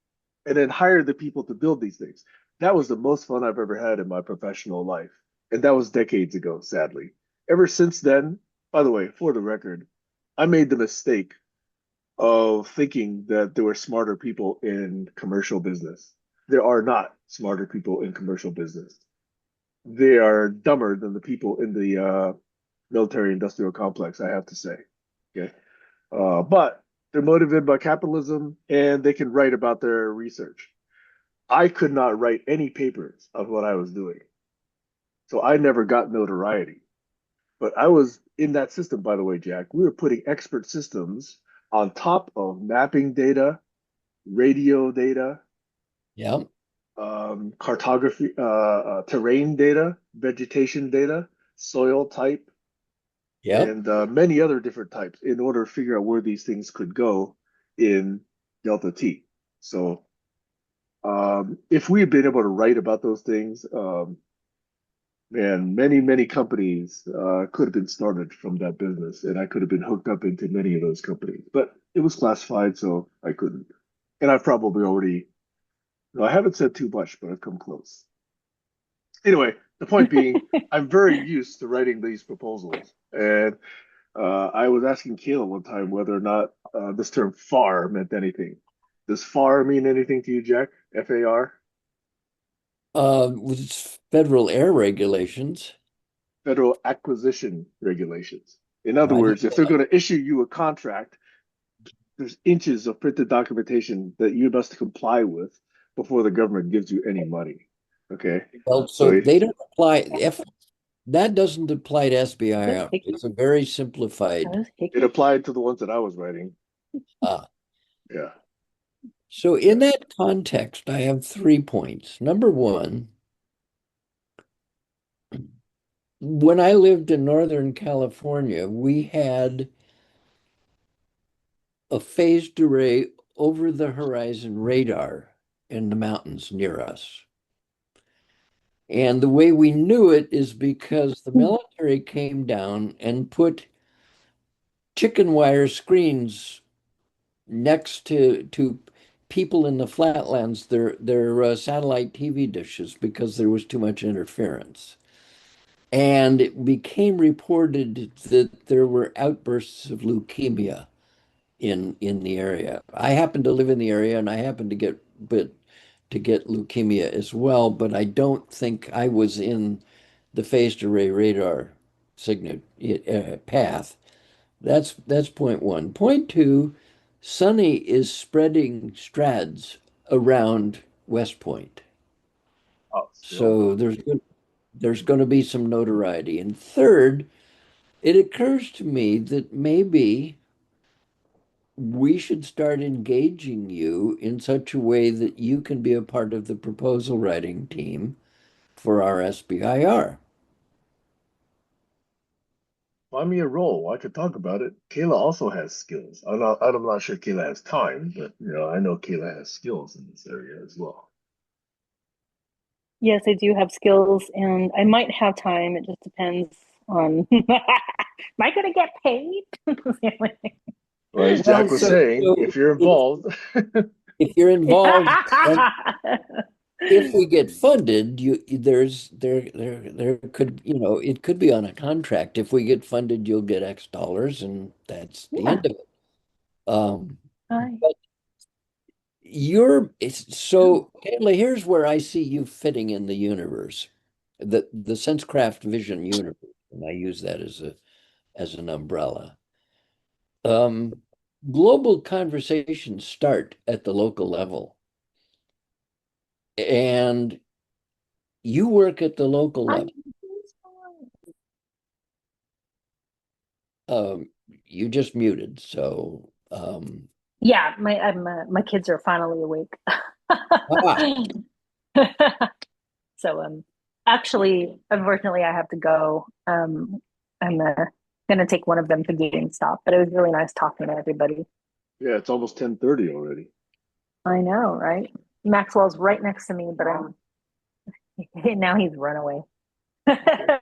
and then hire the people to build these things. That was the most fun I've ever had in my professional life, and that was decades ago, sadly. Ever since then, by the way, for the record, I made the mistake of thinking that there were smarter people in commercial business. There are not smarter people in commercial business. They are dumber than the people in the military industrial complex, I have to say. Okay. But they're motivated by capitalism and they can write about their research. I could not write any papers of what I was doing. So I never got notoriety. But I was in that system, by the way, Jack. We were putting expert systems on top of mapping data, radio data, Yeah. cartography, terrain data, vegetation data, soil type, Yeah. and many other different types in order to figure out where these things could go in Delta T. So if we had been able to write about those things, man, many companies could have been started from that business, and I could have been hooked up into many of those companies. But it was classified, so I couldn't. And I've probably already, no, I haven't said too much, but I've come close. Anyway, the point being, I'm very used to writing these proposals, and I was asking Kayla one time whether or not this term FAR meant anything. Does FAR mean anything to you, Jack? FAR? With federal air regulations. Federal Acquisition Regulations. In other I know words, if they're going to issue you a contract, there's inches of printed documentation that you must comply with before the government gives you any money. Okay. well, So so they don't apply if that doesn't apply to Is it SBIR. hic- It's a very I simplified. was it hic- applied to the ones that I was writing. Uh, Yeah. so in that context, I have 3 points. Number one, when I lived in Northern California, we had a phased array over the horizon radar in the mountains near us. And the way we knew it is because the military came down and put chicken wire screens next to people in the flatlands, their satellite TV dishes because there was too much interference. And it became reported that there were outbursts of leukemia in the area. I happen to live in the area and I happen to get leukemia as well, but I don't think I was in the phased array radar signet path. That's point one. Point two, Sunny is spreading strads around West Point. Oh, still. So there's going to be some notoriety. And third, it occurs to me that maybe we should start engaging you in such a way that you can be a part of the proposal writing team for our SBIR. Find me a role. I could talk about it. Kayla also has skills. I'm not sure Kayla has time, but I know Kayla has skills in this area as well. Yes, I do have skills and I might have time. It just depends on am I gonna get paid? Well, as Well, Jack was saying, so if you're involved, if you're involved, and if we get funded, there could, it could be on a contract. If we get funded, you'll get X dollars, and that's the Yeah. end of it. Um, Hi. but so, Kayla, here's where I see you fitting in the universe, the Sensecraft Vision universe, and I use that as an umbrella. Um, Global conversations start at the local level, and you work at the local level. You just muted, so Yeah, my kids are finally awake. ah, So actually, unfortunately, I have to go. I'm gonna take one of them to GameStop, but it was really nice talking to everybody. yeah, it's almost 10:30 already. I know, right? Maxwell's right next to me, but now he's run away. Okay.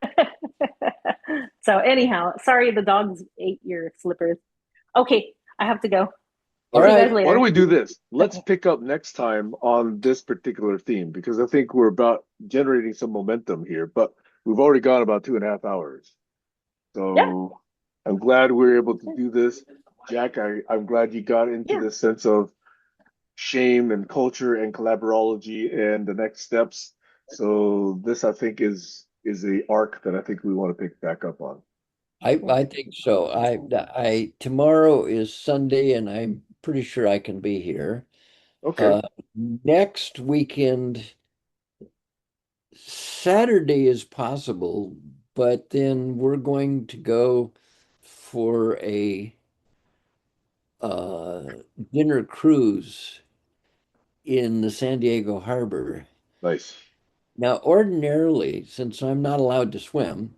So anyhow, sorry the dogs ate your slippers. Okay, I have to go. All all See you right. guys right. Why don't later. we do this? Let's Okay. pick up next time on this particular theme because I think we're about generating some momentum here, but we've already gone about 2.5 hours. Yeah. So I'm glad we're able to do this. Jack, I'm glad you got into Yeah. this sense of shame and culture and collaborology and the next steps. So this, I think, is a arc that I think we want to pick back up on. I think so. I tomorrow is Sunday, and I'm pretty sure I can be here. Okay, Uh, Next weekend, Saturday is possible, but then we're going to go for a uh, dinner cruise in the San Diego Harbor. nice. Now, ordinarily, since I'm not allowed to swim,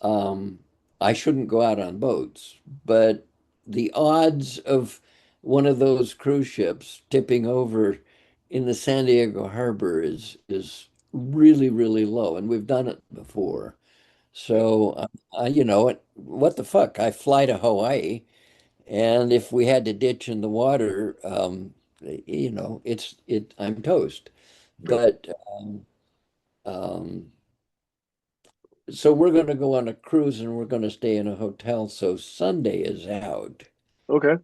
um, I shouldn't go out on boats, but the odds of one of those cruise ships tipping over in the San Diego Harbor is really, really low, and we've done it before. Yeah. So, what the fuck? I fly to Hawaii, and if we had to ditch in the water, I'm toast. Yep. But um, so we're going to go on a cruise and we're going to stay in a hotel. So Sunday is out. Okay.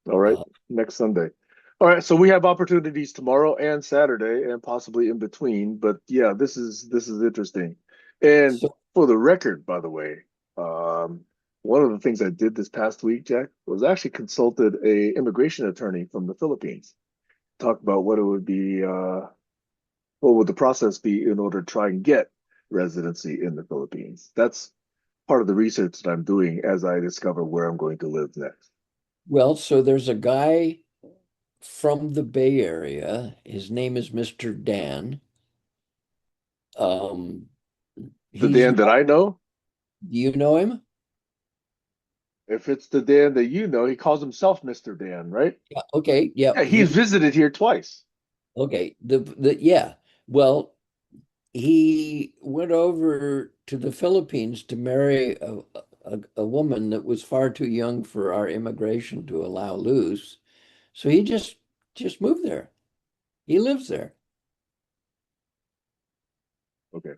All right. Uh, Next Sunday. All right. So we have opportunities tomorrow and Saturday and possibly in between. But yeah, this is interesting. And so for the record, by the way, um, one of the things I did this past week, Jack, was actually consulted a immigration attorney from the Philippines. Talk about what would the process be in order to try and get residency in the Philippines. That's part of the research that I'm doing as I discover where I'm going to live next. so there's a guy from the Bay Area. His name is Mr. Dan. Um, The he's Dan that not, I know, do you know him? if it's the Dan that you know, he calls himself Mr. Dan, right? Yeah, okay, yeah, Yeah, he's visited here twice. okay. Yeah. Well, he went over to the Philippines to marry a woman that was far too young for our immigration to allow loose. So he just moved there. He lives there. Okay.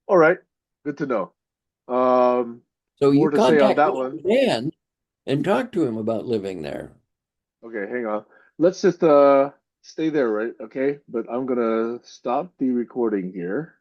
All right. Good to know. Um, So More you to say on contact that Mr. one. Dan and talk to him about living there. Okay, hang on. Let's just stay there, right? Okay, but I'm gonna stop the recording here.